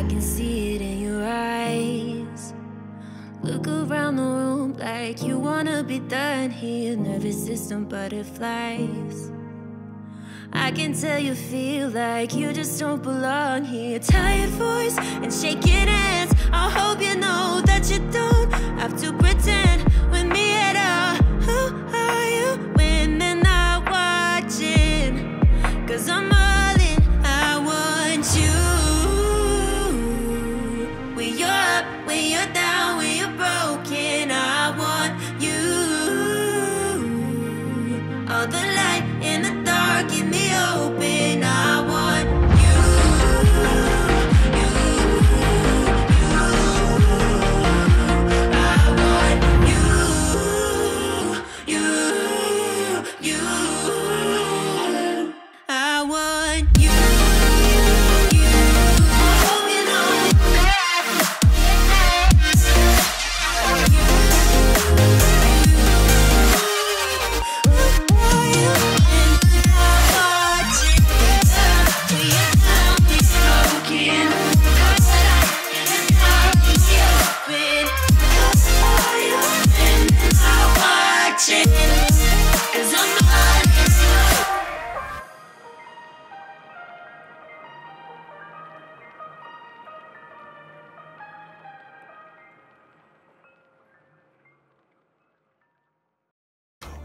can see it in your eyes. Look around the room like you wanna be done here. Nervous system butterflies. I can tell you feel like you just don't belong here. Tired voice and shaking hands. I hope you know that you don't have to pretend with me at all. Who are you when they're not watching? 'Cause I'm all in, I want you. When you're up, when you're down, when you're broken, I want you. All the light in the dark, in the open, I want you. I want you. I want you.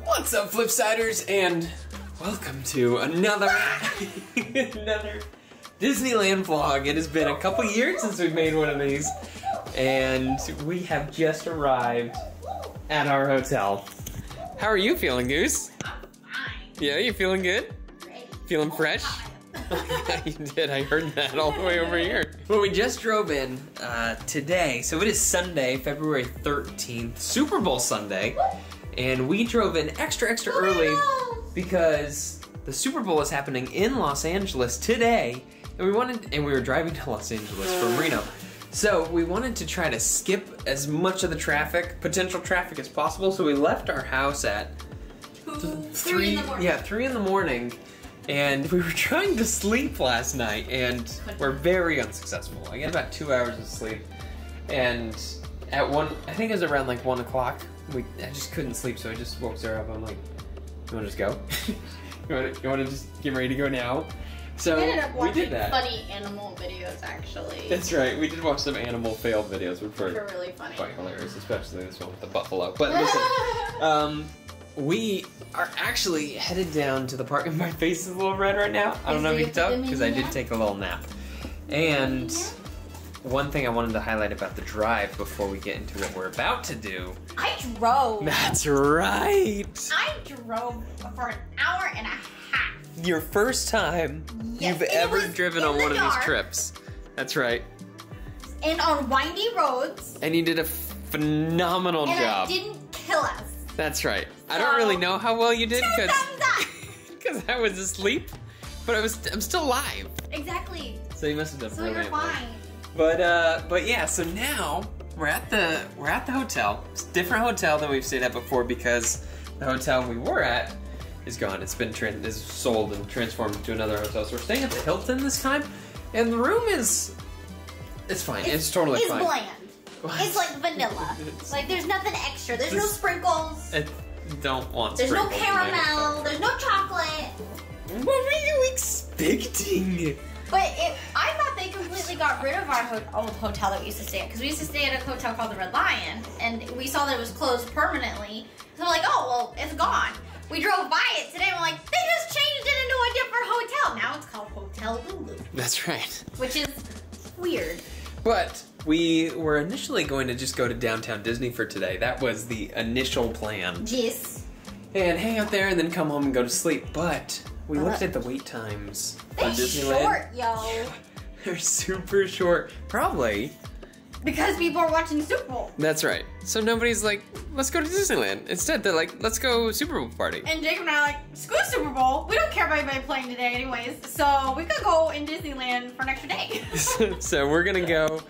What's up, Flipsiders, and welcome to another Disneyland vlog. It has been a couple years since we've made one of these, and we have just arrived at our hotel. How are you feeling, Goose? I'm fine. Yeah, you feeling good? Great. Feeling fresh? You did, I heard that all the way over here. Well, we just drove in today, so it is Sunday, February 13th, Super Bowl Sunday. And we drove in extra early because the Super Bowl is happening in Los Angeles today, and we were driving to Los Angeles from Reno. So we wanted to try to skip as much of the potential traffic as possible. So we left our house at 3 in the morning. Yeah, 3 in the morning, and we were trying to sleep last night, and we're very unsuccessful. I got about 2 hours of sleep, and at I think it was around like 1 o'clock. I just couldn't sleep, so I just woke Sarah up. I'm like, you wanna just go? you wanna just get ready to go now? So we ended up watching did that. funny animal videos, actually. That's right, we did watch some animal fail videos, which were really funny. Quite hilarious, especially this one with the buffalo. But listen, we are actually headed down to the park, and my face is a little red right now. I don't know if you can tell, because I did take a little nap. And one thing I wanted to highlight about the drive before we get into what we're about to do. I drove. That's right. I drove for an hour and a half. Your first time you've ever driven on one of these trips. That's right. And on windy roads. And you did a phenomenal job. And it didn't kill us. That's right. I don't really know how well you did because I was asleep, but I'm still alive. Exactly. So you must have done brilliantly. So you're fine. But yeah, so now we're at the hotel. It's a different hotel than we've stayed at before because the hotel we were at is gone. It's been sold and transformed into another hotel. So we're staying at the Hilton this time, and the room it's fine. It's totally fine. It's bland. It's like vanilla. Like there's nothing extra. There's no sprinkles. I don't want There's no sprinkles. caramel. There's no chocolate. What were you expecting? But I thought they completely got rid of our old hotel that we used to stay at. Because we used to stay at a hotel called the Red Lion. And we saw that it was closed permanently. So we're like, oh, well, it's gone. We drove by it today and we're like, they just changed it into a different hotel. Now it's called Hotel Lulu. That's right. Which is weird. But we were initially going to just go to downtown Disney for today. That was the initial plan. Yes. And hang out there and then come home and go to sleep. But we looked at the wait times for Disneyland. Short, yo. They're super short. Probably. Because people are watching Super Bowl. That's right. So nobody's like, let's go to Disneyland. Instead, they're like, let's go Super Bowl party. And Jacob and I are like, screw Super Bowl. We don't care about anybody playing today anyways. So we could go in Disneyland for an extra day. So we're going to go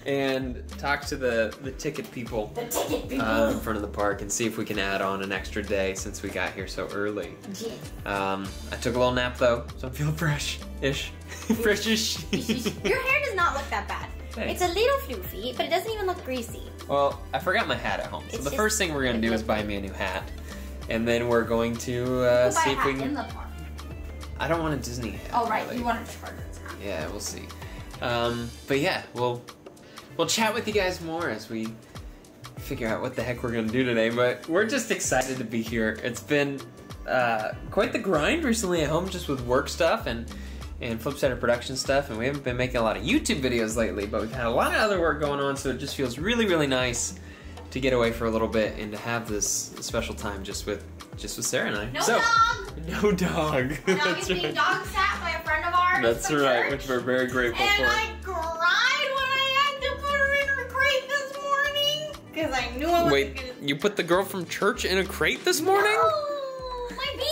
and talk to the ticket people, in front of the park and see if we can add on an extra day since we got here so early. I took a little nap though, so I'm feeling fresh-ish. Fresh-ish. Your hair does not look that bad. Hey. It's a little floofy, but it doesn't even look greasy. Well, I forgot my hat at home, so It's the just first thing we're gonna do is buy me a new hat, and then we're going to see if we in can. the park. I don't want a Disney hat. Oh right, really. you wanted a Chargers hat. Yeah, we'll see. But yeah, we'll chat with you guys more as we figure out what the heck we're gonna do today. But we're just excited to be here. It's been quite the grind recently at home, just with work stuff and Flipsider production stuff, and we haven't been making a lot of YouTube videos lately, but we've had a lot of other work going on, so it just feels really, really nice to get away for a little bit and to have this special time just with Sarah and I. No so, dog! No dog. The dog is being dog sat by a friend of ours. That's from right, church. which we're very grateful And for. I cried when I had to put her in her crate this morning because I knew I wasn't Wait, gonna. you put the girl from church in a crate this morning? No, my baby.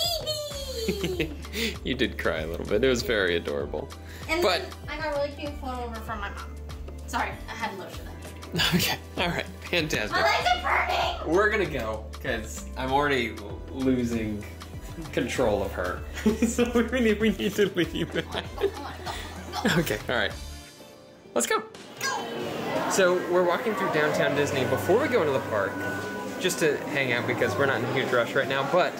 You did cry a little bit. It was very adorable. And But then I got a really cute photo over from my mom. Sorry, I had lotion that day. okay, all right, fantastic. My legs are burning. We're gonna go because I'm already losing control of her. So we need to leave. Okay, all right. Let's go. So we're walking through downtown Disney before we go into the park, just to hang out because we're not in a huge rush right now. But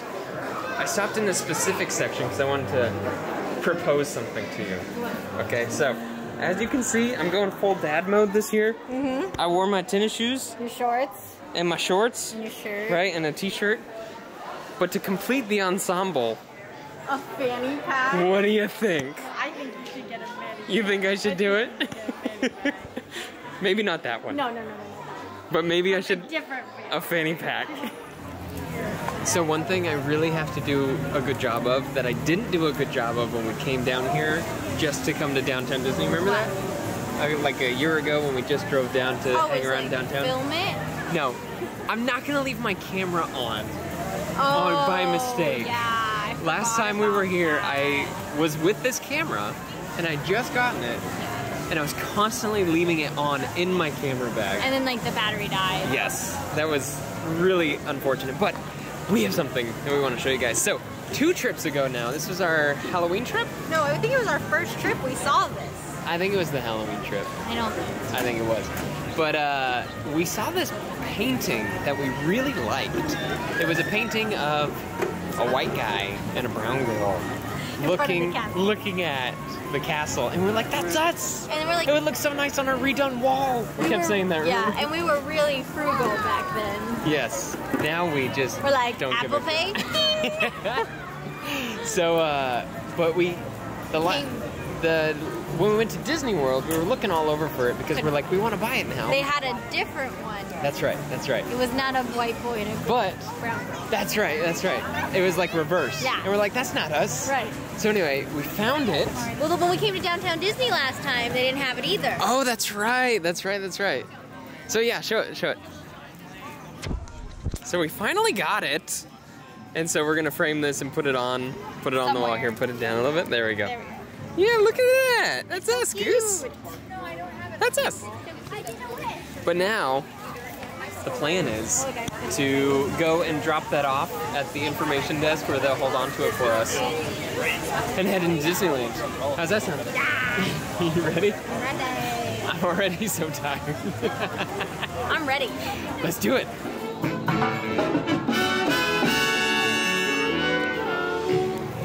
I stopped in this specific section because I wanted to propose something to you. Okay, so as you can see, I'm going full dad mode this year. I wore my tennis shoes Your shorts and my shorts, and your shirt. right, and a t-shirt. But to complete the ensemble, A fanny pack. what do you think? I think you should get a fanny. You think I should do it? Maybe not that one. No. But maybe I should Different a fanny pack. So one thing I really have to do a good job of that I didn't do a good job of when we came down here just to come to downtown Disney. Remember that? Like a year ago when we just drove down to hang around downtown. Film it. No, I'm not gonna leave my camera on. Oh, by mistake. Yeah. I Last forgot time we about were here, that. I was with this camera and I just gotten it, and I was constantly leaving it on in my camera bag. And then like the battery died. Yes, that was really unfortunate, but we have something that we want to show you guys. So, 2 trips ago now, this was our Halloween trip? No, I think it was our first trip we saw this. I think it was the Halloween trip. I don't think. I think it was. But we saw this painting that we really liked. It was a painting of a white guy and a brown girl looking at the castle, and we're like, that's us! And we're like, it would look so nice on our redone wall. We kept saying that, remember? Yeah, and we were really frugal back then. Yes. Now we just We're like, don't Apple give Pay? So, but when we went to Disney World, we were looking all over for it because we're like, we want to buy it now. They had a different one. That's right, that's right. It was not a white boy and a But, brown girl. that's right, that's right. It was like reverse. Yeah. And we're like, that's not us. Right. So anyway, we found it. Well, when we came to downtown Disney last time, they didn't have it either. Oh, that's right, that's right, that's right. So yeah, show it, show it. So we finally got it. And so we're gonna frame this and put it on the wall Somewhere. here, put it down a little bit. There we go. There we go. Yeah, look at that. That's us, Goose. Cute. No, I don't have it. That's us. I didn't know it. But now, the plan is to go and drop that off at the information desk where they'll hold on to it for us and head into Disneyland. How's that sound? Yeah. You ready? I'm ready. I'm already so tired. I'm ready. Let's do it.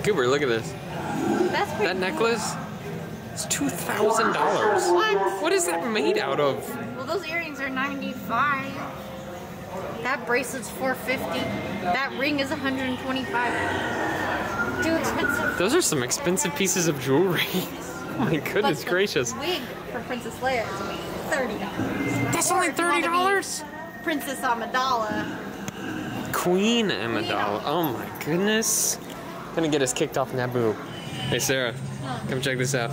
Cooper, look at this. That's pretty That necklace is $2,000. What? What is that made out of? Well, those earrings are $95. That bracelet's $450. That ring is $125. Too expensive. Those are some expensive pieces of jewelry. Oh my goodness But the gracious. wig for Princess Leia is only $30. That's only $30? Princess Amidala. Queen Amidala. Oh my goodness. Gonna get us kicked off Naboo. Hey Sarah, come check this out.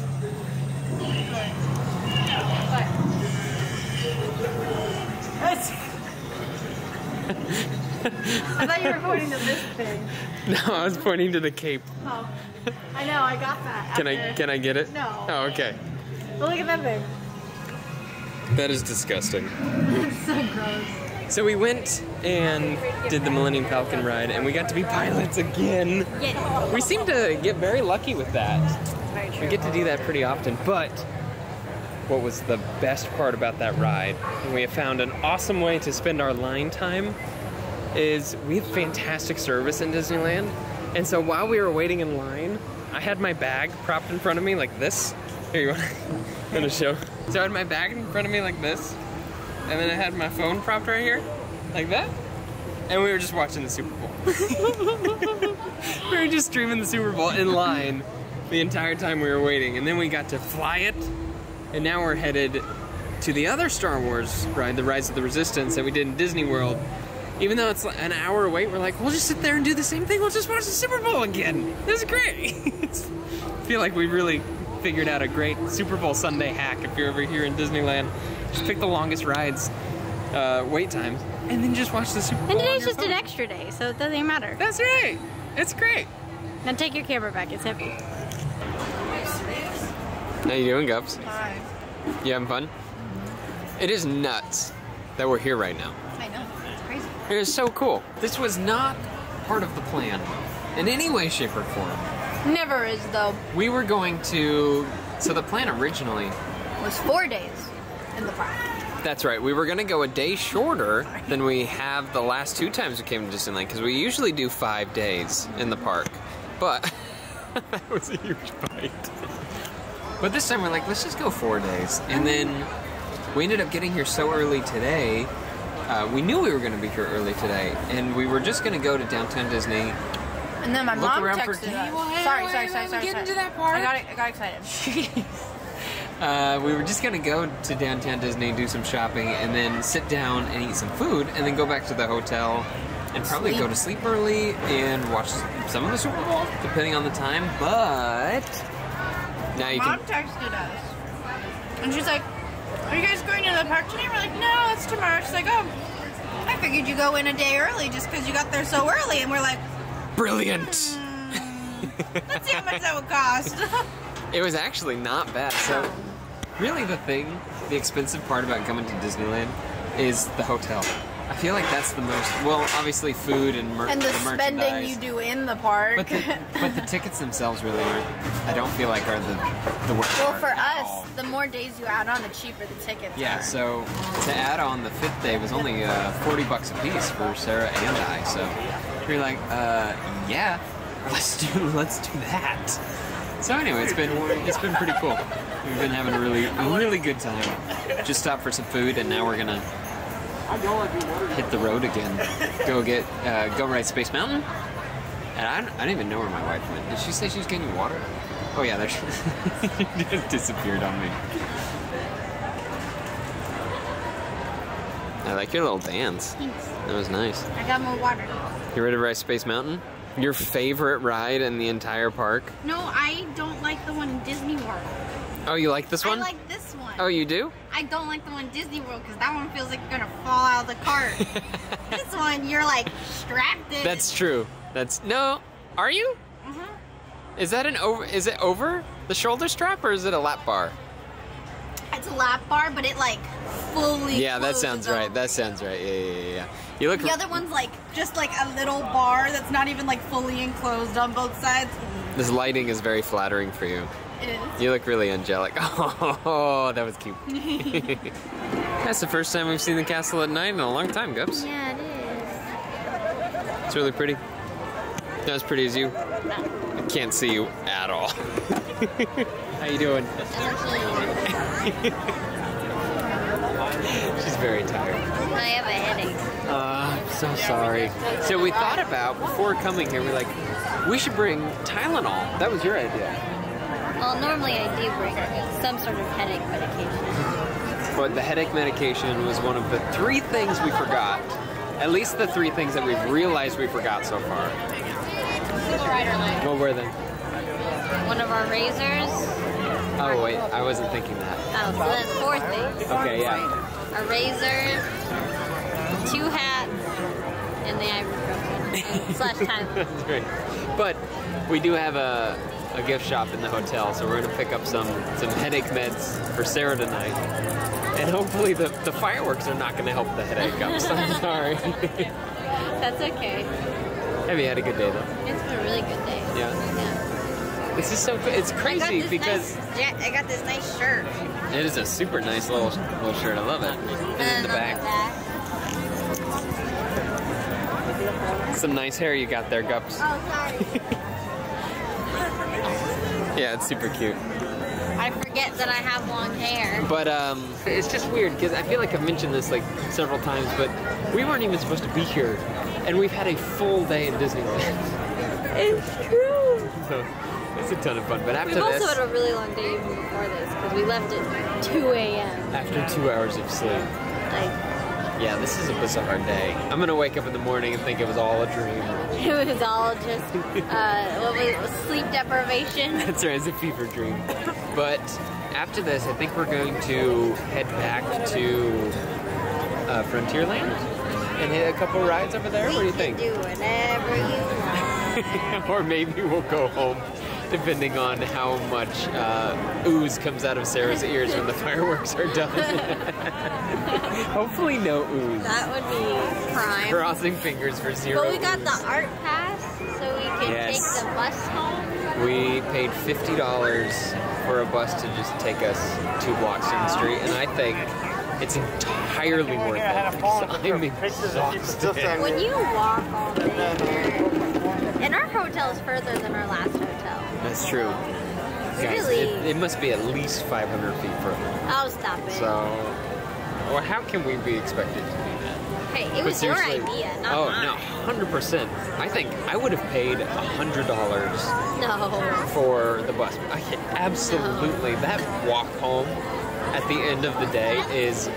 I thought you were pointing to this thing. No, I was pointing to the cape. Oh, I know, I got that. Can I get it? No. Oh, okay. But look at that thing. That is disgusting. It's so gross. So we went and did the Millennium Falcon ride, and we got to be pilots again. Yeah. We seem to get very lucky with that. Very true. We get to do that pretty often, but what was the best part about that ride, and we have found an awesome way to spend our line time, is we have fantastic service in Disneyland. And so while we were waiting in line, I had my bag propped in front of me like this. Here, you want to show? So I had my bag in front of me like this, and then I had my phone propped right here, like that. And we were just watching the Super Bowl. We were just streaming the Super Bowl in line the entire time we were waiting. And then we got to fly it, and now we're headed to the other Star Wars ride, the Rise of the Resistance that we did in Disney World. Even though it's an hour wait, we're like, we'll just sit there and do the same thing. We'll just watch the Super Bowl again. This is great. I feel like we really figured out a great Super Bowl Sunday hack. If you're ever here in Disneyland, just pick the longest rides, wait times, and then just watch the Super Bowl. And today's just an extra day, so it doesn't even matter. That's right. It's great. Now take your camera back. It's heavy. How you doing, Gubs? Hi. You having fun? It is nuts that we're here right now. I know. It's crazy. It is so cool. This was not part of the plan in any way, shape, or form. Never is, though. We were going to... So the plan originally... Was 4 days in the park. That's right. We were going to go a day shorter than we have the last 2 times we came to Disneyland, because we usually do 5 days in the park. But that was a huge fight. But this time we're like, let's just go 4 days. And then we ended up getting here so early today. We knew we were going to be here early today, and we were just going to go to Downtown Disney. And then my mom around for- texted us. Well, hey, Sorry. get into that part. I got excited. We were just gonna go to Downtown Disney, do some shopping, and then sit down and eat some food, and then go back to the hotel and probably go to sleep early and watch some of the Super Bowl, depending on the time. But now you Mom can. texted us, and she's like, "Are you guys going to the park today?" We're like, "No, it's tomorrow." She's like, "Oh, I figured you go in a day early just because you got there so early." And we're like, Brilliant. "Let's see how much that would cost." It was actually not bad. So, really, the expensive part about coming to Disneyland is the hotel. I feel like that's the most. Well, obviously, food and And the spending merchandise. you do in the park. But the tickets themselves really aren't. I don't feel like are the worst Well, part for at us, all. the more days you add on, the cheaper the tickets Yeah, are. so to add on the 5th day was only $40 a piece for Sarah and I. So we're like, yeah, let's do that. So anyway, it's been pretty cool. We've been having a really good time. Just stopped for some food, and now we're gonna hit the road again. Go ride Space Mountain. And I didn't even know where my wife went. Did she say she was getting you water? Oh yeah, there she just disappeared on me. I like your little dance. Thanks. That was nice. I got more water. You ready to ride Space Mountain? Your favorite ride in the entire park? No, I don't like the one in Disney World. Oh, you like this one? I like this one. Oh, you do? I don't like the one in Disney World because that one feels like you're gonna fall out of the cart. This one, you're like strapped in. That's true. No. Are you? Is that is it over the shoulder strap, or is it a lap bar? It's a lap bar, but it like fully. Yeah, that closes sounds right. over. That sounds right. Yeah. You look. The other one's like just like a little bar that's not even like fully enclosed on both sides. This lighting is very flattering for you. It is. You look really angelic. Oh, that was cute. That's the first time we've seen the castle at night in a long time, Gubs. Yeah, it is. It's really pretty. Not as pretty as you. I can't see you at all. How you doing? She's very tired. I have a headache. I'm so sorry. So we thought about, before coming here, we're like, we should bring Tylenol. That was your idea. Well, normally I do bring some sort of headache medication. But the headache medication was one of the 3 things we forgot. At least the 3 things that we've realized we forgot so far. What were they? One of our razors. Oh, wait, I wasn't thinking that. Oh, so that's 4 things. Okay, yeah. A razor, 2 hats, and the ibuprofen slash Tylenol. That's great. But we do have a gift shop in the hotel, so we're going to pick up some headache meds for Sarah tonight. And hopefully the fireworks are not going to help the headache up, so I'm sorry. That's okay. Have you had a good day, though? It's been a really good day. Yeah. This is so cool. It's crazy because I got this nice shirt. it is a super nice little shirt. I love it. And then the back. Some nice hair you got there, Gups. Oh, sorry. Yeah, it's super cute. I forget that I have long hair. But it's just weird because I feel like I've mentioned this like several times, but we weren't even supposed to be here, and we've had a full day in Disneyland. It's true. So it's a ton of fun. But after We've this, also had a really long day even before this because we left at 2 a.m. after 2 hours of sleep, Like, yeah, this is a bizarre day. I'm gonna wake up in the morning and think it was all a dream. it was all just what was it, sleep deprivation. That's right, it's a fever dream. But after this, I think we're going to head back to Frontierland and hit a couple rides over there. What do you think? Do whatever you want. Or maybe we'll go home, depending on how much ooze comes out of Sarah's ears when the fireworks are done. Hopefully no ooze. That would be prime. Crossing fingers for zero. But we got ooze. the art pass, so we can Yes. take the bus home. We paid $50 for a bus to just take us 2 blocks down the street, and I think it's entirely worth it. I'm exhausted. When you walk all day there, and our hotel is further than our last hotel. That's true. Guys, Really? it must be at least 500 feet further. Oh, stop it. So, well, how can we be expected to do that? Hey, it But was your seriously- idea, not Oh, mine. no, 100%. I think I would have paid $100 No. for the bus. Absolutely. That walk home at the end of the day is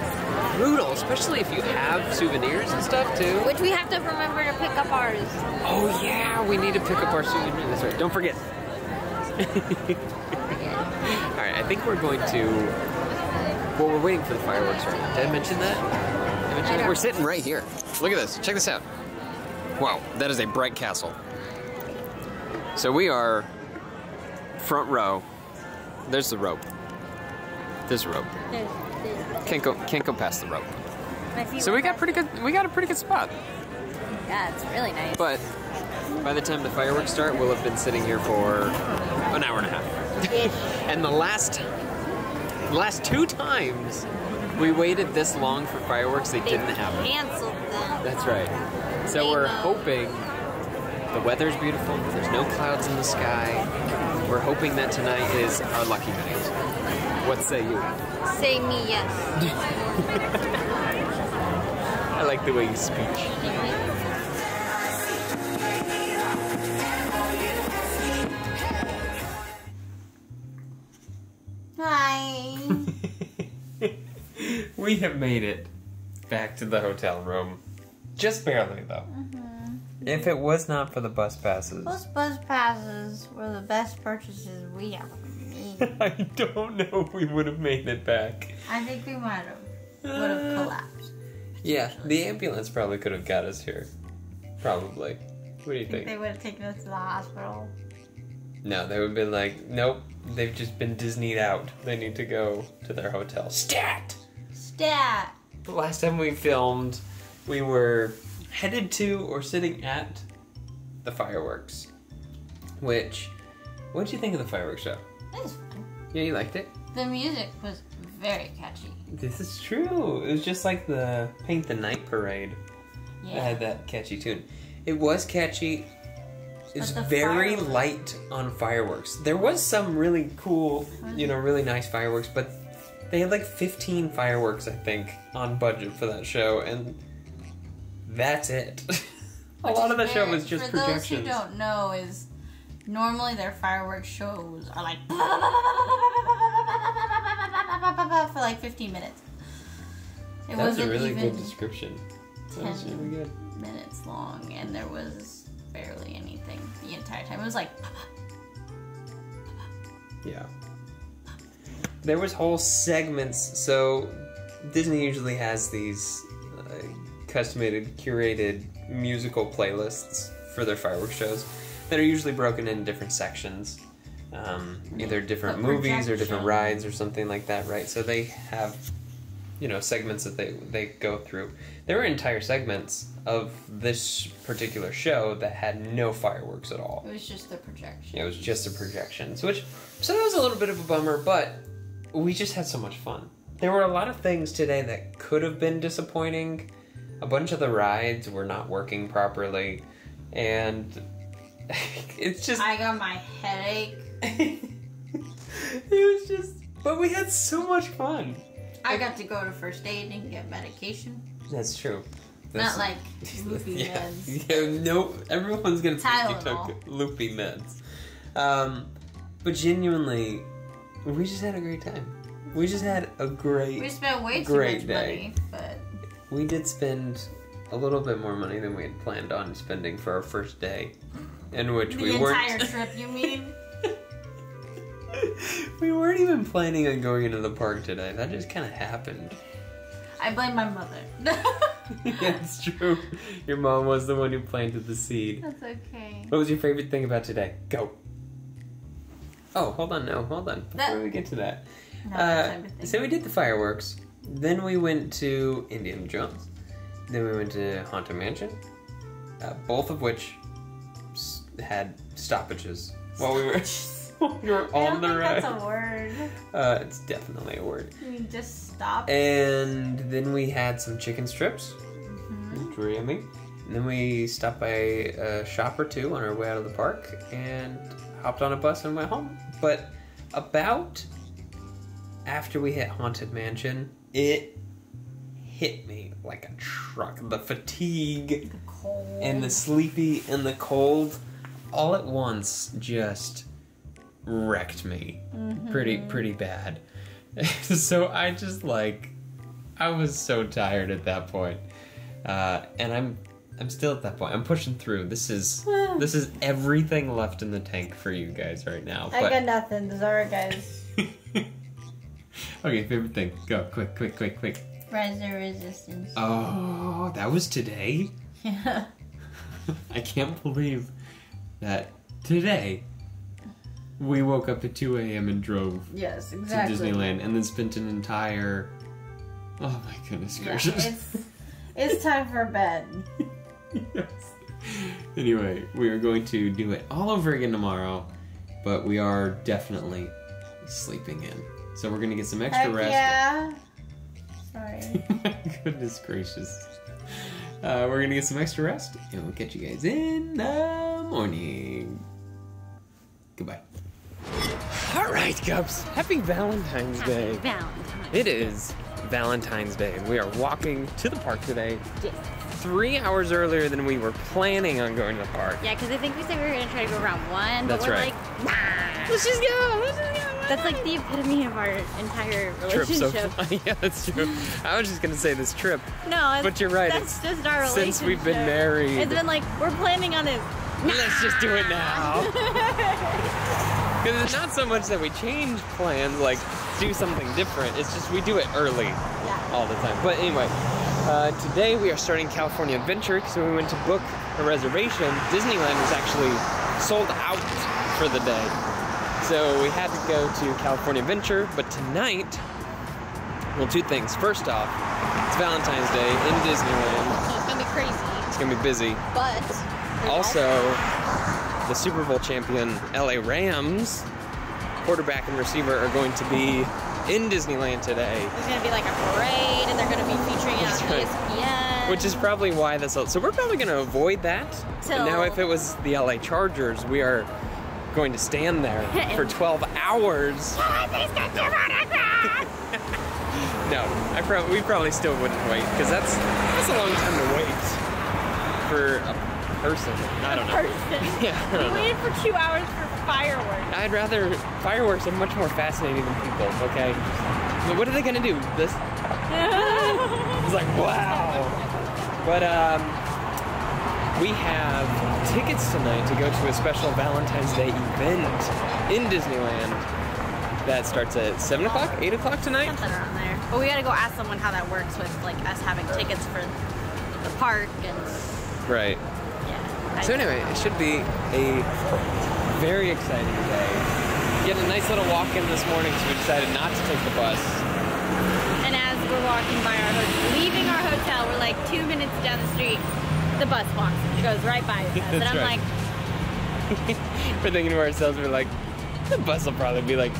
brutal, especially if you have souvenirs and stuff, too. Which we have to remember to pick up ours. Oh, yeah, we need to pick up our souvenirs. That's right. Don't forget. All right, I think we're going to... Well, we're waiting for the fireworks right now. Did I mention that? We're sitting right here. Look at this. Check this out. Wow, that is a bright castle. So we are front row. There's the rope. There's the rope. Can't go past the rope. So we got a pretty good spot. Yeah, it's really nice. But by the time the fireworks start, we'll have been sitting here for an hour and a half. And the last 2 times we waited this long for fireworks, they didn't happen. Canceled them. That's right. So we're hoping the weather's beautiful. There's no clouds in the sky. We're hoping that tonight is our lucky night. What say you? Say me yes. I like the way you speak. Hi. We have made it back to the hotel room. Just barely, though. If it was not for the bus passes. Those bus passes were the best purchases we ever made. I don't know if we would have made it back. I think we might have. Would have collapsed. Yeah, the ambulance probably could have got us here. Probably. What do you think? They would have taken us to the hospital. No, they would have been like, nope, they've just been Disneyed out. They need to go to their hotel. Stat! Stat. The last time we filmed, we were headed to or sitting at the fireworks. Which, what'd you think of the fireworks show? It was fun. Yeah, you liked it? The music was very catchy. This is true. It was just like the Paint the Night parade. Yeah. That had that catchy tune. It was catchy. It's But the very fireworks- light on fireworks. There was some really cool, really nice fireworks, but they had like 15 fireworks, I think, on budget for that show, and that's it. A lot of the show was just for projections. those who don't know, is normally their fireworks shows are like for like 15 minutes. It That was a wasn't really even good description. That was 10 really good. minutes long, and there was barely anything the entire time. It was like Yeah. There was whole segments. So Disney usually has these customated, curated musical playlists for their fireworks shows that are usually broken into different sections. Either different The movies or different projection. rides or something like that, right? So they have, segments that they go through. There were entire segments of this particular show that had no fireworks at all. It was just the projection. Yeah, it was just the projections, so that was a little bit of a bummer, but we just had so much fun. There were a lot of things today that could have been disappointing. A bunch of the rides were not working properly, and it's just... I got my headache. It was just... But we had so much fun. I got to go to first aid and get medication. That's true. Not like loopy meds. Yeah, no, everyone's going to think you Tylenol. took loopy meds. But genuinely, we just had a great time. We just had a great We spent way too great much day. money, but We did spend a little bit more money than we had planned on spending for our first day, in which we the weren't. entire trip, you mean? We weren't even planning on going into the park today. That just kind of happened. I blame my mother. Yeah, it's true. Your mom was the one who planted the seed. That's okay. What was your favorite thing about today? Go. Oh, hold on. Before we get to that. No, that's everything. So we did the fireworks. Then we went to Indiana Jones. Then we went to Haunted Mansion. Both of which had stoppages while we were on the ride. That's a word. It's definitely a word. You mean just stop? And then we had some chicken strips, which were yummy. And then we stopped by a shop or two on our way out of the park and hopped on a bus and went home. But about after we hit Haunted Mansion, it hit me like a truck. The fatigue The cold. and the sleepy and the cold all at once just wrecked me pretty bad. So I just I was so tired at that point. And I'm still at that point. I'm pushing through. This is everything left in the tank for you guys right now. I got nothing. Sorry, guys. Okay, favorite thing. Go, quick. Reservations. Oh, that was today? Yeah. I can't believe that today we woke up at 2 a.m. and drove Yes, exactly. to Disneyland and then spent an entire... Oh my goodness gracious. It's time for bed. Yes. Anyway, we are going to do it all over again tomorrow, but we are definitely sleeping in. So we're going to get some extra Heck rest. yeah. Sorry. Goodness gracious. We're going to get some extra rest, and we'll catch you guys in the morning. Goodbye. All right, Cubs. Happy Valentine's Day. Valentine. It is Valentine's Day, and we are walking to the park today. Yes. 3 hours earlier than we were planning on going to the park. Yeah, because I think we said we were going to try to go around 1, That's but we're right. like, nah. Let's just go. That's like the epitome of our entire Trip so relationship. far. Yeah, that's true. I was just going to say this trip. No, But you're right, That's it's just our relationship. since we've been married. It's been like, we're planning on it. Let's just do it now. Because it's not so much that we change plans, like do something different. It's just we do it early all the time. But anyway, today we are starting California Adventure because when we went to book a reservation, Disneyland was actually sold out for the day. So we had to go to California Adventure, but tonight, well, two things. First off, it's Valentine's Day in Disneyland. So it's gonna be crazy. It's going to be busy. But Also, the Super Bowl champion LA Rams, quarterback and receiver, are going to be in Disneyland today. there's gonna be like a parade, and they're gonna be featuring it That's on right. ESPN. Which is probably why that's... So we're probably going to avoid that. And now if it was the LA Chargers, we are going to stand there for 12 hours. No, we probably still wouldn't wait, because that's a long time to wait for a person. I don't know. Yeah, I We don't know. waited for 2 hours for fireworks. I'd rather... Fireworks are much more fascinating than people, okay? But what are they gonna do? This... It's like, wow! But, we have tickets tonight to go to a special Valentine's Day event in Disneyland that starts at 7 o'clock, 8 o'clock tonight? Something around there. But we gotta go ask someone how that works with like us having tickets for the park and Right. yeah. So anyway, it should be a very exciting day. We had a nice little walk-in this morning, so we decided not to take the bus. And as we're walking by our hotel, leaving our hotel, we're like 2 minutes down the street, the bus walks, it goes right by us. And I'm right. like, We're thinking to ourselves, we're like, the bus will probably be like,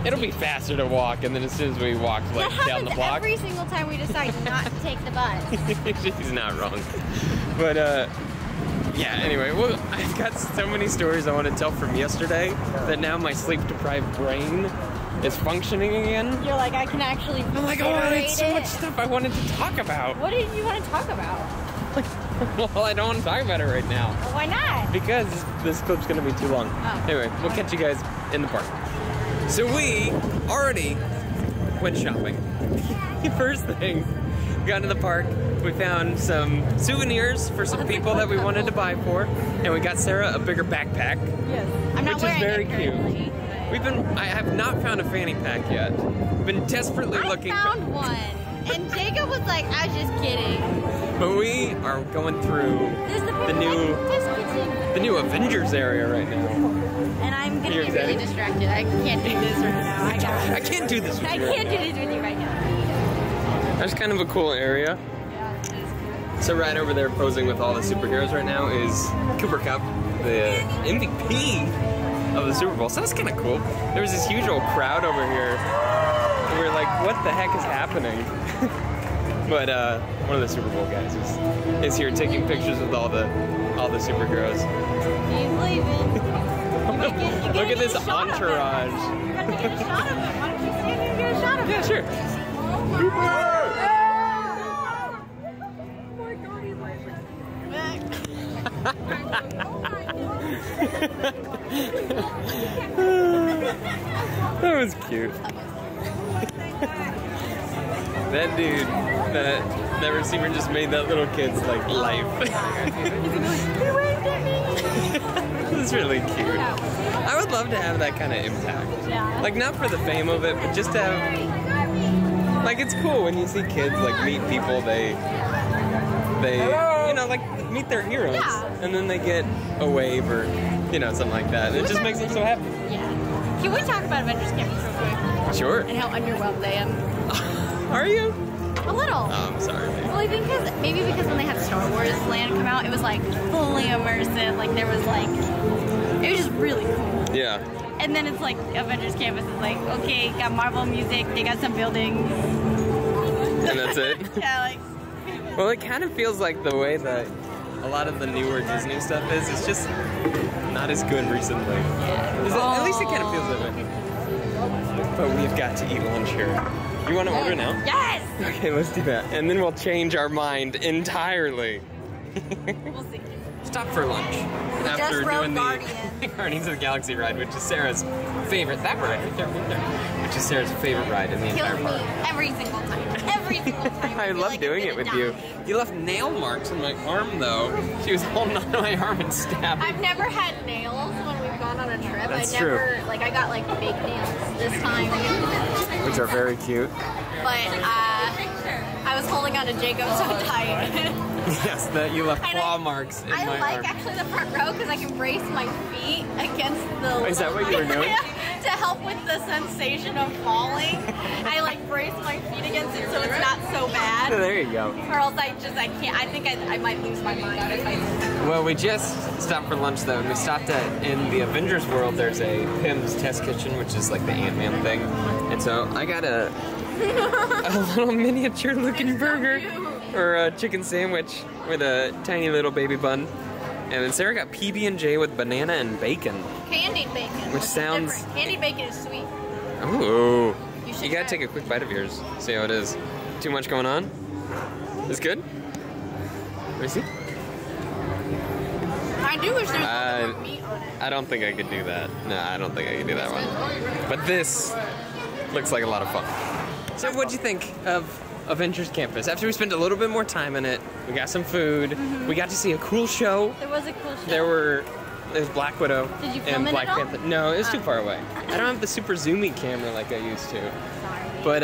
it'll be faster to walk, and then as soon as we walk like that down the happens block. every single time we decide not to take the bus. She's not wrong. But yeah, anyway, well, I've got so many stories I want to tell from yesterday that now my sleep-deprived brain is functioning again. You're like, I can actually I'm like, oh, it's so much stuff I wanted to talk about. What did you want to talk about? Well, I don't want to talk about it right now. Well, why not? Because this clip's going to be too long. Oh. Anyway, we'll catch you guys in the park. So we already went shopping. First thing, we got into the park. We found some souvenirs for some people that we wanted to buy for, and we got Sarah a bigger backpack, Yes. I'm not which is wearing very it cute. currently. I have not found a fanny pack yet. We've been desperately looking. I found one, and Jacob was like, I was just kidding. But we are going through the new Avengers area right now. And I'm gonna You're be really excited? distracted. I can't do this right now. I can't do this with I you. can't do this with you right now. That's kind of a cool area. Yeah, it is. So right over there posing with all the superheroes right now is Cooper Cup, the MVP of the Super Bowl. So that's kind of cool. There was this huge old crowd over here. And we were like, what the heck is happening? But one of the Super Bowl guys is here taking pictures with all the superheroes. He's leaving. Look at this entourage. You're gonna get a shot of him. Why don't you stand here and get a shot of him? Yeah, sure. That was cute. That dude, that receiver just made that little kid's like life. It's really cute. I would love to have that kind of impact. Yeah. Like not for the fame of it, but just to have, like it's cool when you see kids like meet people they you know, like meet their heroes. Yeah. And then they get a wave or, you know, something like that. It just makes them so happy. Yeah. Can we talk about Avengers Campus real quick? Sure. And how underwhelmed I am? Are you? A little. Oh, I'm sorry. Well, I think maybe because when they had Star Wars Land come out, it was like fully immersive. Like there was like, it was just really cool. Yeah. And then it's like Avengers Campus is like, okay, got Marvel music, they got some buildings. And that's it? Yeah, like. Well, it kind of feels like the way that a lot of the newer Disney stuff is. It's just not as good recently. Yeah. At least it kind of feels that way. But we've got to eat lunch here. You want to order now? Yes! Okay, let's do that. And then we'll change our mind entirely. We'll see. Stop for lunch. After just rode doing Guardians. the Guardians of the Galaxy ride, which is Sarah's favorite. That ride right there, which is Sarah's favorite ride in the entire Kills me park. every single time. Every single time. I feel love like doing I'm it with gonna you. die. You left nail marks on my arm, though. She was holding onto my arm and stabbing. I've never had nails when we've gone on a trip. That's I never, like, I got like fake nails this time. Which are very cute. But I was holding on to Jacob so tight. Yes, that you left And claw marks in I my like arm. actually the front row because I can brace my feet against the. Is that what you were doing? To help with the sensation of falling, I like brace my feet against it so it's not so bad. There you go. Or else I can't. I think I might lose my mind if I. Well, we just stopped for lunch though, and we stopped in the Avengers world. There's a Pym's Test Kitchen, which is like the Ant-Man thing, and so I got a little miniature-looking burger or a chicken sandwich with a tiny little baby bun, and then Sarah got PB&J with banana and bacon. Candied bacon. Which sounds- different. Candied bacon is sweet. Ooh. You should You gotta try take a quick bite of yours. See how it is. Too much going on? It's good? Let me see. I do wish there was more meat on it. I don't think I could do that. No, I don't think I could do that one. But this looks like a lot of fun. So what'd you think of Avengers Campus? After we spent a little bit more time in it, we got some food, we got to see a cool show. There was a cool show. There's Black Widow Did you film and it Black at all? Panther. No, it was too far away. I don't have the super zoomy camera like I used to. Sorry. But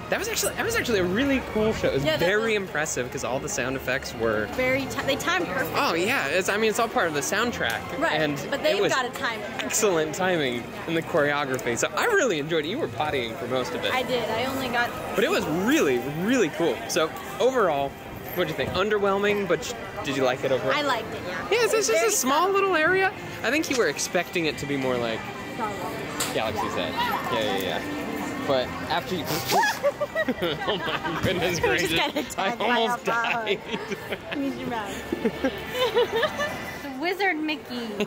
That was actually a really cool show. It was very impressive because all the sound effects were they timed perfect. Oh yeah, it's all part of the soundtrack. Right, and but they've it was got to time it. Excellent timing in the choreography. So I really enjoyed it. You were pottying for most of it. I did. I only got. But it was really, really cool. So overall, what'd you think? Underwhelming, but did you like it overall? I liked it. Yeah. Yeah, it's just a small little area. I think you were expecting it to be more like Galaxy's Edge. Yeah. But after you... Oh my goodness gracious. I almost died. Use your mouth. The Wizard Mickey.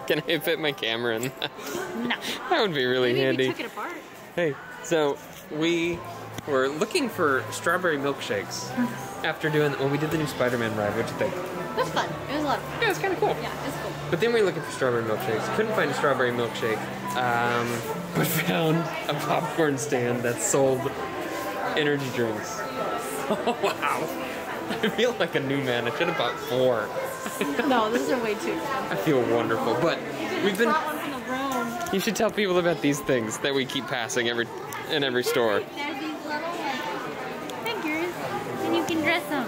Can I fit my camera in that? No. That would be really handy. We took it apart. Hey, so we were looking for strawberry milkshakes after doing... Well, we did the new Spider-Man ride. What'd you think? It was fun. It was a lot of fun. Yeah, it was kind of cool. Yeah, it was cool. But then we were looking for strawberry milkshakes. Couldn't find a strawberry milkshake. We found a popcorn stand that sold energy drinks. Oh, wow. I feel like a new man. I should have bought 4. No, these are way too expensive. I feel wonderful. But we've been... Brought one from the room. You should tell people about these things that we keep passing in every store. There's these little figures, and you can dress them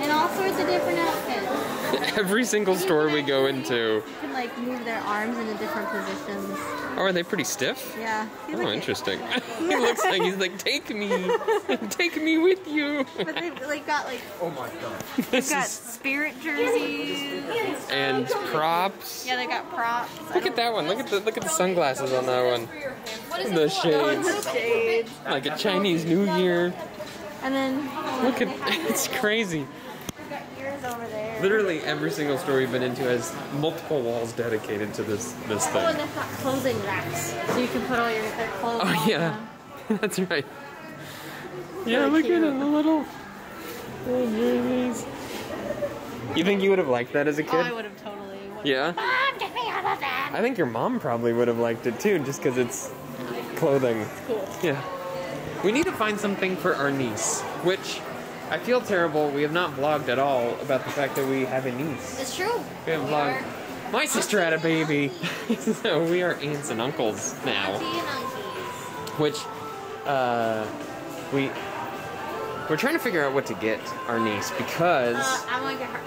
in all sorts of different outfits. Every single store we go into. You can like move their arms into different positions. Oh, are they pretty stiff? Yeah. Oh, interesting. He looks like he's like, take me with you. But they've like got like. Oh my god. They've got spirit jerseys. And props. Yeah, they got props. Look at that one. Look at the sunglasses on that one. What is The it? shades. The shades. Like a Chinese New Year. And then. Look at it's crazy. We've got ears over there. Literally every single store we've been into has multiple walls dedicated to this Oh, and thing. they've got clothing racks, so you can put all their clothes. Oh on yeah, them. that's right. Yeah, Really look cute. at it, the little jerseys. You think you would have liked that as a Oh, kid? I would have totally. Yeah? Mom, get me all of that. I think your mom probably would have liked it too, just because it's clothing. It's cool. Yeah. We need to find something for our niece, which I feel terrible. We have not vlogged at all about the fact that we have a niece. It's true. We haven't vlogged. My sister had a baby, so we are aunts and uncles now. Auntie and uncle. Which, we're trying to figure out what to get our niece because I want to get her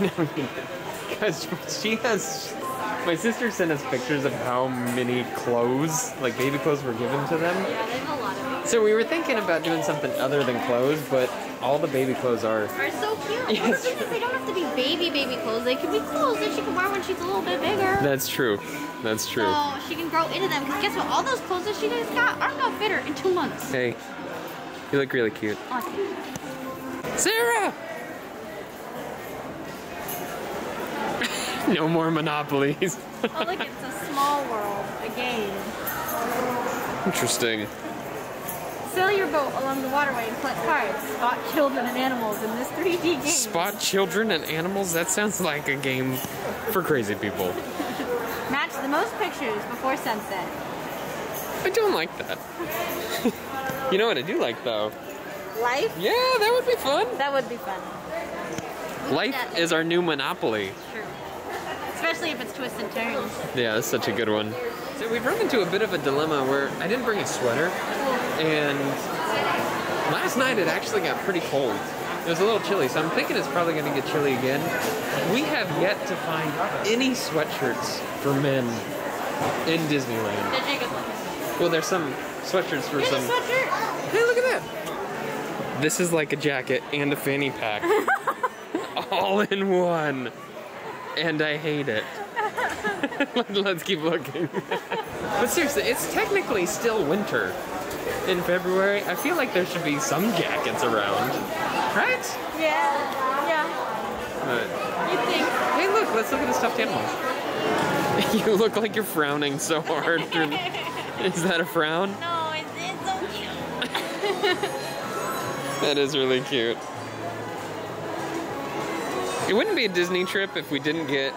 everything. because she has. My sister sent us pictures of how many clothes, like baby clothes, were given to them. Yeah, they have a lot of them. So we were thinking about doing something other than clothes, but all the baby clothes are. They're so cute. Yeah, Well, the it's thing is, they don't have to be baby clothes. They can be clothes that she can wear when she's a little bit bigger. That's true. That's true. So she can grow into them. Because guess what? All those clothes that she just got aren't gonna fit her in 2 months. Hey, you look really cute. Awesome. Sarah! No more monopolies. Oh, look, it's a small world, a game. Interesting. Sail your boat along the waterway and collect cards. Spot children and animals in this 3D game. Spot children and animals? That sounds like a game for crazy people. Match the most pictures before sunset. I don't like that. You know what I do like though? Life? Yeah, that would be fun. That would be fun. Life is our new Monopoly. True. Especially if it's twists and turns. Yeah, that's such a good one. So we've run into a bit of a dilemma where I didn't bring a sweater, and last night it actually got pretty cold. It was a little chilly, so I'm thinking it's probably going to get chilly again. We have yet to find any sweatshirts for men in Disneyland. The Jacob one. Well, there's some sweatshirts for Here's a some... sweatshirt. Hey, look at that! This is like a jacket and a fanny pack. All in one. And I hate it. Let's keep looking. But seriously, it's technically still winter in February. I feel like there should be some jackets around. Right? Yeah. Yeah. But, You think? hey, look, let's look at the stuffed animals. You look like you're frowning so hard. Is that a frown? No, it's so cute. That is really cute. It wouldn't be a Disney trip if we didn't get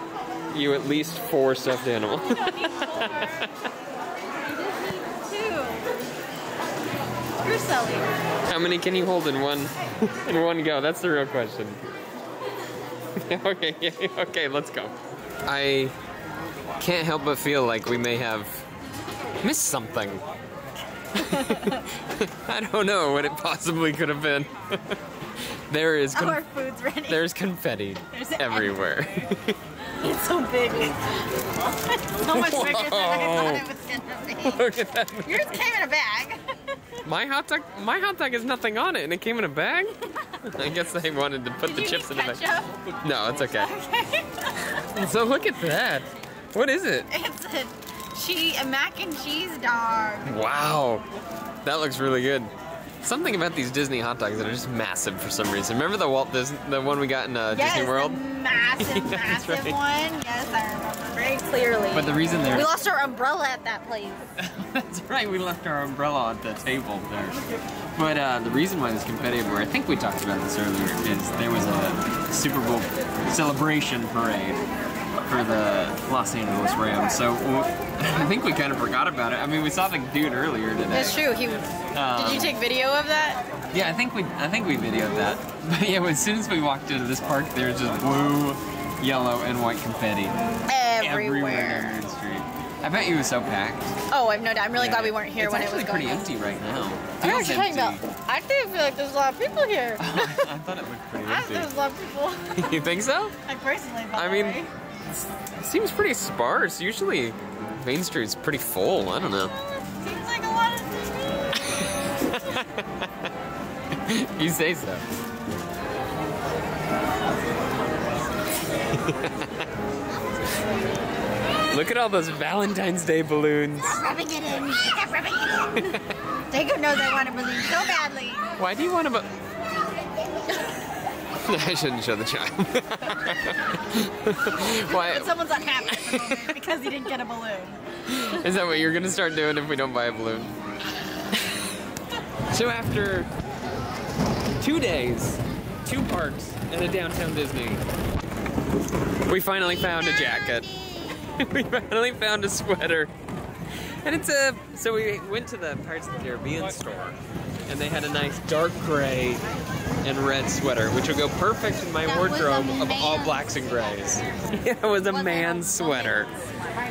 you at least 4 stuffed animals. You don't need 4. You just need 2. You're silly. How many can you hold in one go? That's the real question. Okay, let's go. I can't help but feel like we may have missed something. I don't know what it possibly could have been. There is Our food's ready. there's confetti There's everywhere. It's so big. So much bigger than I thought it was gonna be. Look at that. Yours came in a bag. My hot dog has nothing on it, and it came in a bag. I guess they wanted to put the chips in the bag. Ketchup? No, it's okay. Okay. So look at that. What is it? It's a mac and cheese dog. Wow, that looks really good. Something about these Disney hot dogs that are just massive for some reason. Remember the one we got in Disney World? The massive, Yeah, that's massive right. one. Yes, I remember very clearly. But the reason they're We lost our umbrella at that place. That's right, we left our umbrella at the table there. But the reason why there's confetti everywhere, I think we talked about this earlier, is there was a Super Bowl celebration parade for the Los Angeles Rams. So I think we kind of forgot about it. I mean, we saw the dude earlier today. That's true. Did you take video of that? Yeah, I think we videoed that. But yeah, as soon as we walked into this park, there's just blue, yellow, and white confetti everywhere in the street. I bet you it was so packed. Oh, I've no doubt. I'm really glad we weren't here when it was It's going actually on. pretty empty right now. I know what Feels you're talking empty. about. I do feel like there's a lot of people here. I thought it looked pretty There's empty. a lot of people. You think so? I personally felt I that mean, way. it seems pretty sparse. Usually, Main Street's pretty full. I don't know. Seems like a lot of people. You say so. Look at all those Valentine's Day balloons. Rubbing it in. Kept rubbing it in. Jacob knows I want a balloon so badly. Why do you want to? I shouldn't show the child. Why? But someone's unhappy at the moment because he didn't get a balloon. Is that what you're gonna start doing if we don't buy a balloon? So after 2 days, 2 parks, and a downtown Disney, we finally found a jacket. We finally found a sweater. And it's so we went to the Pirates of the Caribbean store, and they had a nice dark gray and red sweater, which would go perfect in my wardrobe of all blacks and grays. It was a man's sweater.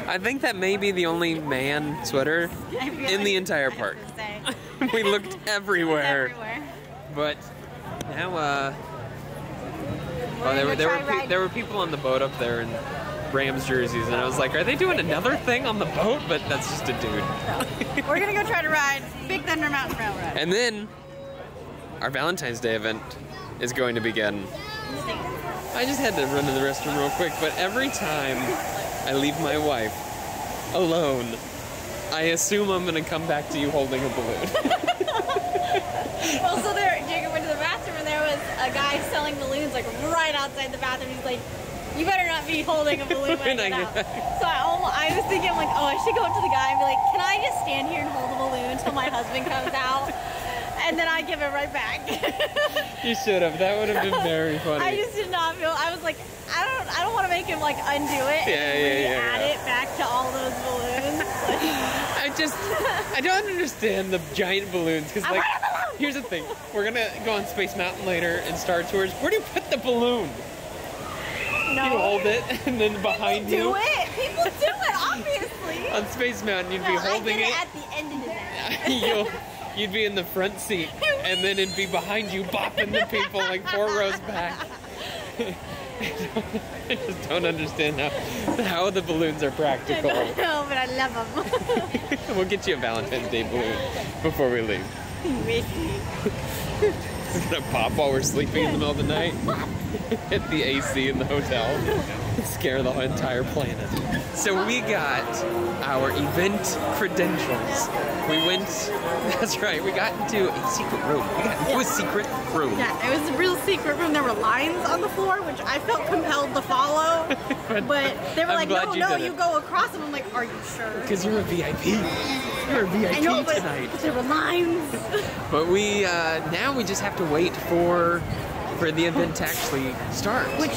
I think that may be the only man sweater in the entire park. We looked everywhere. But now, there were people on the boat up there in Rams jerseys, and I was like, are they doing another thing on the boat? But that's just a dude. We're gonna go try to ride Big Thunder Mountain Railroad. And then our Valentine's Day event is going to begin. I just had to run to the restroom real quick, but every time I leave my wife alone, I assume I'm gonna come back to you holding a balloon. Well, so Jacob went to the bathroom and there was a guy selling balloons like right outside the bathroom. He's like, you better not be holding a balloon when I get out. So I was thinking, like, oh, I should go up to the guy and be like, can I just stand here and hold the balloon until my husband comes out? And then I give it right back. You should have. That would have been very funny. I just did not feel, I was like, I don't want to make him like undo it and add it back to all those balloons. I don't understand the giant balloons, because like, here's the thing. We're gonna go on Space Mountain later and Star Tours. Where do you put the balloon? No. You hold it, and then behind People you. do it. People do it, obviously. On Space Mountain, you'd be holding I did it. it at the end of the day. You'd be in the front seat, and then it'd be behind you, bopping the people like 4 rows back. I just don't understand how the balloons are practical. I don't know, but I love them. We'll get you a Valentine's Day balloon before we leave. It's gonna pop while we're sleeping in the middle of the night. Hit the AC in the hotel. Scare the entire planet. So we got our event credentials. We went, that's right, we got into a secret room. We got into a secret room. Yeah, it was a real secret room. There were lines on the floor, which I felt compelled to follow. But they were like, no, you go across them. I'm like, are you sure? Because you're a VIP. You're a VIP I know, tonight. But there were lines. But we, now we just have to wait for the event to actually start. Which,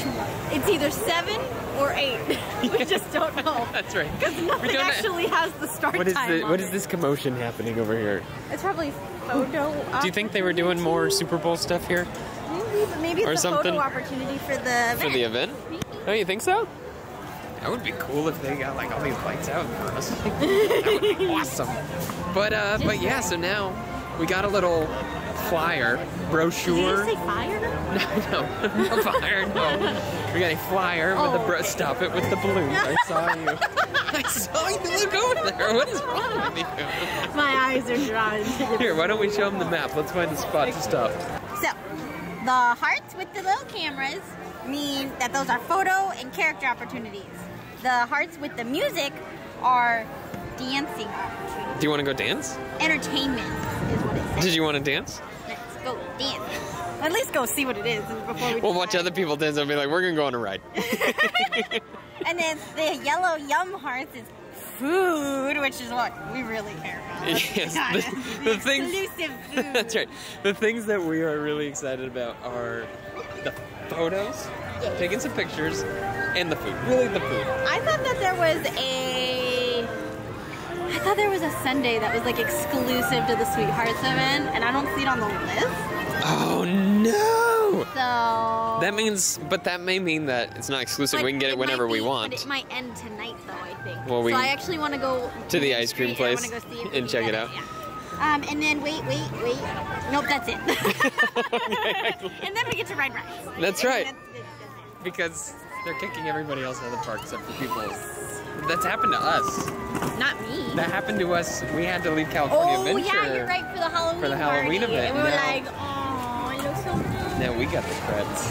it's either 7 or 8. We just don't know. That's right. Because nothing actually has the start time. What is this commotion happening over here? It's probably photo. Do you think they were doing more Super Bowl stuff here? Maybe it's or a something? photo opportunity for the event. For the event? Oh, you think so? That would be cool if they got like all these lights out for us. That would be awesome. But yeah, so now we got a little flyer, brochure. Did you say fire? No, fire, no. We got a flyer with the stop it with the balloons. I saw you. I saw you look over there. What is wrong with you? My eyes are drawn to the Here, why don't we show them the map? Let's find a spot to stop. So, the hearts with the little cameras mean that those are photo and character opportunities. The hearts with the music are dancing opportunities. Do you want to go dance? Entertainment is what it says. Did you want to dance? Let's go dance. At least go see what it is before we We'll watch decide. other people dance and be like, we're going to go on a ride. And then the yellow yum hearts is food, which is what we really care about. Yes, the things. Exclusive food. That's right. The things that we are really excited about are the photos, taking some pictures, and the food. Really, the food. I thought that there was a sundae that was like exclusive to the Sweethearts event, and I don't see it on the list. Oh no! So That may mean that it's not exclusive. but We can get it whenever we want. But it might end tonight, though. I think. Well, so I actually want to go to the ice cream street, place I wanna go see it and check it out. Yeah. And then wait. Nope, that's it. And then we get to ride rides. That's And right. that's it. Because they're kicking everybody else out of the park except for people. That's happened to us. Not me. That happened to us. We had to leave California Oh Adventure. yeah, you're right for the Halloween For the Halloween party. event, And we were no. like, oh, you look so good. Now we got the creds.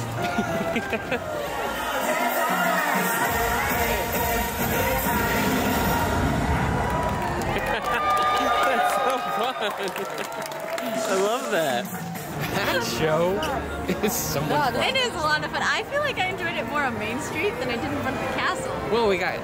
That's so fun. I love that. That show is so much fun. It is a lot of fun. I feel like I enjoyed it more on Main Street than I did in front of the castle. Well, we got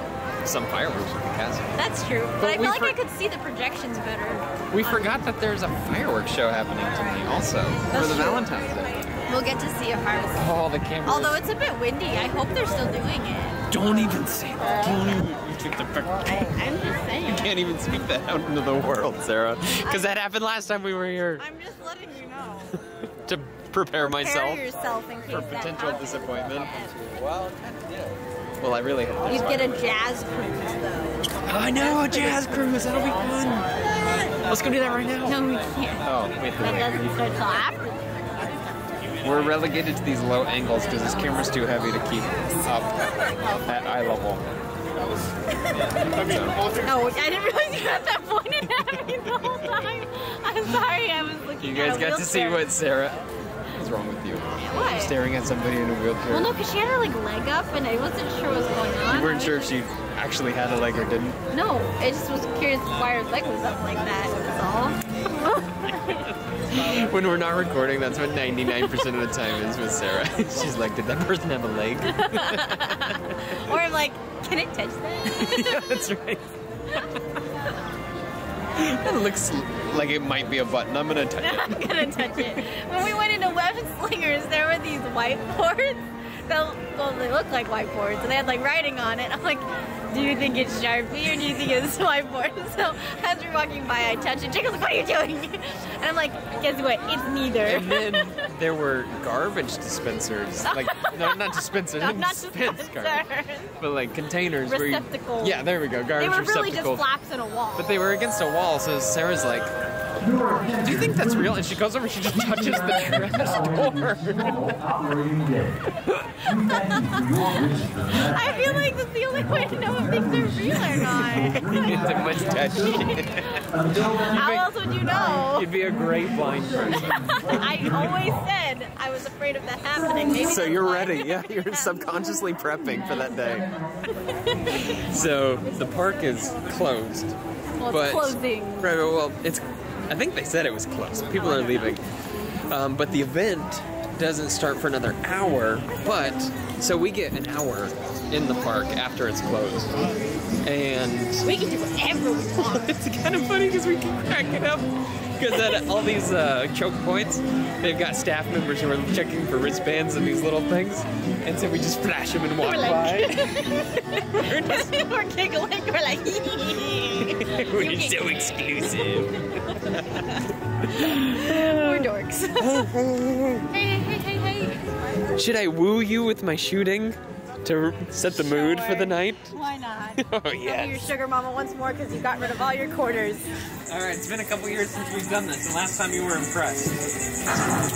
some fireworks at the castle. That's true. But But I we feel like for- I could see the projections better. We forgot that there's a fireworks show happening tonight also for That's the true. Valentines Day. We'll get to see a fireworks. Oh, the cameras. Although it's a bit windy, I hope they're still doing it. Don't even say that. Don't even. You took the I'm just saying. can't even speak that out into the world, Sarah. Because that happened last time we were here. I'm just letting you know. To prepare myself Prepare yourself in case for that potential happens. disappointment. Well, Well, I really hope You'd that's get a jazz cruise though. I know, a jazz cruise. That'll be fun. Let's go do that right now. No, we can't. Oh, wait. That doesn't start till after. We're relegated to these low angles because this camera's too heavy to keep up at eye level. No, I didn't realize you had that pointed at me the whole time. I'm sorry, I was looking You at guys a got to see wheelchair. what Sarah. What's wrong with you? What? Staring at somebody in a wheelchair. Well, no, because she had her like leg up, and I wasn't sure what was going on. You weren't I was sure if just- she actually had a leg or didn't. No, I just was curious why her leg was up like that. That's all. When we're not recording, that's what 99% of the time is with Sarah. She's like, did that person have a leg? Or I'm like, can it touch that? Yeah, that's right. It looks like it might be a button. I'm gonna touch it. I'm gonna touch it. When we went into Web Slingers, there were these whiteboards. Well, they look like whiteboards, and they had like writing on it. I'm like, do you think it's Sharpie or do you think it's whiteboard? So as we're walking by, I touch it. Jacob's like, what are you doing? And I'm like, guess what? It's neither. And then there were garbage dispensers. Like, no, not dispensers. No, not dispense dispensers. garbage. But like containers. Where Receptacles. yeah, there we go. They Garbage were really receptacle. just flaps in a wall. But they were against a wall, so Sarah's like, do you think that's real? And she goes over and she just touches the trash door. I feel like that's the only way to know if things are real or not. It's a much touch. How else would you know? You'd be a great blind person. I always said I was afraid of that happening. Maybe So that's you're why. ready. Yeah, you're subconsciously prepping for that day. So the park is closed. Well, but it's closing. Right, well, it's. I think they said it was closed. People are leaving. But the event doesn't start for another hour. But so we get an hour in the park after it's closed, and We can do whatever we want. it's kind of funny because we can crack it up. Because at all these choke points, they've got staff members who are checking for wristbands and these little things, and so we just flash them and walk We're by. like, we're giggling. We're like, We're so exclusive. we're dorks. hey. Should I woo you with my shooting To set the mood for the night? Why not? Oh, I'll be your yes. sugar mama once more because you got rid of all your quarters. All right, it's been a couple years since we've done this. The last time you were impressed.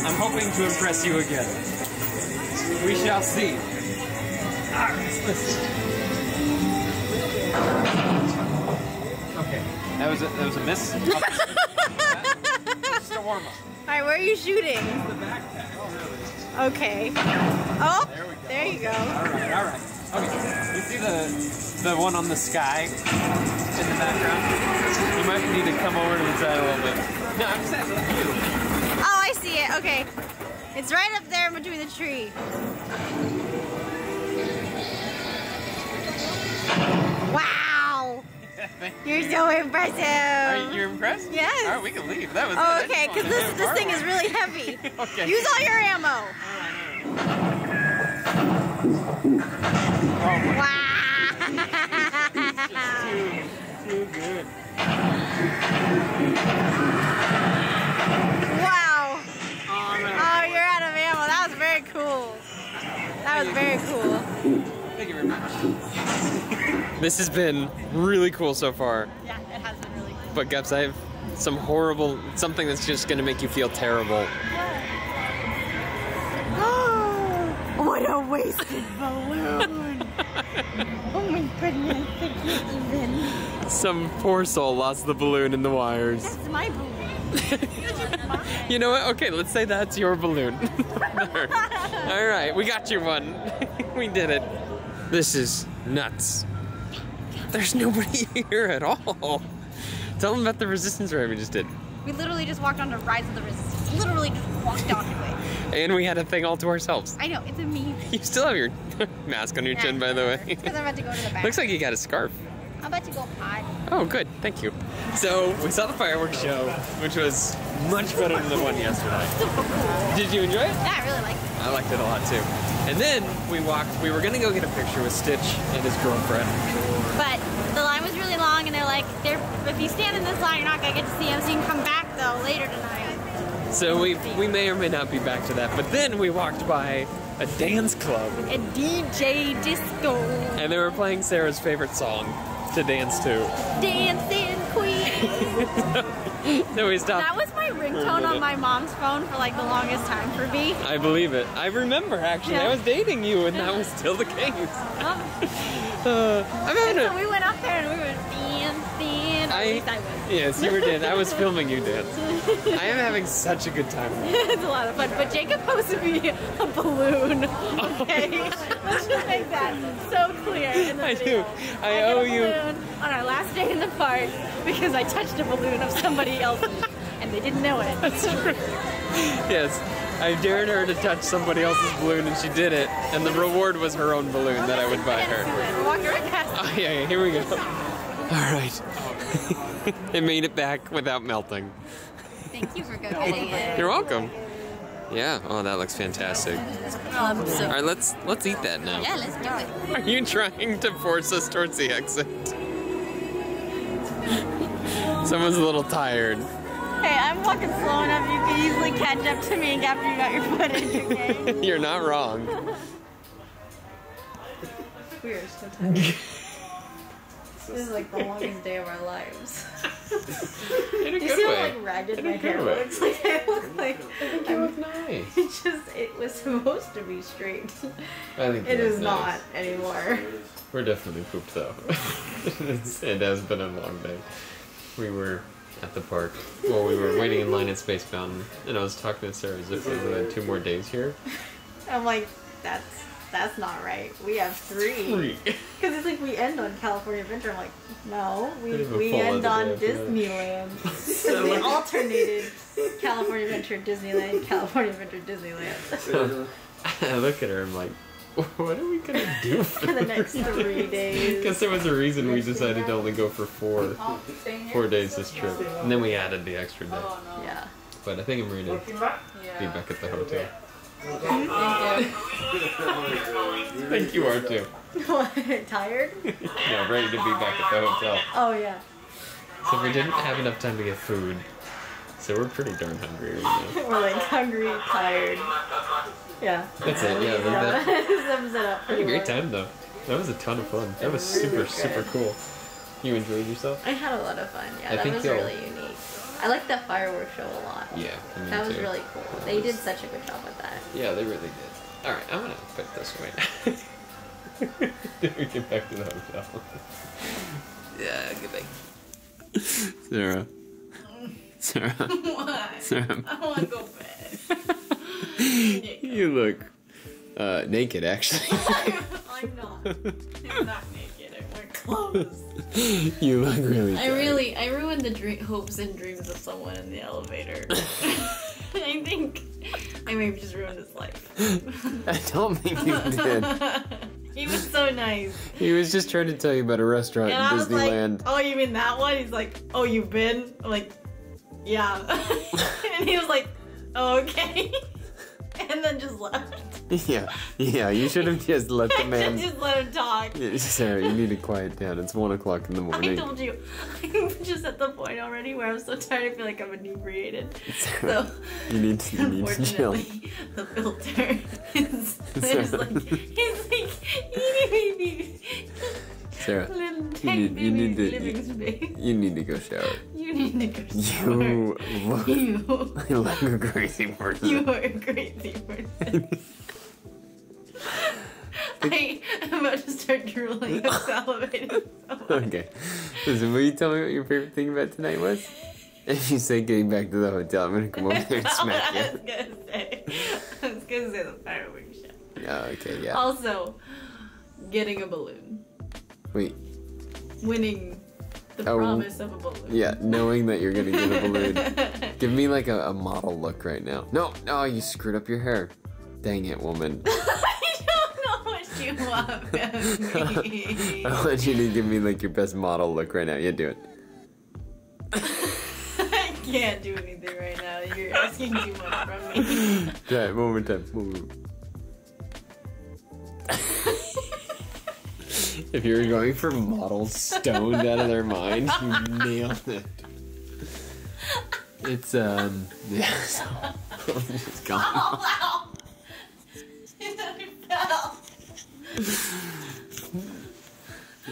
I'm hoping to impress you again. We shall see. All right, listen. Okay, that was a miss. Just a warm up. All right, where are you shooting? The backpack. Oh, really? Okay. Oh, There we go. there you go. All right. Okay, you see the one on the sky in the background? You might need to come over to the side a little bit. No, I'm just asking you. Oh, I see it. Okay. It's right up there between the tree. Wow. You're so impressive. You're impressed? Yes. All right, we can leave. That was Oh, good. okay, because this thing is really heavy. Okay. Use all your ammo. Wow. Too good. Wow. Oh, no. Oh, you're out of ammo. That was very cool. That was very cool. Thank you very much. This has been really cool so far. Yeah, it has been really cool. But Gups, I have something that's just gonna make you feel terrible. What a wasted balloon. Oh my goodness, I can't even. Some poor soul lost the balloon in the wires. That's my balloon. You know what? Okay, let's say that's your balloon. All right, we got you one. We did it. This is nuts. There's nobody here at all. Tell them about the resistance ride we just did. We literally just walked onto Rise of the Resistance. Literally just walked onto it. And we had a thing all to ourselves. I know, it's amazing. You still have your mask on your chin, by the way. Because I'm about to go to the back. Looks like you got a scarf. I'm about to go pod. Oh, good. Thank you. So, we saw the fireworks show, which was much better than the one yesterday. Did you enjoy it? Yeah, I really liked it. I liked it a lot, too. And then we were going to go get a picture with Stitch and his girlfriend. But the line was really long, and they're like, if you stand in this line, you're not going to get to see them, so you can come back, though, later tonight. So we may or may not be back to that. But then we walked by a dance club. A DJ disco. And they were playing Sarah's favorite song to dance to. Dancing Queen. So we stopped. That was my ringtone on my mom's phone for like the longest time for me. I believe it. I remember, actually. Yeah. I was dating you, and that was still the case. I'm having So we went up there and we were dancing. At least I was. Yes, you were dancing. I was filming you dance. I am having such a good time. It's a lot of fun. But Jacob posted me a balloon. Okay? Let's just make that so clear in the I video. do. I owe you. On our last day in the park because I touched a balloon of somebody else's and they didn't know it. That's true. Yes. I dared her to touch somebody else's balloon, and she did it. And the reward was her own balloon that I would buy her. We're walking right past it. Oh, yeah, here we go. All right. It made it back without melting. Thank you for getting it. You're welcome. Yeah. Oh, that looks fantastic. All right, let's eat that now. Yeah, let's do it. Are you trying to force us towards the exit? Someone's a little tired. Hey, I'm walking slow enough you can easily catch up to me after you got your footage, okay? You're not wrong. We are so tired. This is like the longest day of our lives. In a Do you good see how way. like ragged In a my hair good way. looks? Like I look like You look nice. it was supposed to be straight. I think It you is look not nice. anymore. We're definitely pooped though. It has been a long day. We were at the park. Well, we were waiting in line at Space Mountain, and I was talking to Sarah as if we had 2 more days here. I'm like, that's not right. We have 3. Because it's like we end on California Adventure. I'm like, no, we have a we full end on other day after that. Disneyland. Because we alternated California Adventure, Disneyland, California Adventure, Disneyland. I look at her, I'm like, what are we gonna do For the next 3 days. Because there was a reason we decided to only go for 4 days this trip. And then we added the extra day. Yeah. But I think I'm ready to be back at the hotel. I think you are too. What? Tired? Yeah, ready to be back at the hotel. Oh, yeah. So we didn't have enough time to get food. So we're pretty darn hungry right now. We're like hungry, tired. Yeah. That's it, yeah. That sums it up. Had a great time though. That was a ton of fun. That was super cool. You enjoyed yourself? I had a lot of fun. Yeah, I that think was you'll- really unique. I liked the fireworks show a lot. Yeah, me That was too. really cool. They did such a good job with that. Yeah, they really did. Alright, I'm gonna put this away now. Then we get back to the hotel. Yeah, get back. Sarah. Sarah. Why? Sarah. I want to go bed. You look naked actually. I'm not. I'm not naked. I wear clothes. You look really tired. I ruined the hopes and dreams of someone in the elevator. I think I may have just ruined his life. I don't think you did. He was so nice. He was just trying to tell you about a restaurant And in I was Disneyland. like, oh, you mean that one? He's like, oh, you've been? I'm like, yeah. And he was like, oh, okay. And then just left. Yeah, you should have just let the man... Just let him talk. Sarah, you need to quiet down. It's 1 o'clock in the morning. I told you, I'm just at the point already where I'm so tired I feel like I'm inebriated. So, You need to chill. unfortunately, the filter is there's like, it's like, baby. Sarah, Little you tiny need baby to- living space. you need to go shower. You need to go shower. You look You, like a crazy person. you are a crazy person. I'm about to start drooling. I'm salivating so much. Okay. Listen, will you tell me what your favorite thing about tonight was? If you say getting back to the hotel, I'm gonna come over there and smack I you. was gonna say the fireworks show. Oh, okay, yeah. Also, getting a balloon. Wait, Winning the Oh, promise of a balloon. yeah, knowing that you're gonna get a balloon. Give me like a model look right now. No, you screwed up your hair. Dang it, woman. I don't know what you want from me. I want you to give me like your best model look right now. Yeah, do it. I can't do anything right now. You're asking too much from me. Try it one more time. One more. If you were going for models stoned out of their mind, you nailed it. It's yeah. So, it's gone. Oh, wow. I fell.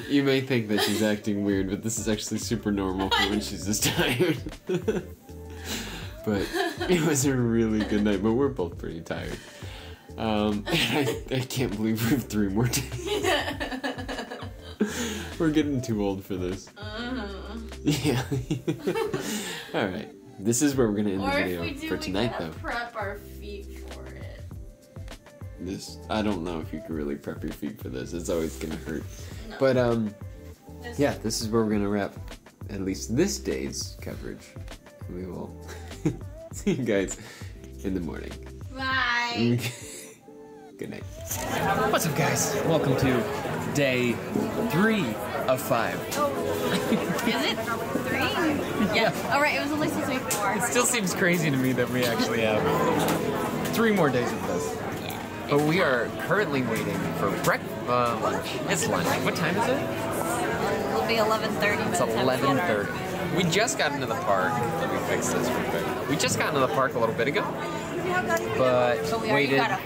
You may think that she's acting weird, but this is actually super normal for when she's this tired. But it was a really good night, but we're both pretty tired. I can't believe we have 3 more days. We're getting too old for this. Yeah. Alright. This is where we're gonna end the video for tonight, though. Prep our feet for it. I don't know if you can really prep your feet for this. It's always gonna hurt. No. But yeah, this is where we're gonna wrap at least this day's coverage. We will see you guys in the morning. Bye. Good night. What's up, guys? Welcome to day 3 of 5. Is it 3? Yeah. All right. It was only supposed to be 4. It still seems crazy to me that we actually have 3 more days of this. But we are currently waiting for lunch. It's lunch. What time is it? It'll be 11:30. It's 11:30. We just got into the park. Let me fix this real quick. We just got into the park a little bit ago. But So we already waited. got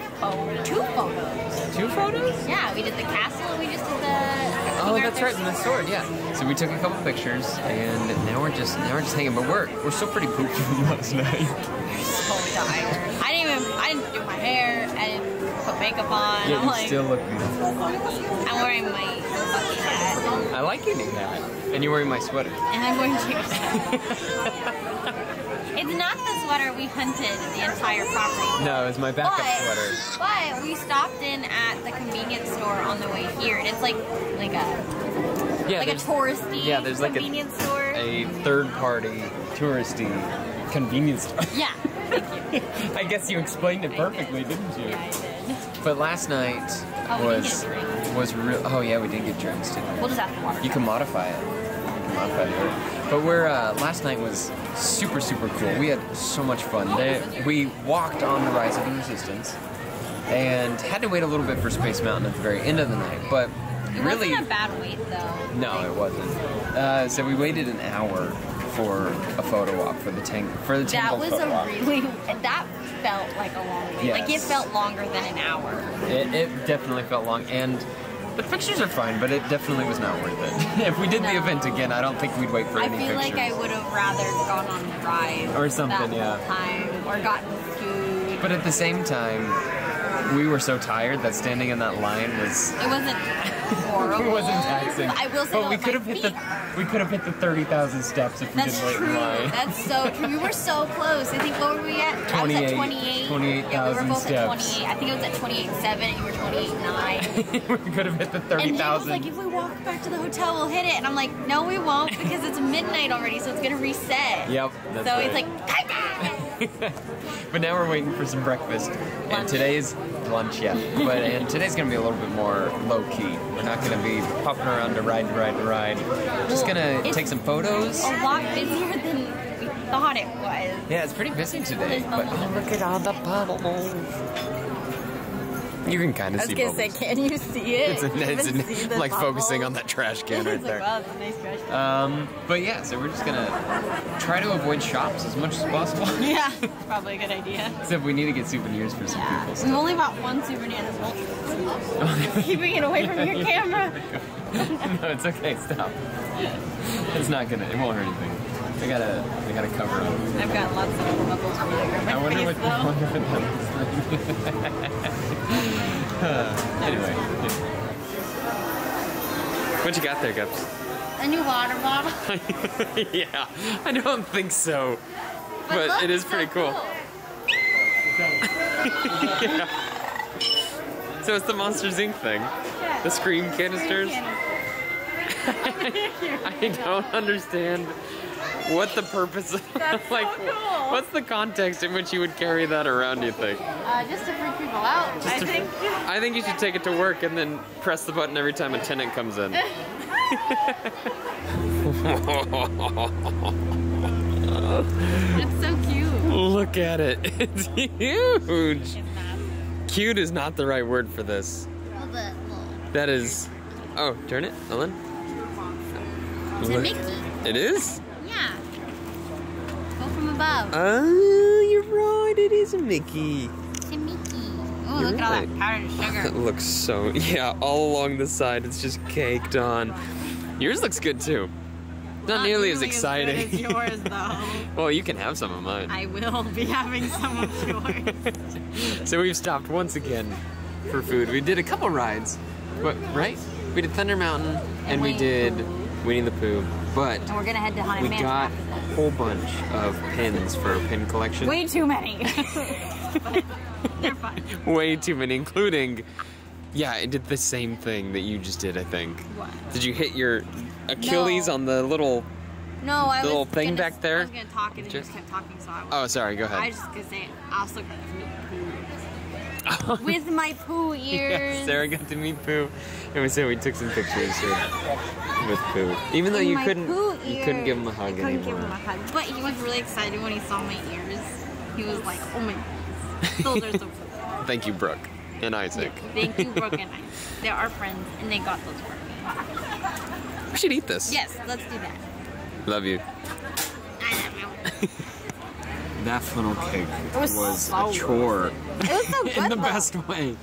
2 photos. 2 photos? Yeah, we did the castle and we just did the. Oh, that's right, and the sword, yeah. So we took a couple pictures, and now we're just hanging. But we're still pretty pooped from last night. So tired. I didn't do my hair. I didn't put makeup on. Yeah, I'm you like, still look beautiful. I'm wearing my bucket hat. I like your new hat, and you're wearing my sweater. And I'm going to. It's not the sweater we hunted the entire property. No, it's my backup sweater. But we stopped in at the convenience store on the way here, and it's like a touristy there's like convenience store. a third-party touristy convenience store. Yeah, thank you. I guess you explained it perfectly, didn't you? Yeah, I did. But last night Oh, we didn't was get a drink. was real. Oh yeah, we did get drinks too. We'll just have to water. You can modify it. But last night was super cool. We had so much fun. We walked on the Rise of the Resistance and had to wait a little bit for Space Mountain at the very end of the night. But It really, wasn't a bad wait though. no, it wasn't. So we waited an hour for a photo op for the tank That Tangled was photo op. that felt like a long day. Yes. Like it felt longer than an hour. It definitely felt long, and the pictures are fine, but it definitely was not worth it. If we did the event again, I don't think we'd wait for I any feel pictures. like I would have rather gone on a ride Or something, that whole time, or gotten food. But at the same time, we were so tired that standing in that line was. It wasn't horrible. It wasn't taxing. I will say, but though, we could have hit the 30,000 steps if we That's didn't wait true. in line. That's so true. We were so close. I think, what were we at? I was at 28. 28,000 Yeah, we were both steps. at 28. I think it was at 28.7 and you were 28.9. We could have hit the And Jake was 30,000. like, if we walk back to the hotel, we'll hit it. And I'm like, no, we won't, because it's midnight already, so it's going to reset. Yep, that's So right. he's like, But now we're waiting for some breakfast. And Lunch. today's lunch, yeah. And today's gonna be a little bit more low key. We're not gonna be popping around to ride. We're just gonna it's take some photos. a lot busier than we thought it was. Yeah, it's pretty busy today. But oh, look at all the bubbles. You can kind of see bubbles. can you see it? It's like focusing on that trash can right there. Wow, it's a nice trash can. But yeah, so we're just gonna try to avoid shops as much as possible. Yeah, probably a good idea. Except we need to get souvenirs for some people. We've only bought one souvenir this whole trip. Keeping it away from your camera. No, it's okay. Stop. It's not gonna. It won't hurt anything. I gotta cover up. I've got lots of bubbles from my I wonder face, what. though. Anyway. What you got there, Gups? A new water bottle. Yeah, I don't think so, but look, it is it's pretty so cool. Yeah. So it's the Monsters Inc. thing. Yeah. The Scream canisters. I don't understand what the purpose of, That's like, so cool. what's the context in which you would carry that around, you think? Just to freak people out, I think. I think you should take it to work and then press the button every time a tenant comes in. It's so cute. Look at it. It's huge. It's massive. Cute is not the right word for this. Well, That is... Oh, turn it, Ellen. it's a Look. Mickey. It is? Yeah. Go from above. Oh, you're right. It is a Mickey. It's a Mickey. Oh, You're look at all right. that powdered sugar. It looks so... Yeah, all along the side, it's just caked on. Yours looks good, too. Not nearly as exciting. As good as yours, though. Well, you can have some of mine. I will be having some of yours. So we've stopped once again for food. We did a couple rides, but right? We did Thunder Mountain and we Winnie did the Pooh. Winnie the Pooh, but And we're gonna head to Haunted we Mansion got after a this. whole bunch of pins for our pin collection. Way too many. But they're fun. Way too many, including, yeah, I did the same thing that you just did, I think. What? Did you hit your Achilles No. on the little... No, I The was little thing gonna, back there? I was gonna talk and then you Just- just kept talking, so I was. Oh, sorry, go I ahead. was just gonna say, I also got to meet Pooh. With my Pooh ears. Yeah, Sarah got to meet Pooh, and we said we took some pictures with Pooh. Even though And you my couldn't, Pooh you couldn't give him a ears. hug I couldn't anymore. give him a hug, but he was really excited when he saw my ears. He was like, "Oh my goodness, those are so cool." Thank you, Brooke and Isaac. Thank you, Brooke and I. They're our friends, and they got those for me. We should eat this. Yes, let's do that. Love you. I love you. That funnel cake was so a chore. It was so good. In the though. best way.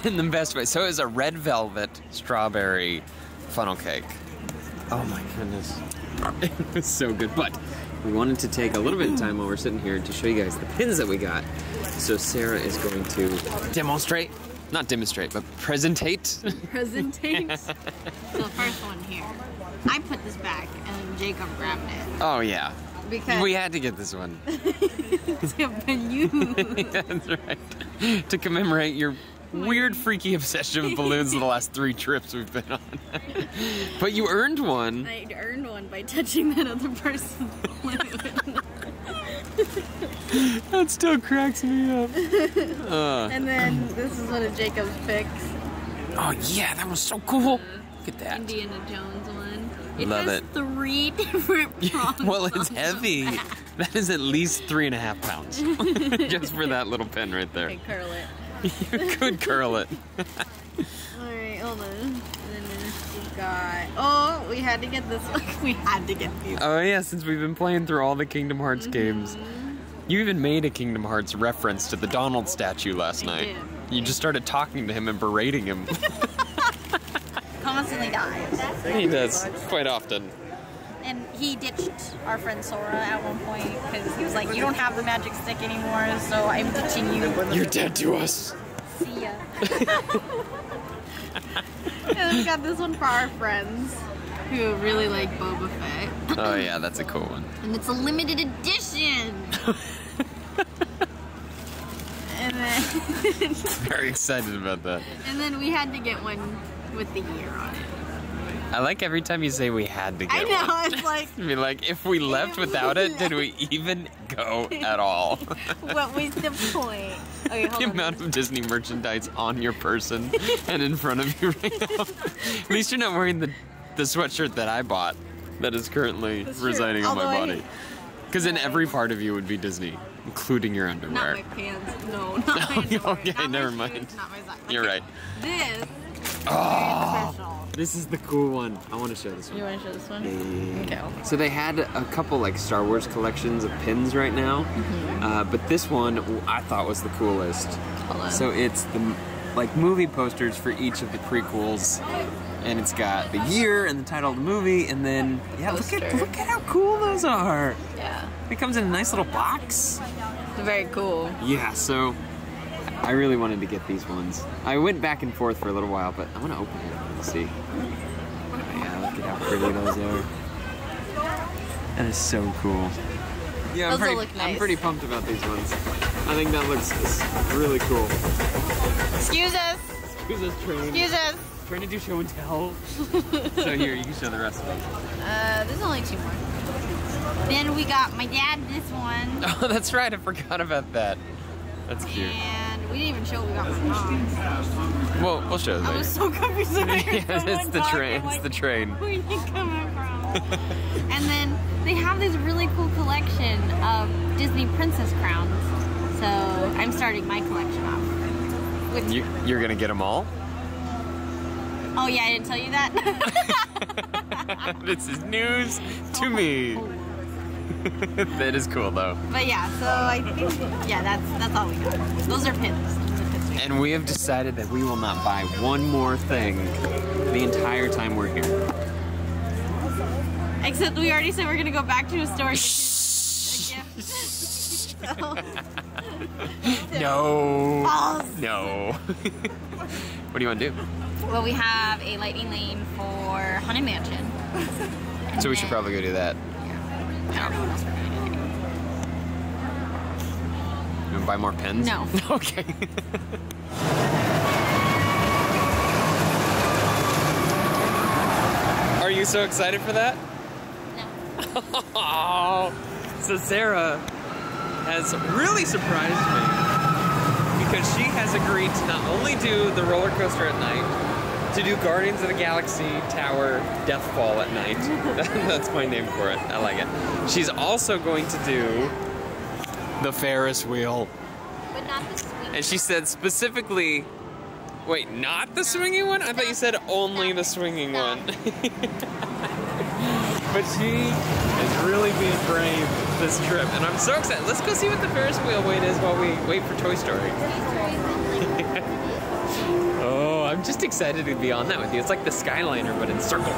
In the best way. So it was a red velvet strawberry funnel cake. Oh my goodness. It was so good. But we wanted to take a little bit of time while we're sitting here to show you guys the pins that we got. So Sarah is going to demonstrate. Not demonstrate, but presentate. Presentate. So first one here. I put this back, and then Jacob grabbed it Oh yeah. because We had to get this one. but you. That's right. To commemorate your weird, freaky obsession with balloons the last 3 trips we've been on. But you earned one. I earned one by touching that other person's balloon. That still cracks me up. And then this is one of Jacob's picks. Oh yeah, that was so cool. Look at that. Indiana Jones one. It Love has it. 3 different prongs. Well, it's on the heavy. back. That is at least 3.5 pounds. Just for that little pin right there. Okay, curl it. You could curl it. Alright, hold on. And then got. Oh, we had to get this one. We had to get these. Oh yeah, since we've been playing through all the Kingdom Hearts games. You even made a Kingdom Hearts reference to the Donald statue last night. did. You just started talking to him and berating him. Constantly dies. He does, quite often. And he ditched our friend Sora at one point because he was like, you don't have the magic stick anymore, so I'm ditching you. You're dead to us. See ya. And then we got this one for our friends who really like Boba Fett. Oh yeah, that's a cool one. And it's a limited edition. And then Very excited about that. and then we had to get one with the year on it. I like every time you say we had to get I know, one. it's like, I mean, like, if we left without it, did we even go at all? what was the point? Okay, hold The on. amount of Disney merchandise on your person and in front of you right now. At least you're not wearing the sweatshirt that I bought that is currently That's true. residing on my Although body. Because in every part of you would be Disney, including your Not underwear. my pants. No, not my underwear. Okay, Not my never shoes, mind. Not my socks. You're Okay, right. This is Oh, very special. this is the cool one. I want to show this one. You want to show this one? Yeah. Okay. So they had a couple like Star Wars collections of pins right now, but this one I thought was the coolest. Hold on. So it's the like movie posters for each of the prequels, and it's got the year and the title of the movie, and then yeah, look at how cool those are. Yeah. It comes in a nice little box. Very cool. Yeah, so I really wanted to get these ones. I went back and forth for a little while, but I want to open it and see. Yeah, look at how pretty those are. That is so cool. Yeah, Those will look I'm nice. pretty pumped about these ones. I think that looks really cool. Excuse us. Excuse us, train. Excuse us. Trying to do show and tell. So here, you can show the rest of them. There's only two more. Then we got my dad this one. Oh, that's right. I forgot about that. That's cute. And we didn't even show what we got my mom. Well, we'll show them. I was so confused. Yeah, it's the train. It's the train. Where are you coming from? And then they have this really cool collection of Disney princess crowns. So I'm starting my collection off. With You're gonna get them all? Oh yeah, I didn't tell you that. This is news to me. That is cool though. But yeah, so I think that's all we got. Those are pins. And we have decided that we will not buy one more thing the entire time we're here. Except we already said we're gonna go back to a store. To get a gift. No. False. No. What do you want to do? Well, we have a lightning lane for Haunted Mansion. So we should probably go do that. I don't know what else we're gonna do. You want to buy more pens? No. Okay. Are you so excited for that? No. Oh, so Sarah has really surprised me because she has agreed to not only do the roller coaster at night, to do Guardians of the Galaxy Tower Deathfall at night. That's my name for it. I like it. She's also going to do the Ferris wheel. But not the swing. And she said specifically, wait, not the swinging one? I thought you said only the swinging one. But she is really being brave this trip, and I'm so excited. Let's go see what the Ferris wheel wait is while we wait for Toy Story. Oh, I'm just excited to be on that with you. It's like the Skyliner, but in circles.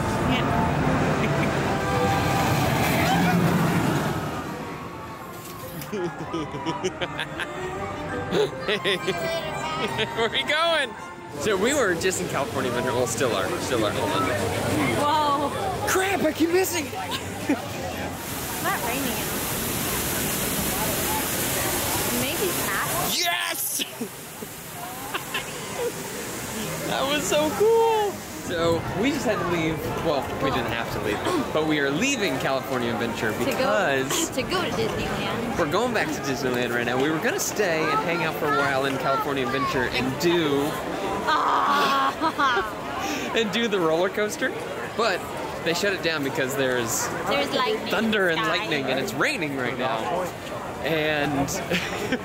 Where are we going? So we were just in California Adventure. Well, still are. Hold on. Whoa. Crap, I keep missing. It's not raining out. Maybe cat. Yes! That was so cool. So we just had to leave. Well, we didn't have to leave, but we are leaving California Adventure because to go to Disneyland. we're going back to Disneyland right now. We were gonna stay and hang out for a while in California Adventure and do the roller coaster, but they shut it down because there's lightning. thunder and sky. lightning, and it's raining right now. And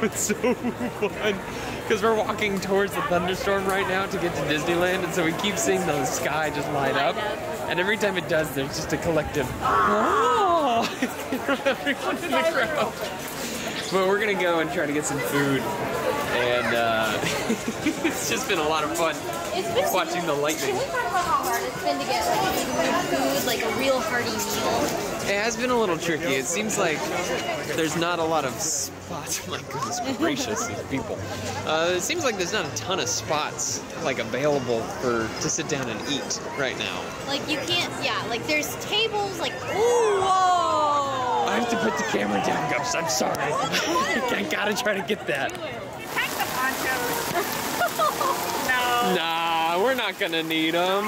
it's so fun because we're walking towards the thunderstorm right now to get to Disneyland, and so we keep seeing the sky just light up. And every time it does, there's just a collective oh from everyone in the crowd. But we're gonna go and try to get some food, and it's just been a lot of fun watching the lightning. Can we talk about how hard it's been to get like food, like a real hearty meal? It has been a little tricky. It seems like there's not a lot of spots. My goodness gracious, these people. It seems like there's not a ton of spots like available to sit down and eat right now. Like you can't, yeah. Like there's tables, like ooh, whoa. I have to put the camera down, Gus. I'm sorry. I gotta try to get that. Pack the ponchos. No. Nah, we're not gonna need them.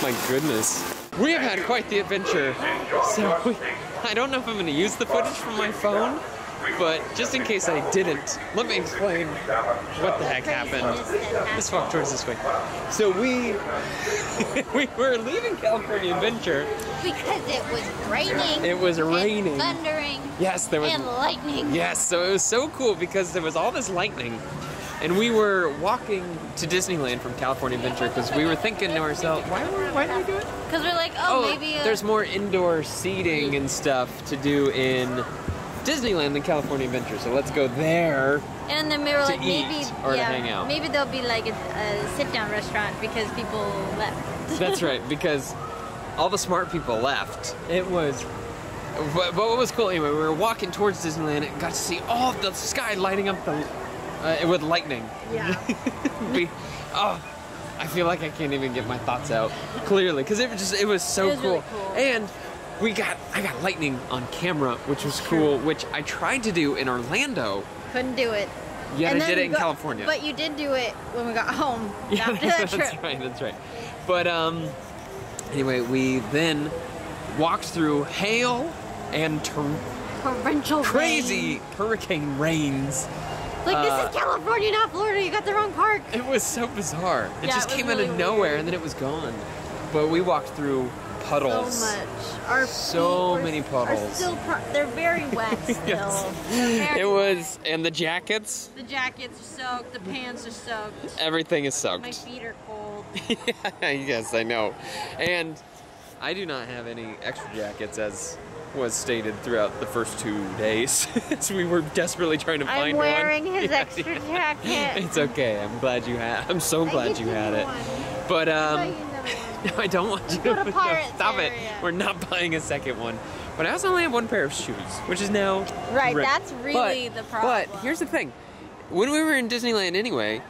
My goodness. We have had quite the adventure. So I don't know if I'm going to use the footage from my phone, but just in case I didn't, let me explain what the heck happened. Let's walk towards this way. So we were leaving California Adventure. Because it was raining. It was raining. And thundering. Yes, there was. And lightning. Yes, so it was so cool because there was all this lightning. And we were walking to Disneyland from California Adventure because we were thinking to ourselves, why did we do it? Because we're like, oh, maybe... there's more indoor seating and stuff to do in Disneyland than California Adventure, so let's go there. And then we were like, maybe... or to hang out. Maybe there'll be like a sit-down restaurant because people left. That's right, because all the smart people left. It was... But what was cool, anyway, we were walking towards Disneyland and got to see all of the sky lighting up with lightning. Yeah. I feel like I can't even get my thoughts out clearly because it was so cool. Really cool. And I got lightning on camera, which was cool, which I tried to do in Orlando. Couldn't do it. Yet And I did it in California. But you did do it when we got home after that trip. That's right. But anyway, we then walked through hail and Torrential crazy hurricane rains. Like, this is California, not Florida. You got the wrong park. It was so bizarre. It just came really out of nowhere weird. and then it was gone. But we walked through puddles. So much. So many puddles. They're very wet still. Yes. It was, and the jackets. The jackets are soaked. The pants are soaked. Everything is soaked. My feet are cold. Yeah, yes, I know. And I do not have any extra jackets as was stated throughout the first 2 days. So we were desperately trying to find one. I'm wearing his extra jacket. It's okay. I'm so glad you had it. But no, I don't want you to stop it. We're not buying a second one. But I also only have one pair of shoes, which is now right. That's really the problem. But here's the thing: when we were in Disneyland anyway,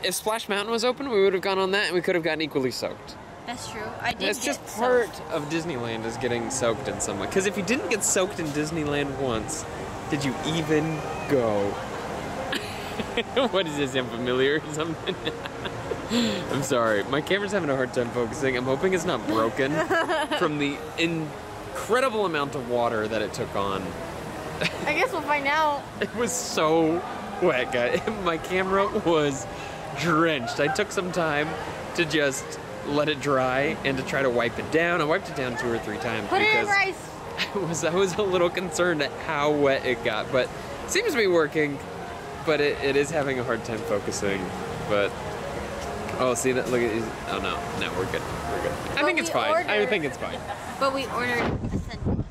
if Splash Mountain was open, we would have gone on that, and we could have gotten equally soaked. That's true. I did. That's just part of Disneyland is getting soaked in some way. Because if you didn't get soaked in Disneyland once, did you even go? What is this, unfamiliar or something? I'm sorry. My camera's having a hard time focusing. I'm hoping it's not broken from the incredible amount of water that it took on. I guess we'll find out. It was so wet, guys. My camera was drenched. I took some time to just let it dry and to try to wipe it down. I wiped it down 2 or 3 times Put it in because rice. I was a little concerned at how wet it got, but it seems to be working. But it is having a hard time focusing. But oh, see that? Look at these. Oh no, we're good. We're good. I think it's fine. I think it's fine. But we ordered a sundae.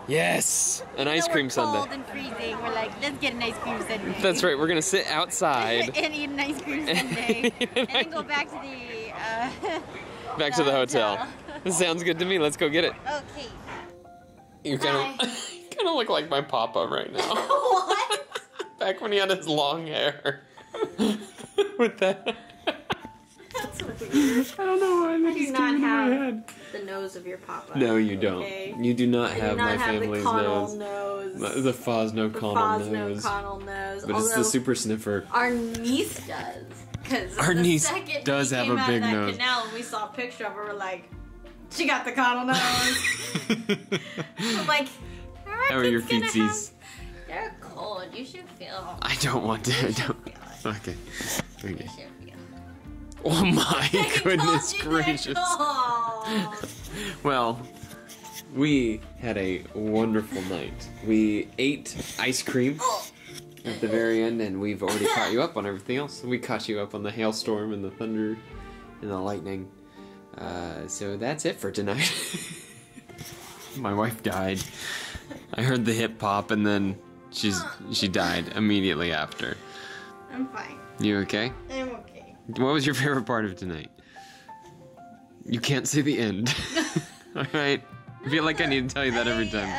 Yes, an ice cream sundae. Cold and freezing. We're like, let's get an ice cream sundae. That's right. We're gonna sit outside and eat an ice cream sundae, and then go back to the hotel. This sounds good to me. Let's go get it. Okay. You kind of look like my papa right now. What? Back when he had his long hair. With that. That's weird. I don't know why. I do not have the nose of your papa. No, you don't. Okay. You do not have my family's the nose. nose. The Fosno-Connell nose. Fosno-Connell nose. But it's the super sniffer. Our niece does. Because our niece does have a big nose. nose. Canal and we saw a picture of her, we're like, she got the Connell nose. I'm like, how are your feetsies? They're cold. You should feel. I don't want to. I don't. Okay. You should feel. Oh my goodness gracious. Well, we had a wonderful night. We ate ice cream at the very end, and we've already caught you up on everything else. We caught you up on the hailstorm and the thunder and the lightning. So that's it for tonight. My wife died. I heard the hip pop, and then she died immediately after. I'm fine. You okay? I'm okay. What was your favorite part of tonight? You can't say the end. Alright. I feel like I need to tell you that every time.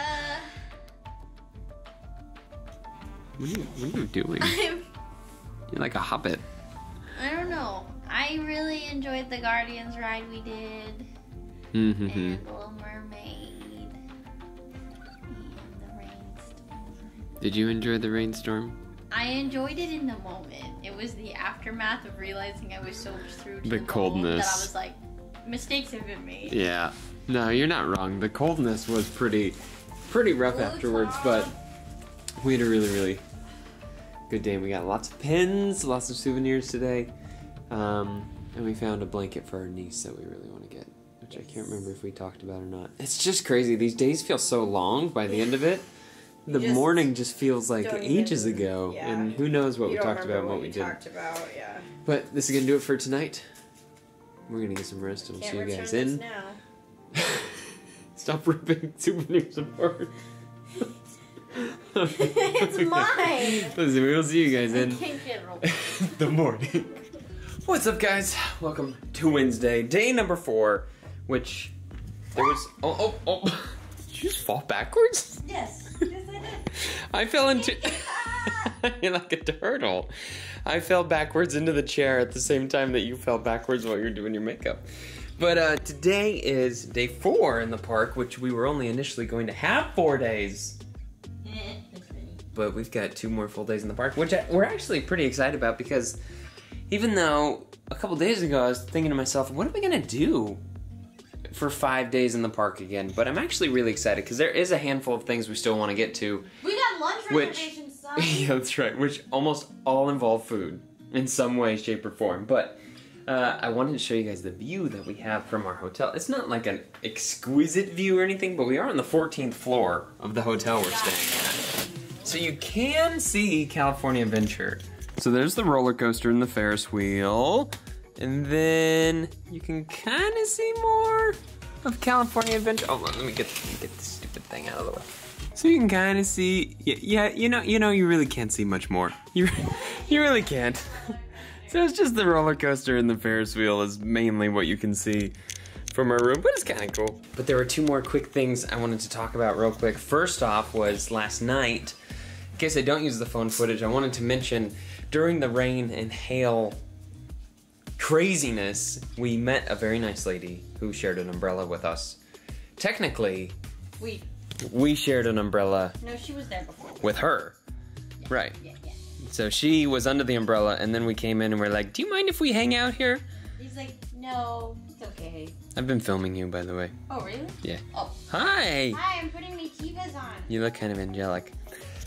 What are you doing? You're like a hobbit. I don't know. I really enjoyed the Guardians ride we did. Mm-hmm. And the Little Mermaid. And the rainstorm. Did you enjoy the rainstorm? I enjoyed it in the moment. It was the aftermath of realizing I was so through to The coldness. that I was like, mistakes have been made. Yeah. No, you're not wrong. The coldness was pretty rough afterwards, but we had a really good day. We got lots of pins, lots of souvenirs today, and we found a blanket for our niece that we really want to get, which I can't remember if we talked about or not. It's just crazy. These days feel so long by the end of it. The morning just feels like ages ago, and who knows what we talked about and what we didn't. But this is going to do it for tonight. We're going to get some rest, and we'll see you guys in. Stop ripping souvenirs apart. It's mine. Listen, we'll see you guys in I can't get the morning. What's up, guys? Welcome to Wednesday, day number 4, which there was. Oh! Did you just fall backwards? Yes. Yes, I did. I fell into. You're like a turtle. I fell backwards into the chair at the same time that you fell backwards while you're doing your makeup. But today is day 4 in the park, which we were only initially going to have 4 days. But we've got 2 more full days in the park, which we're actually pretty excited about, because even though a couple days ago I was thinking to myself, what are we going to do for 5 days in the park again? But I'm actually really excited, because there is a handful of things we still want to get to. We got lunch reservations, son. Yeah, that's right, which almost all involve food in some way, shape, or form. But I wanted to show you guys the view that we have from our hotel. It's not like an exquisite view or anything, but we are on the 14th floor of the hotel we're staying at. So you can see California Adventure. So there's the roller coaster and the Ferris wheel. And then you can kind of see more of California Adventure. Oh, let me get this stupid thing out of the way. So you can kind of see, yeah, you know, you really can't see much more. You really can't. So it's just the roller coaster and the Ferris wheel is mainly what you can see from our room, but it's kind of cool. But there were 2 more quick things I wanted to talk about real quick. First off was last night, in case I don't use the phone footage, I wanted to mention during the rain and hail craziness, we met a very nice lady who shared an umbrella with us. Technically, we shared an umbrella. No, she was there before. With her. Yeah. Right. Yeah. So she was under the umbrella, and then we came in and we're like, do you mind if we hang out here? He's like, no, it's okay. I've been filming you, by the way. Oh, really? Yeah. Oh. Hi! Hi, I'm putting my Tivas on. You look kind of angelic.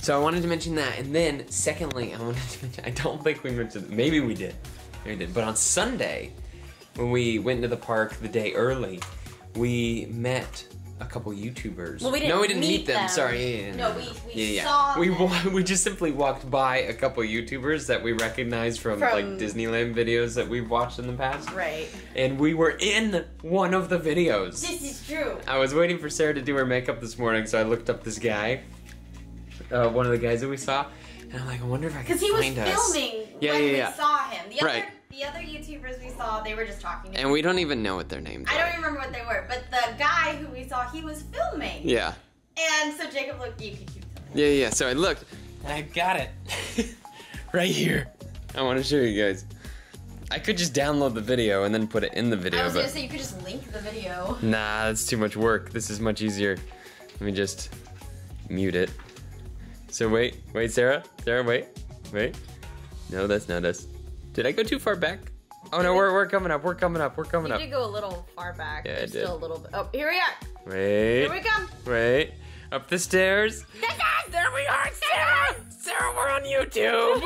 So I wanted to mention that, and then, secondly, I wanted to mention, I don't think we mentioned, maybe we did. Maybe we did. But on Sunday, when we went into the park the day early, we met a couple YouTubers. Well, we didn't meet them. Sorry. No, we saw them. We just simply walked by a couple YouTubers that we recognized from like Disneyland videos that we've watched in the past. Right. And we were in one of the videos. This is true. I was waiting for Sarah to do her makeup this morning, so I looked up this guy, one of the guys that we saw, and I'm like, I wonder if I can find us. Because he was filming when we saw him. The other YouTubers we saw, they were just talking to him. And we don't even know what their names are. I don't remember what they were, but the guy who we saw, he was filming. Yeah. And so Jacob looked, you could keep filming. Yeah. So I looked, and I got it. Right here. I want to show you guys. I could just download the video and then put it in the video. I was going to say, you could just link the video. Nah, that's too much work. This is much easier. Let me just mute it. So wait, Sarah? Sarah, wait. No, that's not us. Did I go too far back? Oh no, we're coming up. We're coming up. You did go a little far back. Yeah, I did. Still a little bit. Oh, here we are. Wait. Here we come. Wait. Up the stairs. There we are, Sarah. Sarah, we're on YouTube.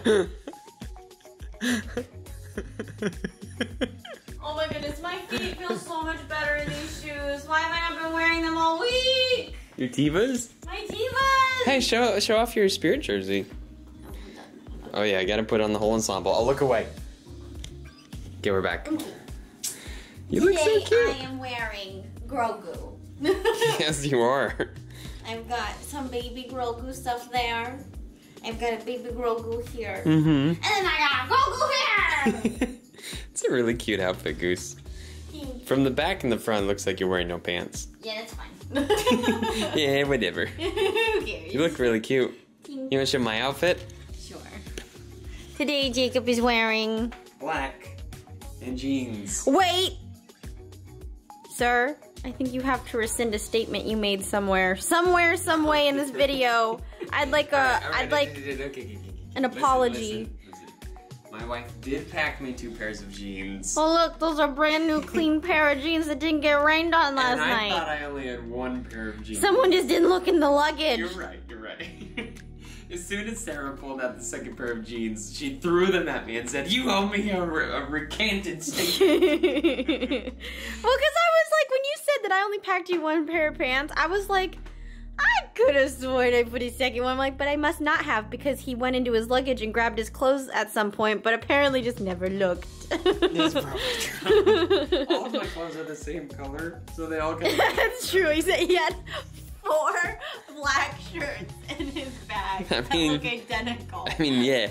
Oh my goodness, my feet feel so much better in these shoes. Why have I not been wearing them all week? Your Tevas? My Tevas! Hey, show off your Spirit jersey. Oh yeah, I gotta put on the whole ensemble. I'll look away. Okay, we're back. You look so cute. I am wearing Grogu. Yes, you are. I've got some baby Grogu stuff there. I've got a baby Grogu here. Mm-hmm. And then I got a Grogu here! It's a really cute outfit, Goose. From the back and the front, looks like you're wearing no pants. Yeah, that's fine. Yeah, whatever. Who cares? You look really cute. You wanna show my outfit? Sure. Today, Jacob is wearing... Black and jeans. Wait! Sir, I think you have to rescind a statement you made somewhere. Somewhere, some way in this video. I'd like an apology. Listen. My wife did pack me 2 pairs of jeans. Oh look, those are brand new clean pair of jeans that didn't get rained on last and I night. thought I only had 1 pair of jeans. Someone just didn't look in the luggage. You're right. As soon as Sarah pulled out the 2nd pair of jeans, she threw them at me and said, "You owe me a recanted statement." Well, because I was like, when you said that I only packed you 1 pair of pants, I was like, I could have sworn I put a 2nd one. I'm like, but I must not have, because he went into his luggage and grabbed his clothes at some point, but apparently just never looked. That's probably true. All of my clothes are the same color, so they all come. That's true. He said he had 4 black shirts in his bag that look identical. I mean, yeah,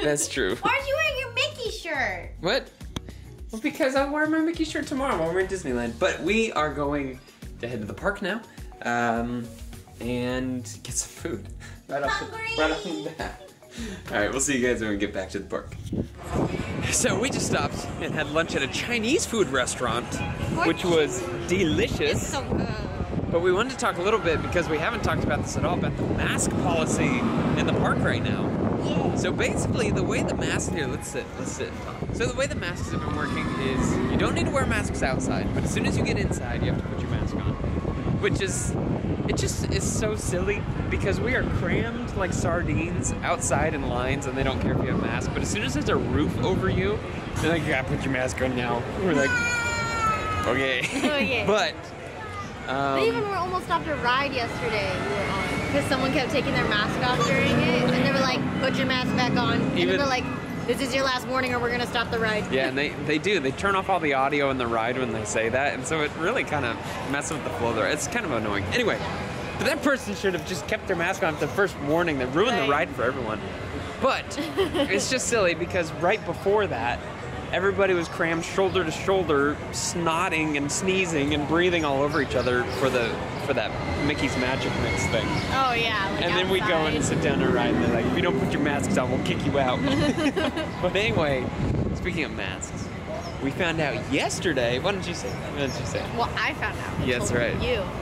that's true. Why aren't you wearing your Mickey shirt? What? Well, because I'll wear my Mickey shirt tomorrow while we're in Disneyland. But we are going to head to the park now, and get some food. Right off the bat. All right, we'll see you guys when we get back to the park. So we just stopped and had lunch at a Chinese food restaurant, which was delicious. It's so good. But we wanted to talk a little bit, because we haven't talked about this at all, about the mask policy in the park right now. Yeah. So basically, the way the masks here, let's sit and talk. So the way the masks have been working is you don't need to wear masks outside, but as soon as you get inside, you have to put your mask on. Which is, it just is so silly, because we are crammed like sardines outside in lines, and they don't care if you have a mask. But as soon as there's a roof over you, they're like, you gotta put your mask on now. We're like, okay. Oh, yeah. But They even were almost stopped a ride yesterday we were on, because someone kept taking their mask off during it, and they were like, put your mask back on. And then they're like, this is your last warning or we're gonna stop the ride. Yeah, and they do. They turn off all the audio in the ride when they say that, and so it really kind of messes with the flow there. It's kind of annoying. Anyway, but that person should have just kept their mask on at the first warning. That ruined the ride for everyone. But it's just silly, because right before that, everybody was crammed shoulder to shoulder, snotting and sneezing and breathing all over each other for that Mickey's Magic Mix thing. Oh yeah. Like and then we go in and sit down and ride, and they're like, if you don't put your masks on, we'll kick you out. But anyway, speaking of masks, we found out yesterday. Why don't you say that? Why don't you say it? Well, I found out. Yeah, that's right.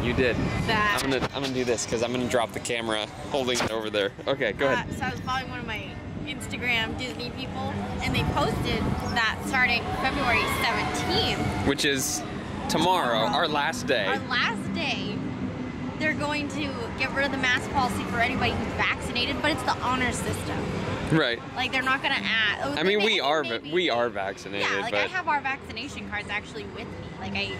You did. That. I'm gonna do this, because I'm gonna drop the camera holding it over there. Okay, go ahead. So I was following one of my Instagram Disney people, and they posted that starting February 17th, Which is tomorrow, our last day. our last day, they're going to get rid of the mask policy for anybody who's vaccinated, but it's the honor system. Right. Like, they're not gonna add. I mean, we are vaccinated, Yeah, like but I have our vaccination cards actually with me. Like, I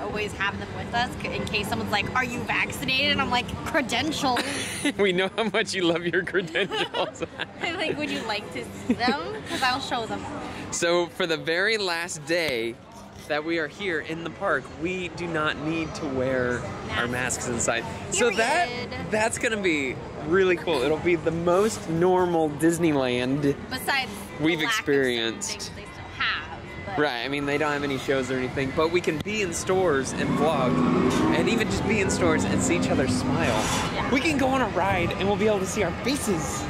always have them with us in case someone's like, "Are you vaccinated?" And I'm like, "Credentials." we know how much you love your credentials. I'm like, "Would you like to see them? Because I'll show them." So for the very last day that we are here in the park, we do not need to wear our masks inside. So Period. that's gonna be really cool. It'll be the most normal Disneyland Besides, we've the lack of experienced. certain things they still have. But Right, I mean, they don't have any shows or anything, but we can be in stores and vlog, and even just be in stores and see each other smile. Yeah. We can go on a ride and we'll be able to see our faces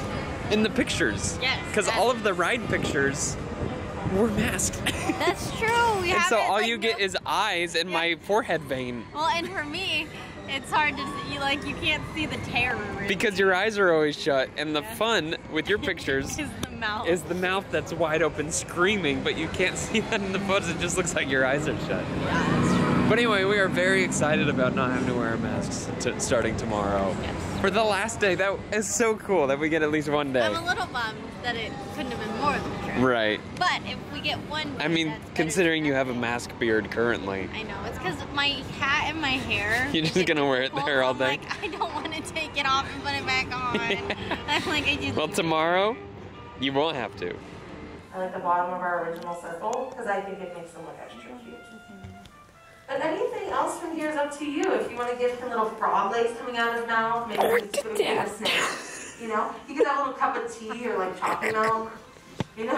in the pictures. Yes, Because all of the ride pictures were masked. That's true. We And so haven't, all like, you get is eyes and my forehead vein. Well, and for me, it's hard to see. Like, you can't see the terror. Really. Because your eyes are always shut, and the fun with your pictures is the mouth. is the mouth that's wide open screaming, but you can't see that in the photos. It just looks like your eyes are shut. Yeah, that's true. But anyway, we are very excited about not having to wear our masks starting tomorrow. Yes. For the last day, that is so cool that we get at least one day. I'm a little bummed that it couldn't have been more than true. Right. But if we get one day, I mean, that's better considering than you have a nothing. mask beard currently. I know, it's because my hat and my hair. You're just gonna wear it there all I'm day? like, I don't want to take it off and put it back on. I'm like, I just. Well, tomorrow, you won't have to. I like the bottom of our original circle because I think it makes them look extra cute. But anything else from here is up to you. If you want to give him little frog legs coming out of his mouth, maybe we just put a snake. You know, you could have a little cup of tea or like chocolate milk. You know,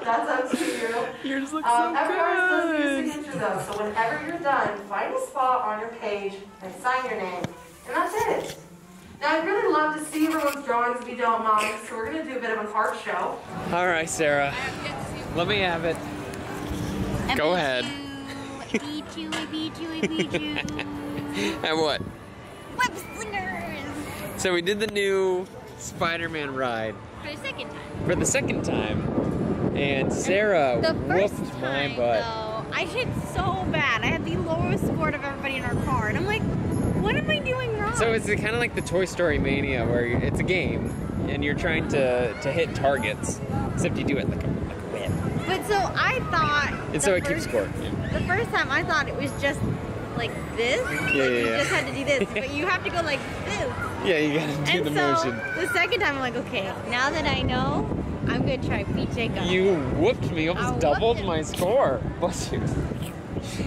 that's up to you. Yours looks so every artist does good. your signature though, so whenever you're done, find a spot on your page and sign your name, and that's it. Now I'd really love to see everyone's drawings if you don't mind, so we're gonna do a bit of an art show. All right, Sarah. Let me have it. Go ahead. Beat you, I beat you, I beat you. And what? Web slingers. So we did the new Spider-Man ride For the second time. for the second time, and Sarah The first whooped my time, butt. though, I hit so bad. I had the lowest score of everybody in our car, and I'm like, what am I doing wrong? So it's kind of like the Toy Story Mania, where it's a game, and you're trying to hit targets, except you do it like a whip. But so I thought. And so it keeps score. The first time I thought it was just like this. Yeah, like yeah, you yeah. just had to do this, but you have to go like this. Yeah, you gotta do And the so motion. the second time I'm like, okay, now that I know, I'm gonna try beat Jacob. You whooped me, I almost whooped doubled him. my score. Bless you.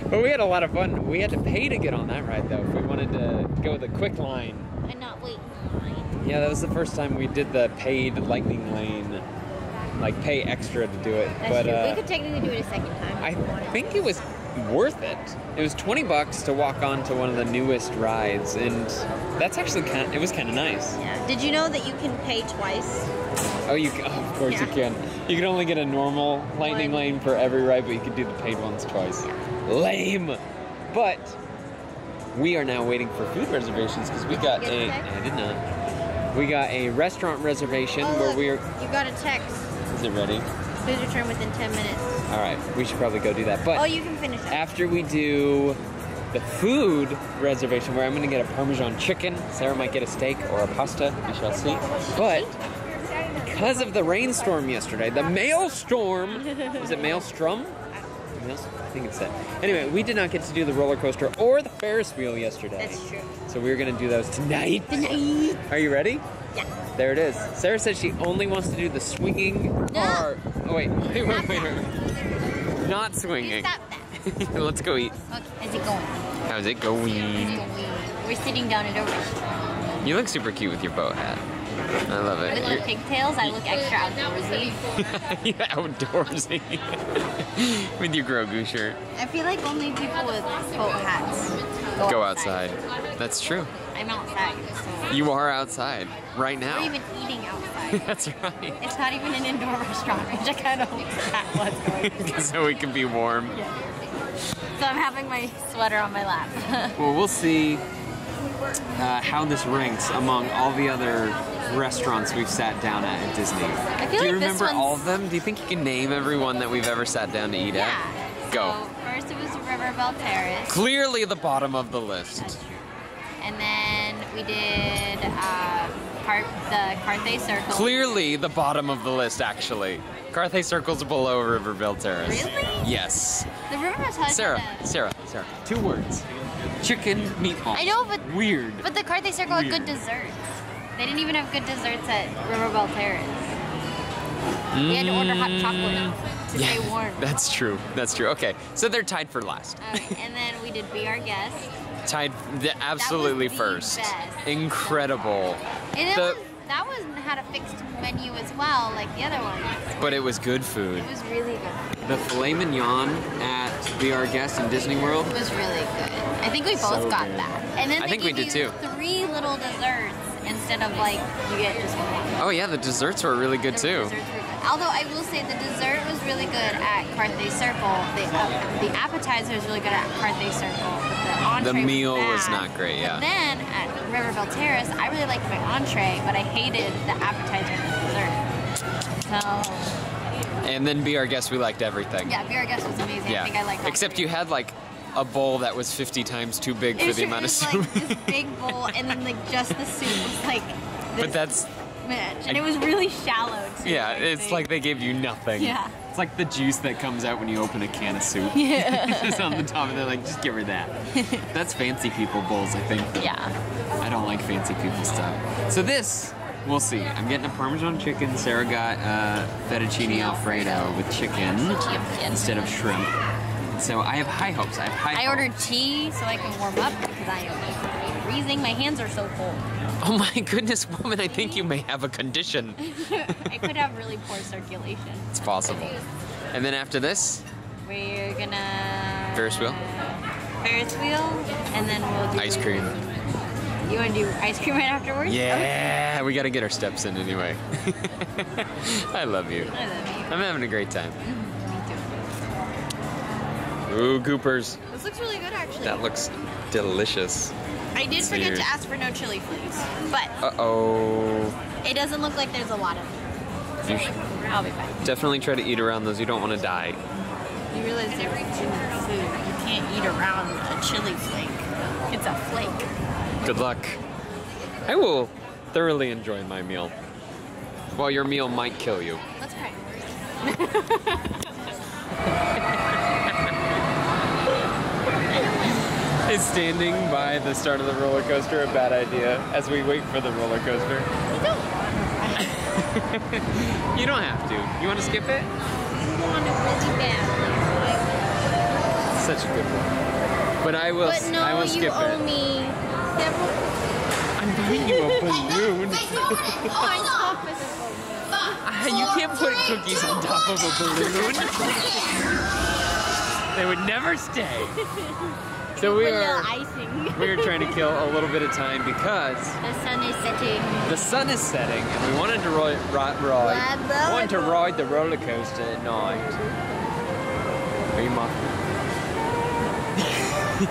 But we had a lot of fun. We had to pay to get on that ride, though, if we wanted to go the quick line. And not wait in line. Yeah, that was the first time we did the paid lightning lane, like pay extra to do it. That's but true. We could technically do it a second time. I think it was worth it. It was $20 to walk on to one of the newest rides, and that's actually it was kind of nice. Yeah. Did you know that you can pay twice? Oh, of course you can. You can only get a normal lightning One. lane for every ride, but you can do the paid ones twice. Lame. But we are now waiting for food reservations because we got Did you a. get a text? I did not. We got a restaurant reservation Oh, where look, we are. you got a text. Is it ready? Please return within 10 minutes. All right, we should probably go do that. But Oh, you can finish it. after we do the food reservation, where I'm going to get a Parmesan chicken, Sarah might get a steak or a pasta. We shall see. But because of the rainstorm yesterday, the maelstrom. Was it maelstrom? I think it's that. Anyway, we did not get to do the roller coaster or the Ferris wheel yesterday. That's true. So we're going to do those tonight. Are you ready? Yeah. There it is. Sarah said she only wants to do the swinging car. Oh, wait. Not swinging. Stop that. Let's go eat. Okay, how's it going? How's it going? We're sitting down at a restaurant. You look super cute with your boat hat. I love it. With my pigtails, I look extra outdoorsy. You're outdoorsy. With your Grogu shirt. I feel like only people with boat hats Go outside. That's true. I'm outside, so. You are outside right We're now. even eating outside. That's right. It's not even an indoor restaurant, which I kind of hope that was going. So we can be warm. So I'm having my sweater on my lap. Well, we'll see how this ranks among all the other restaurants we've sat down at Disney. I Do feel you like this remember one's... all of them? Do you think you can name every one that we've ever sat down to eat Yeah. at? Go. So first it was Riverbell Terrace. Clearly the bottom of the list. That's true. And then we did the Carthay Circle. Clearly the bottom of the list, actually. Carthay Circle's below Riverville Terrace. Really? Yes. The Riverville Terrace. Sarah. 2 words. Chicken meatballs. I know, but Weird. But the Carthay Circle had good Weird. desserts. They didn't even have good desserts at Riverbell Terrace. We had to order hot chocolate to stay warm. That's true. Okay, so they're tied for last. Alright, and then we did Be Our Guest. Tied absolutely the first. best. Incredible. And The- that one had a fixed menu as well, like the other ones. But it was good food. It was really good. The filet mignon at Be Our Guest in Disney World. It was really good. I think we both So got good. that. And then I they think we give did you too. 3 little desserts instead of like you get just one. Oh yeah, the desserts were really good The too. desserts were good. Although I will say the dessert was really good at Carthay Circle. The appetizer was really good at Carthay Circle. But the The entree meal was was bad. not great, yeah. But then at Riverville Terrace, I really liked my entree, but I hated the appetizer and the dessert. So And then Be Our Guest, we liked everything. yeah, Be Our Guest was amazing. Yeah. I think I liked all Except three. you had like a bowl that was 50 times too big for the amount of soup. Like this big bowl, and then like just the soup was like this But that's much, and it was really shallow too. yeah. I It's think. like they gave you nothing. Yeah. It's like the juice that comes out when you open a can of soup. Yeah. It's just on the top, and they're like, just give her that. That's fancy people bowls, I think. Yeah. I don't like fancy people stuff. So this, we'll see. I'm getting a Parmesan chicken. Sarah got fettuccine Alfredo with chicken instead of shrimp. So I have high hopes. I ordered tea so I can warm up because I am freezing. My hands are so cold. Oh my goodness, woman, I think you may have a condition. I could have really poor circulation. It's possible. And then after this, We're gonna Ferris wheel? Ferris wheel, and then we'll do Ice cream. You want to do ice cream right afterwards? Yeah, we gotta get our steps in anyway. I love you. I love you. I'm having a great time. Me Ooh, goopers. too. This looks really good, actually. That looks delicious. I did It's forget weird. to ask for no chili flakes, but Uh-oh. it doesn't look like there's a lot of them. You should I'll be fine. definitely try to eat around those. You don't want to die. You realize they're in the food. You can't eat around a chili flake. It's a flake. Good luck. I will thoroughly enjoy my meal. Well, your meal might kill you. Let's try. Is standing by the start of the roller coaster a bad idea as we wait for the roller coaster? You don't have to. You want to skip it? I want it really badly. Such a good one. But I will. But no, I will you skip owe it. me several I'm buying you a balloon. on top of the balloon. You can't put cookies on top of a balloon. They would never stay. So we Vanilla are icing. trying to kill a little bit of time because The sun is setting. the sun is setting and we wanted to ride the roller coaster at night. Are you mocking?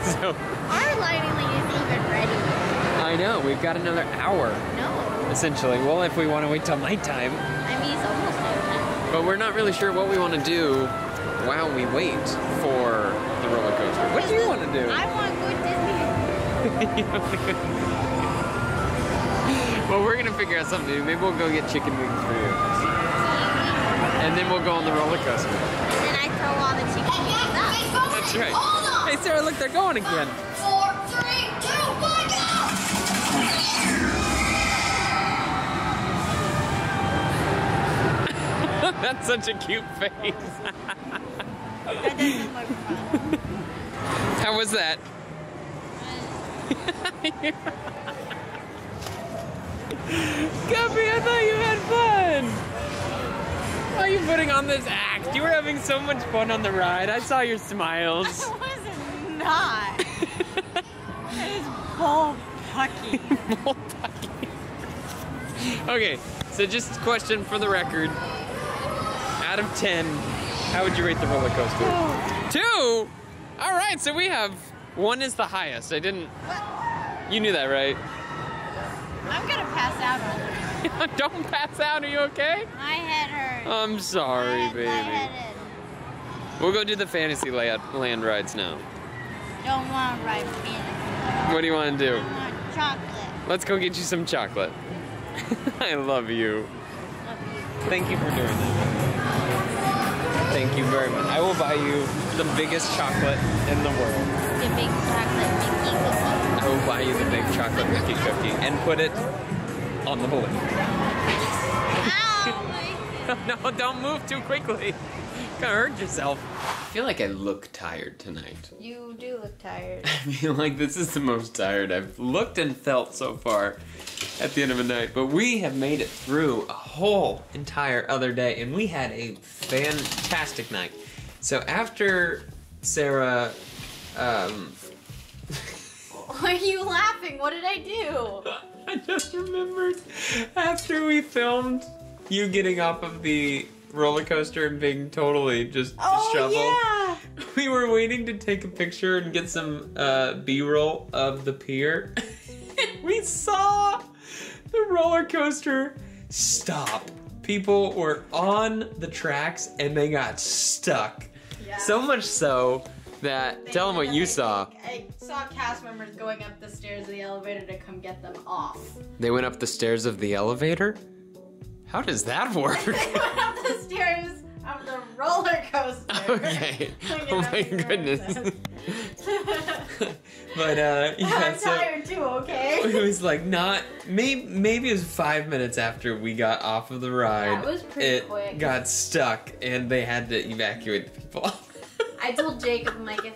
So Our lighting isn't even ready. I know we've got another hour No. essentially. Well, if we want to wait till nighttime, I mean, it's almost nighttime. but we're not really sure what we want to do while we wait for the roller coaster. What do you want to do? I want to go to Disney. Well, we're gonna figure out something to do. Maybe we'll go get chicken wings for you, and then we'll go on the roller coaster. And then I throw all the chicken wings up. That's right. Hey, Sarah, look, they're going again. 4, 3, 2, 1, go! That's such a cute face. That doesn't look fun. How was that? Guppy, I thought you had fun. Why are you putting on this act? You were having so much fun on the ride. I saw your smiles. I was not. It is bull pucky. Okay, so just a question for the record. Out of 10, how would you rate the roller coaster? 2? All right, so we have 1 is the highest. I didn't. You knew that, right? I'm gonna pass out on it. Don't pass out. Are you okay? My head hurts. I'm sorry, My baby. head We'll go do the fantasy land rides now. don't want to ride fantasy. What do you want to do? I want chocolate. Let's go get you some chocolate. I love you. Love you. Thank you for doing that. Thank you very much. I will buy you the biggest chocolate in the world. The big chocolate Mickey cookie. I will buy you the big chocolate Mickey cookie and put it on the balloon. Ow! my- No, don't move too quickly. You're gonna hurt yourself. I feel like I look tired tonight. You do look tired. I feel like this is the most tired I've looked and felt so far at the end of the night. But we have made it through a whole entire other day, and we had a fantastic night. So after Sarah, Why are you laughing? What did I do? I just remembered after we filmed you getting off of the roller coaster and being totally just disheveled. Yeah. We were waiting to take a picture and get some B-roll of the pier. We saw the roller coaster stop. People were on the tracks and they got stuck. Yeah. So much so Tell them what you saw. I saw cast members going up the stairs of the elevator to come get them off. They went up the stairs of the elevator? How does that work? They went up the stairs of the roller coaster. Okay. Oh my goodness. But yeah, I'm tired too, okay? it was like maybe it was 5 minutes after we got off of the ride. Yeah, it was pretty quick. It got stuck and they had to evacuate the people. I told Jacob, I'm like, if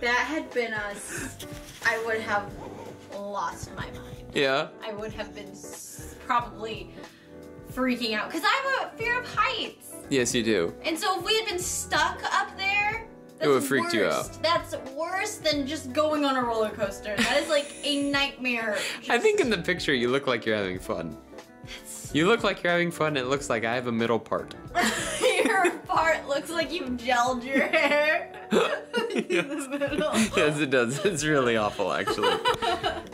that had been us, I would have lost my mind. Yeah. I would have been probably freaking out because I have a fear of heights. Yes, you do. And so if we had been stuck up there, It would freak you out. That's worse than just going on a roller coaster. That is like a nightmare. I think in the picture you look like you're having fun. You look like you're having fun. It looks like I have a middle part. Your part looks like you've gelled your hair in the middle. Yes, it does. It's really awful, actually.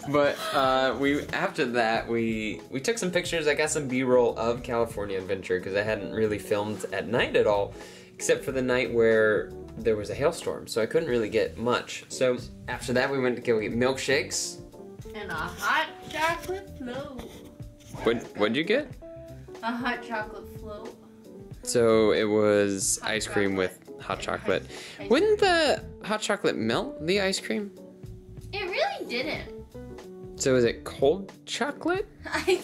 But after that we took some pictures. I got some B-roll of California Adventure because I hadn't really filmed at night at all, except for the night where there was a hailstorm, so I couldn't really get much. So after that, we went to go get milkshakes. And a hot chocolate float. What'd you get? A hot chocolate float. So it was Hot ice cream chocolate. with hot chocolate. Wouldn't the hot chocolate melt the ice cream? It really didn't. So is it cold chocolate?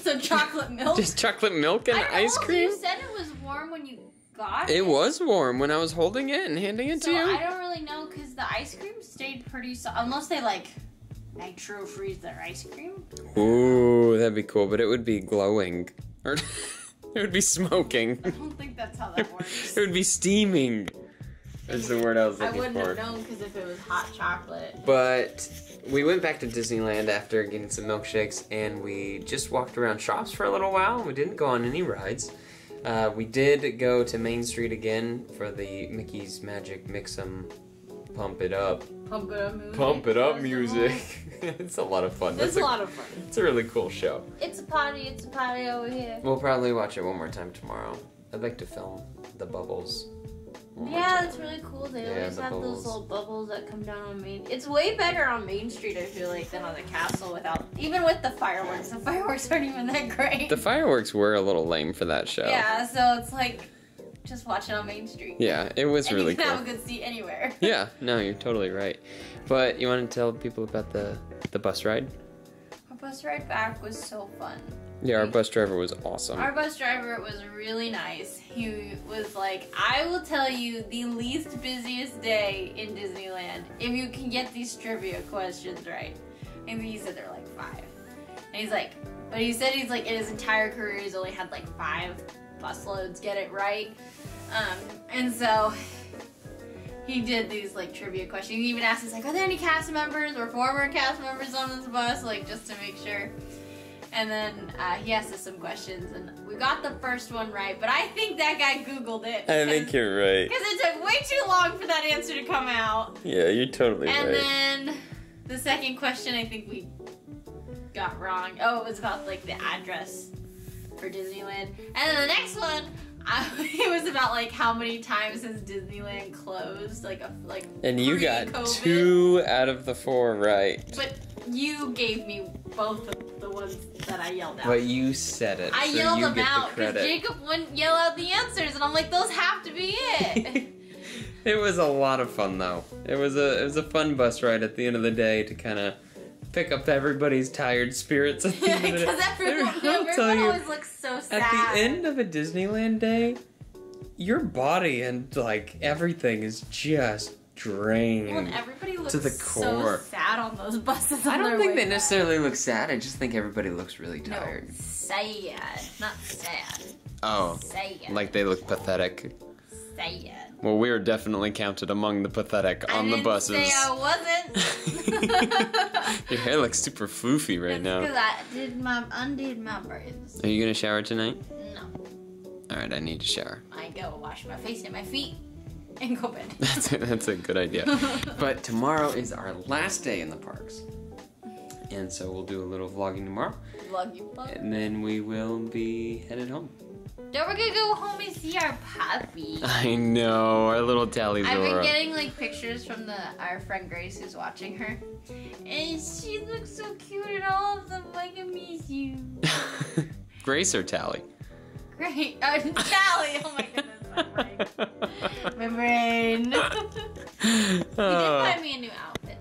So chocolate milk. Just chocolate milk and I don't ice know, cream? You said it was warm when you got It was warm when I was holding it and handing it So to you. I don't really know because the ice cream stayed pretty soft. Unless they like nitro freeze their ice cream. Ooh, that'd be cool, but it would be glowing. Or it would be smoking. I don't think that's how that works. It would be steaming. That's the word I was I looking wouldn't for. have known because if it was hot chocolate. But we went back to Disneyland after getting some milkshakes, and we just walked around shops for a little while. We didn't go on any rides. We did go to Main Street again for the Mickey's Magic Mix-em Pump It Up. Pump it up music. Pump It Up music. It's a lot of fun. It's a lot of fun. It's a really cool show. It's a party over here. We'll probably watch it one more time tomorrow. I'd like to film the bubbles. one more Yeah, time. that's really cool. They Yeah, always the have bubbles. those little bubbles that come down on Main. It's way better on Main Street, I feel like, than on the castle without, even with the fireworks. The fireworks aren't even that great. The fireworks were a little lame for that show. Yeah, so it's like just watch it on Main Street. Yeah, it was And really you can cool. have a good seat anywhere. Yeah, no, you're totally right. But you want to tell people about the bus ride? Our bus ride back was so fun. Yeah, our bus driver was awesome. Our bus driver was really nice. He was like, I will tell you the least busiest day in Disneyland if you can get these trivia questions right. And he said they're like 5. And he's like, but he said he's like, in his entire career, he's only had like 5 bus loads get it right. And so he did these like trivia questions. He even asked us like, are there any cast members or former cast members on this bus? Like just to make sure. And then he asked us some questions, and we got the first one right, but I think that guy Googled it. I think you're right. Because it took way too long for that answer to come out. Yeah, you're totally And right. then the second question I think we got wrong. Oh, it was about like the address for Disneyland. And then the next one, it was about like how many times has Disneyland closed, And you got pre-COVID. 2 out of the 4 right. But you gave me both of the ones that I yelled out. But you said it. I so yelled you them get out the because credit. Jacob wouldn't yell out the answers, and I'm like, those have to be it. It was a lot of fun though. It was a fun bus ride at the end of the day to kind of pick up everybody's tired spirits at the end of the day. Because I'll tell everyone you, always looks so sad. at the end of a Disneyland day, your body and like everything is just drained. Well, and everybody looks to the core. so sad on those buses. I on don't their think way they back. necessarily look sad. I just think everybody looks really tired. No, sad, not sad. Oh, Sad. like they look pathetic. Sad. Well, we were definitely counted among the pathetic on the buses. I didn't say I wasn't. Your hair looks super floofy right now. Because I undid my braids. Are you gonna shower tonight? No, All right, I need to shower. I go wash my face and my feet and go bed. That's a good idea. But tomorrow is our last day in the parks. And so we'll do a little vlogging tomorrow. Vlog you vlog. And then we will be headed home. Don't forget to go home and see our puppy. I know, our little Tally Zora. I've been getting like pictures from our friend Grace who's watching her. And she looks so cute and all of them like I miss you. Grace or Tally? Great. Tally. Oh my goodness, my brain. He did buy me a new outfit.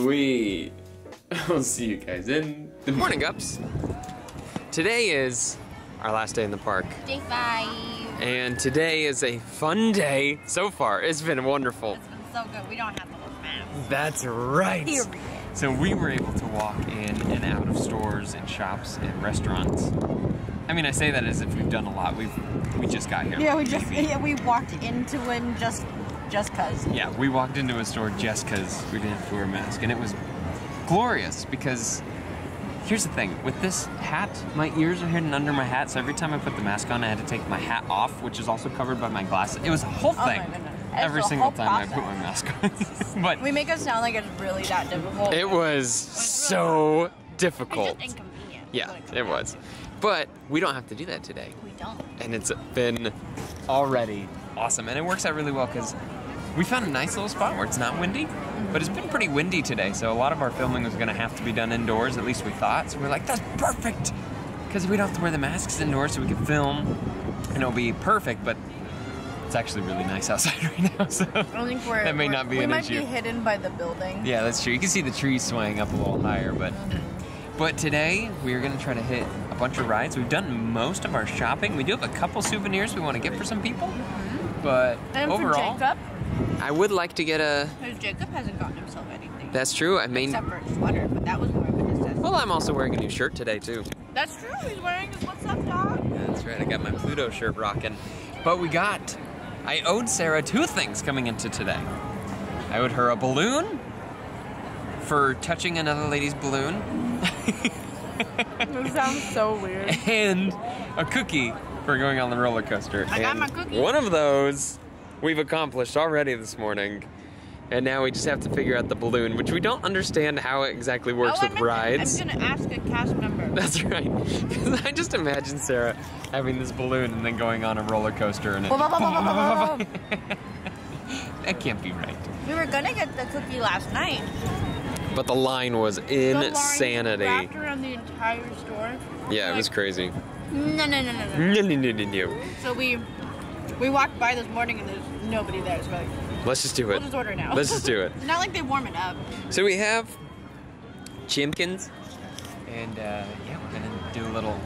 We will see you guys in the morning, Ups. Today is our last day in the park. Day 5. And today is a fun day so far. It's been wonderful. It's been so good. We don't have to look masks. That's right. Period. So we were able to walk in and out of stores and shops and restaurants. I mean, I say that as if we've done a lot. We just got here. Yeah, we walked into one just cause. Yeah, we walked into a store just because we didn't have to wear a mask, and it was glorious because here's the thing, with this hat, my ears are hidden under my hat, so every time I put the mask on, I had to take my hat off, which is also covered by my glasses. It was a whole thing. Oh my goodness. Every single time I put my mask on. But we make it sound like it's really that difficult. it was so difficult. It's just inconvenient. Yeah, it was. But we don't have to do that today. We don't. And it's been already awesome. And it works out really well because we found a nice little spot where it's not windy, but it's been pretty windy today. So a lot of our filming was gonna have to be done indoors, at least we thought. So we're like, that's perfect. Because we don't have to wear the masks indoors, so we can film and it'll be perfect, but it's actually really nice outside right now, so I think that may not be an issue. We might be hidden by the building. Yeah, that's true. You can see the trees swaying up a little higher, but today we are gonna try to hit a bunch of rides. We've done most of our shopping. We do have a couple souvenirs we want to get for some people, but And overall, for Jacob, I would like to get a. because Jacob hasn't gotten himself anything. That's true. I mean, Except for a sweater, but that was more of a necessity. well, I'm also wearing a new shirt today too. That's true. He's wearing his "What's Up, Dog?" That's right. I got my Pluto shirt rocking. But I owed Sarah 2 things coming into today. I owed her a balloon for touching another lady's balloon. That sounds so weird. And a cookie for going on the roller coaster. I got And my cookie. one of those we've accomplished already this morning. And now we just have to figure out the balloon, which we don't understand how it exactly works with rides. I'm gonna ask a cast member. That's right. Because I just imagine Sarah having this balloon and then going on a roller coaster and it... That can't be right. We were gonna get the cookie last night. But the line was insanity. The line wrapped around the entire store. Yeah, it was crazy. No. No. So we walked by this morning and there's nobody there. So we're like, Let's just do we'll it. just order now. Let's just do it. It's not like they warm it up. So we have chimkins, and yeah, we're gonna do a little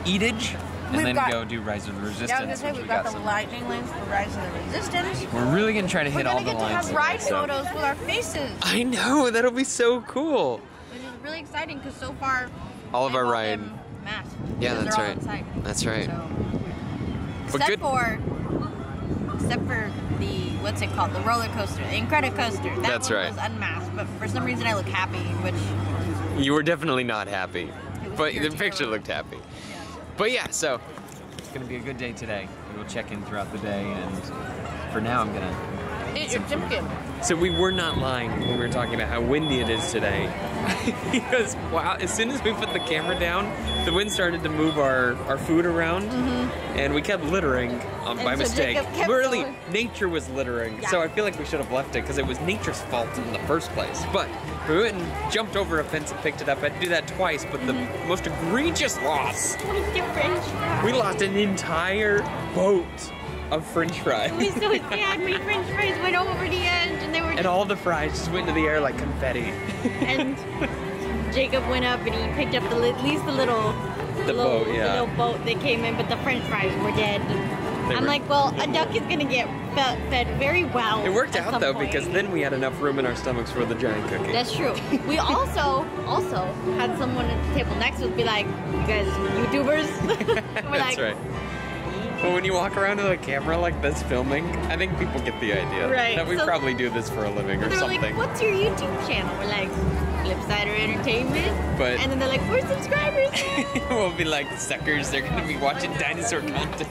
eatage, and We've then got- go do Rise of the Resistance. Yeah, I was gonna say which we've we got the some- lightning lanes for Rise of the Resistance. We're really gonna try to We're hit all gonna the get to lines. have ride so- photos with our faces, I know, that'll be so cool. which is really exciting because so far All of they've our all ride. been masked. Yeah, because that's they're all right. inside. That's right. So, But except good- for the what's it called, the roller coaster, the Incredicoaster. That That's one right. was unmasked, but for some reason I look happy, which You were definitely not happy, but pure the picture terror. looked happy. But yeah, so it's gonna be a good day today. We will check in throughout the day, and for now, I'm gonna. eat your chimkin. So we were not lying when we were talking about how windy it is today. Because wow, as soon as we put the camera down, the wind started to move our food around, and we kept littering by so mistake. Jacob kept Really, going. nature was littering, Yeah. so I feel like we should have left it because it was nature's fault in the first place. But we went and jumped over a fence and picked it up. I had to do that twice, but the most egregious loss, we lost an entire boat of French fries. We so sad. My French fries went over the edge, and they were. And all the fries just went into the air like confetti. And Jacob went up and he picked up at least the little boat, yeah. the little boat that came in, but the French fries were dead. They I'm were- like, well, a duck is gonna get fed very well. It worked at out some though point. because then we had enough room in our stomachs for the giant cookie. That's true. We also had someone at the table next to us be like, "You guys, YouTubers?" We're That's like, right. But when you walk around with a camera like this filming, I think people get the idea Right, that we so- probably do this for a living or They're something. like, "What's your YouTube channel?" We're like, "Flipsider Entertainment." But- and then they're like, "We're subscribers now." We'll be like suckers. They're gonna be watching dinosaur content.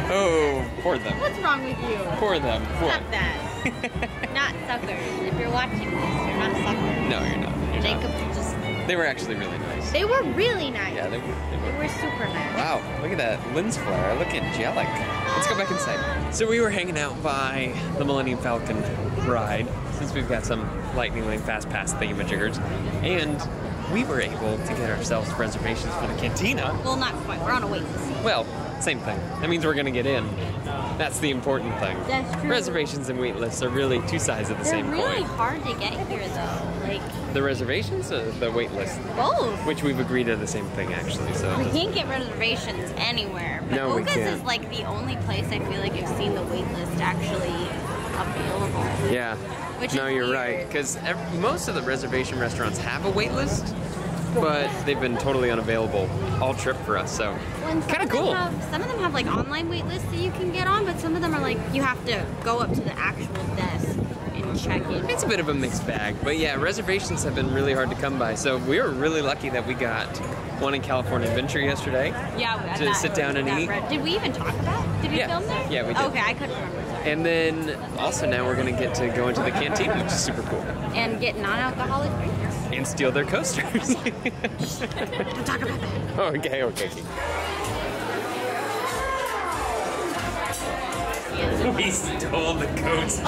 Oh, poor them. What's wrong with you? Poor them. Poor. Stop that. Not suckers. If you're watching this, you're not suckers. No, you're not. You're Jacob not. just They were actually really nice. They were really nice. Yeah, they were. They were super nice. Wow, look at that lens flare. I look angelic. Let's go back inside. So we were hanging out by the Millennium Falcon ride, since we've got some Lightning Lane Fast Pass thingamajiggers, and we were able to get ourselves reservations for the cantina. Well, not quite. We're on a wait list. Well, same thing. That means we're gonna get in. That's the important thing. That's true. Reservations and wait lists are really two sides of the same They're really coin. hard to get here, though. Like, The reservations or the wait list? both. Which we've agreed are the same thing, actually. So We can't get reservations anywhere. But No, we Oga's can't. is like the only place I feel like I've seen the wait list actually available. yeah. Which No, is you're weird. right. Because most of the reservation restaurants have a wait list, but they've been totally unavailable all trip for us. So kind of cool. Some of them have like online wait lists that you can get on, but some of them are like you have to go up to the actual desk and check in. It's a bit of a mixed bag, but yeah, reservations have been really hard to come by. So we were really lucky that we got one in California Adventure yesterday. Yeah, To sit down and eat. Did we even talk about? Did we Yeah. film there? Yeah, we did. Okay, I couldn't remember. Sorry. And then also now we're gonna get to go into the canteen, which is super cool, And get non-alcoholic drinks. and steal their coasters. Don't talk about that. Okay. We stole the coaster.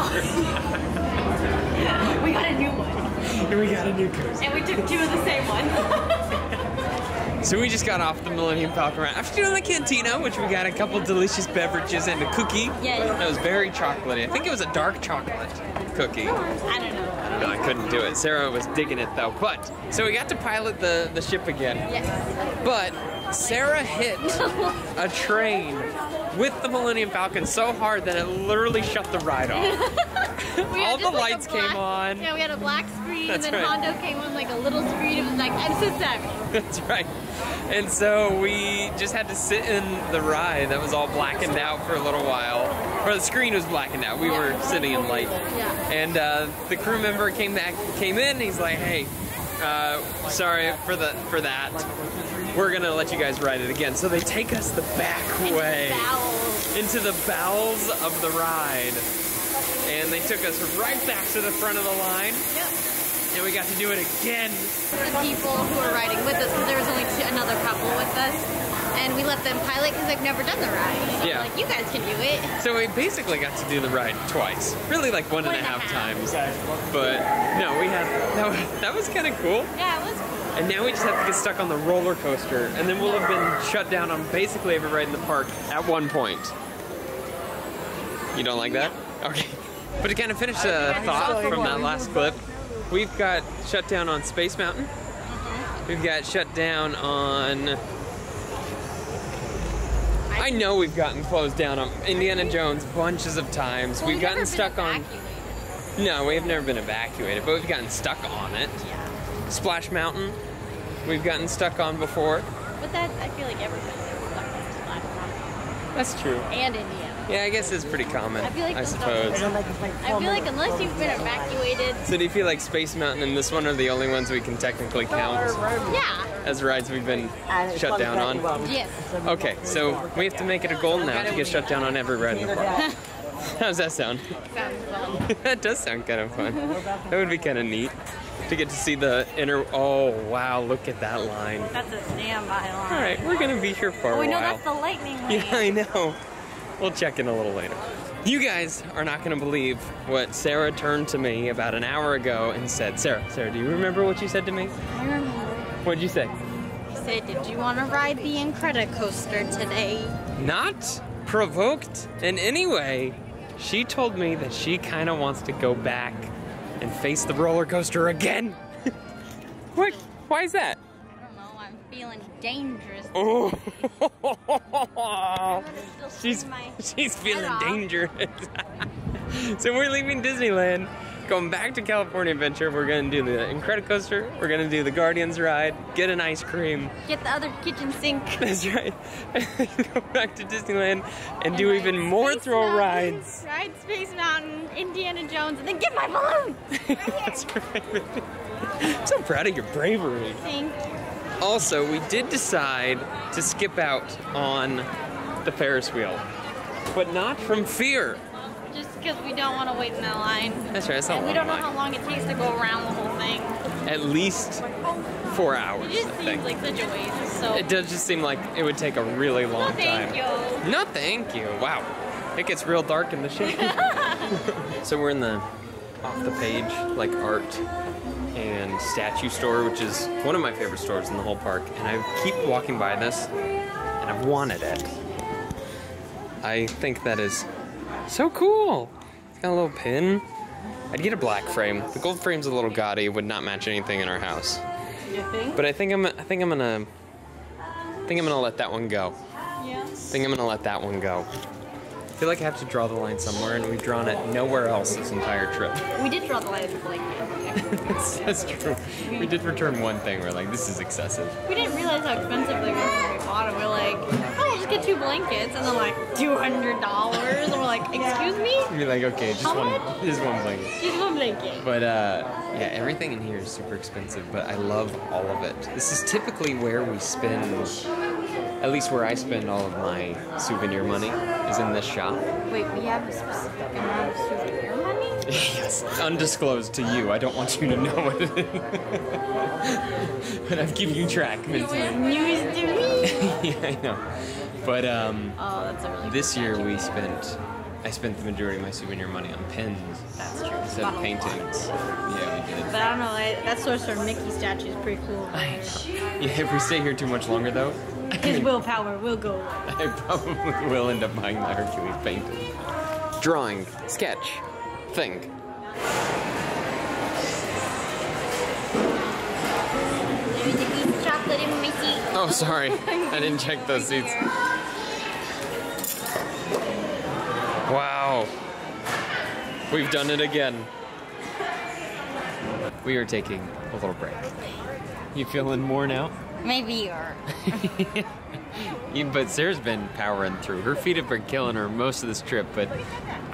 We got a new one. We got a new coaster. And we took 2 of the same one. So we just got off the Millennium Falcon ride. After doing the cantina, which we got a couple delicious beverages and a cookie. Yeah. That was very chocolatey. I think it was a dark chocolate cookie. I don't know. No, I couldn't do it. Sarah was digging it though. But, so we got to pilot the ship again. Yes. But Sarah hit a train with the Millennium Falcon so hard that it literally shut the ride off. All the lights came on. Yeah, we had a black screen, That's and then right. Hondo came on like a little screen. It was like, I'm so sorry. That's right. And so we just had to sit in the ride that was all blackened out for a little while. Or the screen was blackened out. We were sitting in light. Yeah. And the crew member came in. He's like, "Hey, sorry for that. We're gonna let you guys ride it again." So they take us the back way into the bowels of the ride, and they took us right back to the front of the line. Yep. And we got to do it again. The people who were riding with us, because there was only another couple with us, and we let them pilot because they've never done the ride. So Yeah. like, you guys can do it. So we basically got to do the ride twice. Really like one and a half times. But no, we had, that was kind of cool. Yeah, it was cool. And now we just have to get stuck on the roller coaster, and then we'll have been shut down on basically every ride in the park at one point. You don't like that? Okay. But to kind of finish the thought from that last clip, we've got shut down on Space Mountain. We've got shut down on... I know we've gotten closed down on Indiana Jones bunches of times. Well, we've gotten stuck on... evacuated. No, we've never been evacuated, but we've gotten stuck on it. Yeah. Splash Mountain, we've gotten stuck on before. But that, I feel like everybody's stuck on Splash Mountain. That's true. And Indiana. Yeah, I guess it's pretty common, I feel like I those suppose. I feel like unless you've been evacuated, So do you feel like Space Mountain and this one are the only ones we can technically count yeah. as rides we've been shut down on? Yes. Okay, so we have to make it a goal now to get shut down on every ride in the park. How does that sound? Sounds fun. That does sound kind of fun. That would be kind of neat to get to see the inner... Oh, wow, look at that line. That's a standby line. All right, we're going to be here for a Oh, we know while. that's the lightning lane. Yeah, I know. We'll check in a little later. You guys are not going to believe what Sarah turned to me about an hour ago and said. Sarah, do you remember what you said to me? I remember. What'd you say? He said, did you want to ride the Incredicoaster today? Not provoked in any way. She told me that she kind of wants to go back and face the roller coaster again. What? Why is that? I don't know, I'm feeling dangerous. Oh, Still she's see my feeling head off. dangerous. So we're leaving Disneyland, going back to California Adventure. We're gonna do the Incredicoaster. We're gonna do the Guardians ride, get an ice cream. Get the other kitchen sink. That's right. Go back to Disneyland and do even more Space thrill Mountain, rides. Ride Space Mountain, Indiana Jones, and then get my balloon. That's right. I'm so proud of your bravery. Thank you. Also, we did decide to skip out on the Ferris wheel, but not from fear. Just because we don't want to wait in that line. That's right. It's not And we long don't know line. how long it takes to go around the whole thing. at least 4 hours, It just I seems think. like such a waste. So It does just seem like it would take a really long time. thank you. No, thank you. Wow. It gets real dark in the shade. So we're in the off the page, like art and statue store, which is one of my favorite stores in the whole park. And I keep walking by this and I've wanted it. I think that is so cool. It's got a little pin. I'd get a black frame. The gold frame's a little gaudy, would not match anything in our house. You think? But I think I'm gonna let that one go. Yeah. I think I'm gonna let that one go. I feel like I have to draw the line somewhere, and we've drawn it nowhere else this entire trip. We did draw the line with blanket. That's true. We did return one thing. We're like, this is excessive. We didn't realize how expensive they were when we bought them. We're like, oh, we'll just get 2 blankets, and then like $200, and we're like, excuse me? You're like, okay, just How one much? blanket. Just 1 blanket. But yeah, everything in here is super expensive, but I love all of it. This is typically where we spend, at least where I spend all of my souvenir money, is in this shop. Wait, we have a specific amount of souvenir money? Yes, undisclosed to you. I don't want you to know what it is. But I'm keeping track. It was news to me. Yeah, I know. But Oh, that's a really this good year statue. I spent the majority of my souvenir money on pens That's true. instead of paintings. Yeah, we did. But I don't know, that source for Mickey statue is pretty cool. Yeah, if we stay here too much longer though, His willpower will go away. I probably will end up buying the Hercules painting. Drawing, sketch, thing. There's a piece of chocolate in my seat. Oh, sorry. I didn't check those seats. Wow. We've done it again. We are taking a little break. You feeling more now? Maybe you are. But Sarah's been powering through. Her feet have been killing her most of this trip, but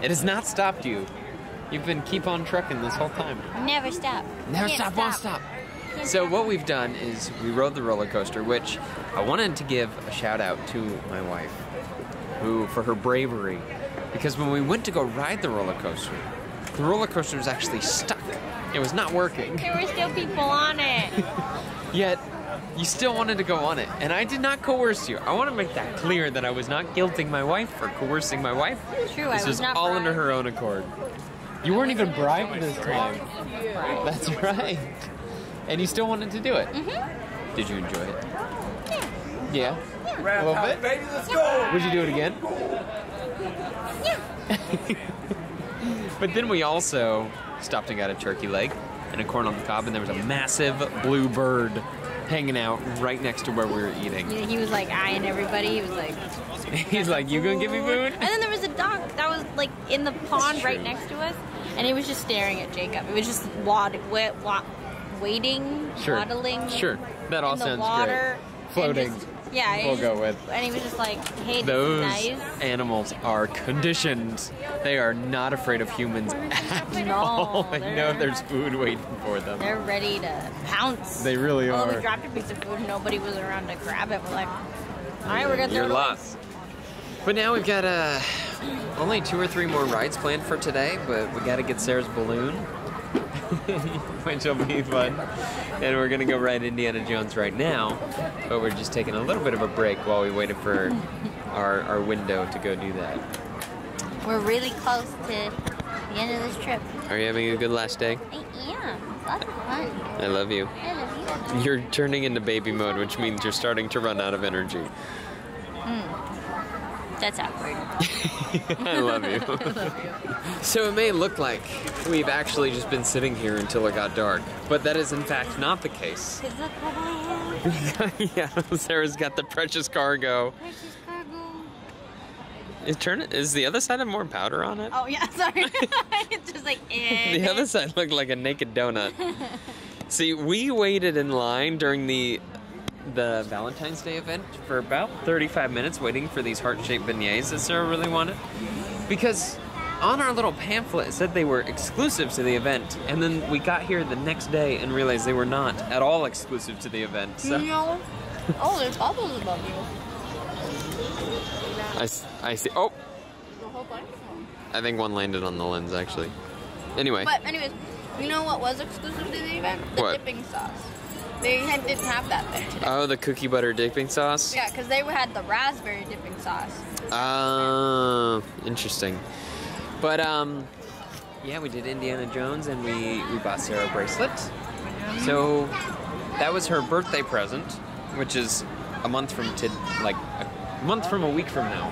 it has not stopped you. You've been keep on trucking this whole time. Never stop. Never Can't stop, won't stop. So what we've done is we rode the roller coaster, which I wanted to give a shout out to my wife, who for her bravery, because when we went to go ride the roller coaster was actually stuck. It was not working. There were still people on it. Yet you still wanted to go on it, and I did not coerce you. I want to make that clear that I was not guilting my wife or coercing my wife. True, This I was was not all bribed. under her own accord. You weren't even bribed this time. That's right. And you still wanted to do it. Mm-hmm. Did you enjoy it? Yeah. Yeah. A little bit? Baby, let's go! Would you do it again? But then we also stopped and got a turkey leg and a corn on the cob, and there was a massive blue bird hanging out right next to where we were eating. He was like eyeing everybody. He was like, He's like, you gonna give me food? And then there was a duck that was like in the pond right next to us, and he was just staring at Jacob. It was just waiting, Sure. waddling. Sure. That all in the sounds water, great. Floating. and just- yeah, he We'll just- go with. And he was just like, "Hey, Those this is nice." animals are conditioned. They are not afraid of humans at No, all. They know they're- there's food waiting for them. They're ready to pounce. They really Oh, are. we dropped a piece of food and nobody was around to grab it. We're like, all right, we're gonna throw You're it away. lost. But now we've got only 2 or 3 more rides planned for today, but we got to get Sarah's balloon, which will be fun. And we're gonna go ride Indiana Jones right now, but we're just taking a little bit of a break while we waited for our window to go do that. We're really close to the end of this trip. Are you having a good last day? I am. Lots of fun. I love you. I love you. You're turning into baby mode, which means you're starting to run out of energy. That's awkward. I love you. So it may look like we've actually just been sitting here until it got dark, but that is in fact not the case. Cause look what I have. Yeah, Sarah's got the precious cargo. Precious cargo. Is the other side have more powder on it? Oh yeah, sorry. It's just like, The other side looked like a naked donut. See, we waited in line during the Valentine's Day event for about 35 minutes waiting for these heart-shaped beignets that Sarah really wanted. Because on our little pamphlet it said they were exclusive to the event, and then we got here the next day and realized they were not at all exclusive to the event. So No. Oh, there's bubbles above you. I see. Oh! I think one landed on the lens, actually. Anyway. But anyways, You know what was exclusive to the event? The What? dipping sauce. They didn't have that there today. Oh, the cookie butter dipping sauce? Yeah, because they had the raspberry dipping sauce. Oh, interesting. But, yeah, we did Indiana Jones and we bought Sarah a bracelet. So, that was her birthday present, which is a month from a week from now.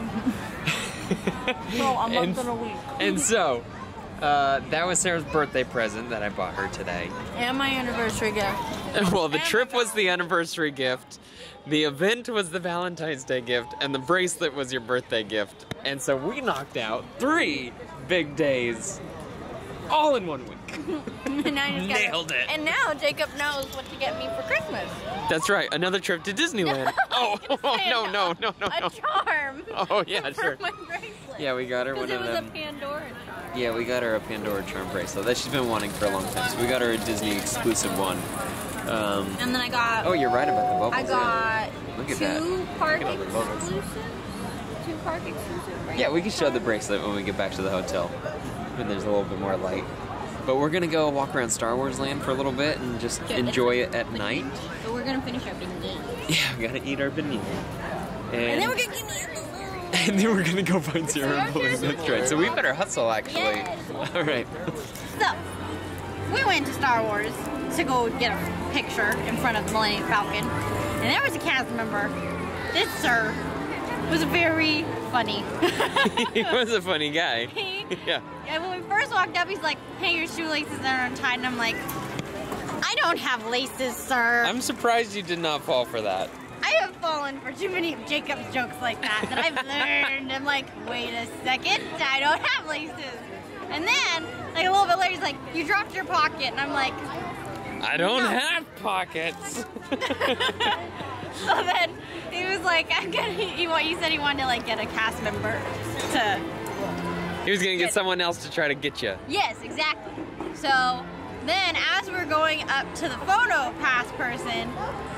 No, a month and a week. And so, that was Sarah's birthday present that I bought her today. And my anniversary gift. Well, the trip was the anniversary gift, the event was the Valentine's Day gift, and the bracelet was your birthday gift. And so we knocked out 3 big days all in 1 week. And I just Nailed it. And now Jacob knows what to get me for Christmas. That's right, another trip to Disneyland. Oh, no. A charm. Oh, yeah, for sure. my bracelet. Yeah, we got her one Because of it was them. a Pandora charm. Yeah, we got her a Pandora charm bracelet that she's been wanting for a long time. So we got her a Disney exclusive one. And then I got. Oh, you're right about the bubbles. I got Look at that. 2 park Look at all the bubbles. exclusive. 2 park exclusive. Yeah, we can show the bracelet when we get back to the hotel. When there's a little bit more light. But we're gonna go walk around Star Wars Land for a little bit and just enjoy it at night. So we're gonna finish our beignet. Yeah, we gotta eat our beignet. And then we're gonna give me a balloon. And then we're gonna go find Sarah and Balloon. That's right. So we better hustle, actually. Yes. All right. So, we went to Star Wars to go get a picture in front of the Millennium Falcon. And there was a cast member. This sir was very funny. He was a funny guy. Yeah. And when we first walked up, he's like, hey, your shoelaces are untied. And I'm like, I don't have laces, sir. I'm surprised you did not fall for that. I have fallen for too many of Jacob's jokes like that I've learned. I'm like, wait a second, I don't have laces. And then, like a little bit later, he's like, you dropped your pocket. And I'm like, I don't No. have pockets. so then he was like, he said he wanted to like get a cast member to. He was gonna get someone else to try to get you. Yes, exactly. So then as we're going up to the photo pass person,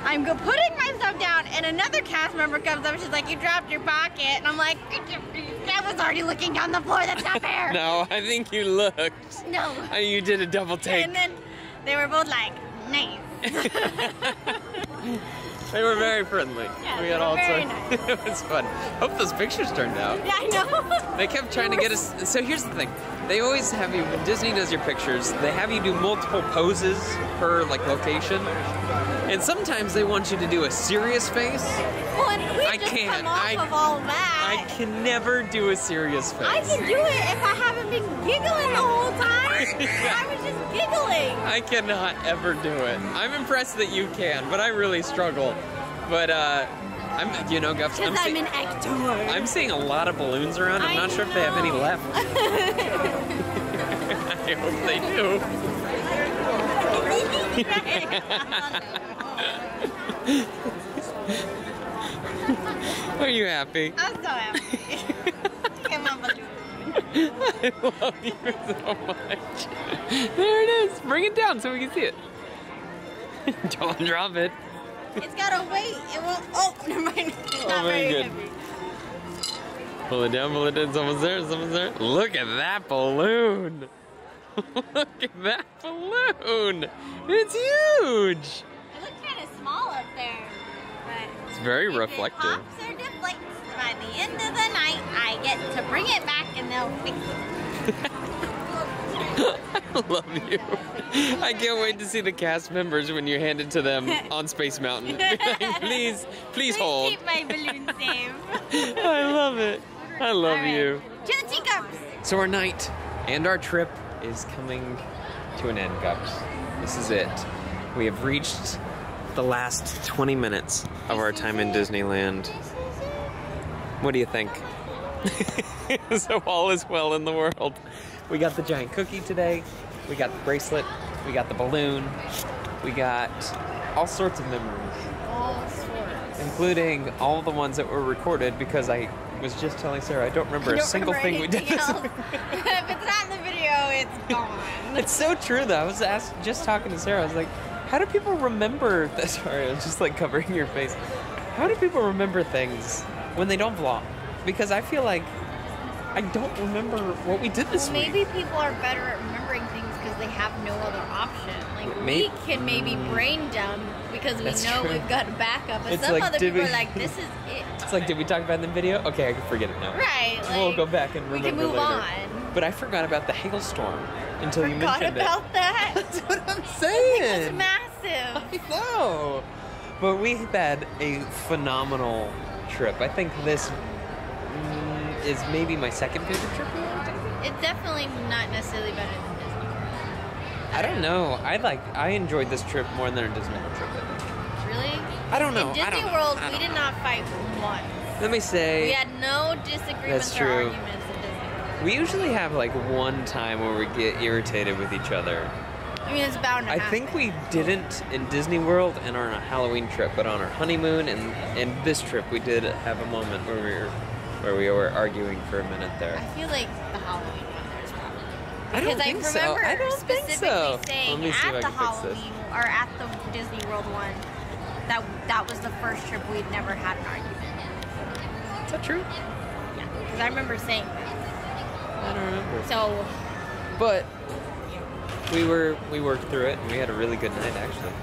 I'm putting my stuff down and another cast member comes up and she's like, you dropped your pocket. And I'm like, I was already looking down the floor, that's not fair. No, I think you looked. No. You did a double take. And then they were both like, nice. They were very friendly. Yeah, we they had were all very sorts. It was fun. Hope those pictures turned out. Yeah, I know. They kept trying to get us. So here's the thing. They always have you, when Disney does your pictures, they have you do multiple poses per like location. And sometimes they want you to do a serious face. Well, and we I just can't. come off of all that. I can never do a serious face. I can do it if I haven't been giggling the whole time. I was just giggling. I cannot ever do it. I'm impressed that you can, but I really struggle. But I'm, you know, Guff, Because I'm an actor. I'm seeing a lot of balloons around. I'm not sure if they have any left. I hope they do. Are you happy? I'm so happy. Come on, balloon. I love you so much. There it is. Bring it down so we can see it. Don't drop it. It's gotta wait. It won't. Oh, never mind. It's not very very good. heavy. Pull it down, pull it down. Someone's there, someone's there. Look at that balloon. Look at that balloon. It's huge. It looks kind of small up there. But It's very if reflective. It pops or deflects, by the end of the night, I get to bring it back and they'll fix it. I love you. I can't wait to see the cast members when you hand it to them on Space Mountain. Please, please hold. Keep my balloon safe. I love it. I love All right. you. To the teacups. So our night and our trip is coming to an end, Gups. This is it. We have reached the last 20 minutes of our time in Disneyland. What do you think? So all is well in the world. We got the giant cookie today. We got the bracelet. We got the balloon. We got all sorts of memories. All sorts. Including all the ones that were recorded, because I was just telling Sarah I don't remember a single thing we did. If it's not in the video, it's gone. It's so true though. I was just talking to Sarah. I was like, how do people remember this? Sorry, I was just like covering your face. How do people remember things when they don't vlog? Because I feel like I don't remember what we did this week. Maybe people are better at remembering things because they have no other option. Like, Maybe- we can maybe brain dump because we That's know true. we've got a backup, but It's some like, other did people we- are like, this is it. It's like, did we talk about it in the video? Okay, I can forget it now. Right, We'll like, go back and we remember can move later. on. But I forgot about the hailstorm until you Forgot mentioned about that. it. That's what I'm It was saying. massive. I know. But we've had a phenomenal trip. I think this is maybe my second favorite trip we've ever taken. It's definitely not necessarily better than Disney World. I don't know. I enjoyed this trip more than a Disney World trip. I think. Really? I don't know. In Disney I don't know. World, I we don't did not fight once. Let me say. We had no disagreements That's or true. arguments in Disney World. We usually have like one time where we get irritated with each other. I mean, it's bound to I happen. think we didn't in Disney World and on our Halloween trip, but on our honeymoon and this trip we did have a moment where we were arguing for a minute there. I feel like the Halloween one there's probably. I don't Because think so. remember I don't think specifically so. saying Let me see if at I the can fix this. Halloween or at the Disney World one that was the first trip we'd never had an argument. Is that true? Yeah, because I remember saying that. I don't remember. So But we worked through it and we had a really good night actually.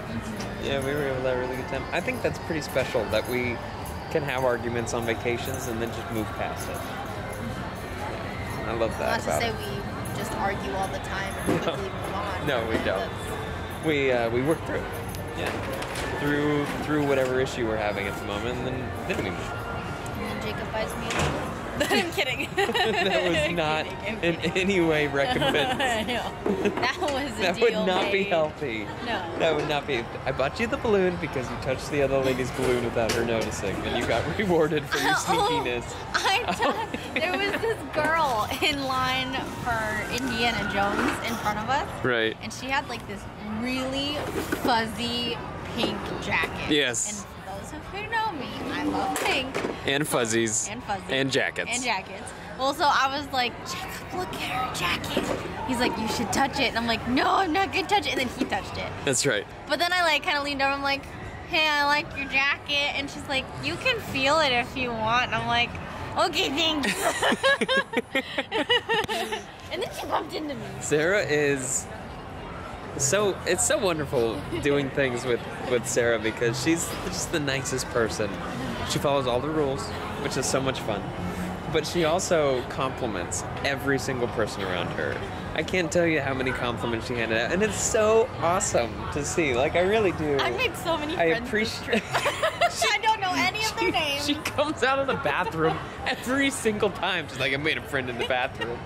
Yeah, we were able to have a really good time. I think that's pretty special that we can have arguments on vacations and then just move past it. I love that not to about say it. we just argue all the time and quickly move on. No, we don't. We worked through it. Yeah. Through whatever issue we're having at the moment, and then we move. And then Jacob buys me a balloon. I'm kidding. That was not I'm in kidding. any way recommended. I know. That was a That deal would not be made. healthy. No. That would not be. I bought you the balloon because you touched the other lady's balloon without her noticing, and you got rewarded for your sneakiness. There was this girl in line for Indiana Jones in front of us, Right. and she had like this really fuzzy pink jacket. Yes. And for those who know me, I love pink And fuzzies. and fuzzy And jackets. and jackets. Well, so I was like, Jacob, look at her jacket. He's like, you should touch it. And I'm like, no, I'm not gonna touch it. And then he touched it. That's right. But then I like kind of leaned over. I'm like, hey, I like your jacket. And she's like, you can feel it if you want. And I'm like, okay, thanks. And then she bumped into me. Sarah is it's so wonderful doing things with Sarah because she's just the nicest person. She follows all the rules, which is so much fun. But she also compliments every single person around her. I can't tell you how many compliments she handed out, and it's so awesome to see. Like, I really do. I made so many I friends this appreciate. trip. I don't know any of their names. She comes out of the bathroom every single time. She's like, I made a friend in the bathroom.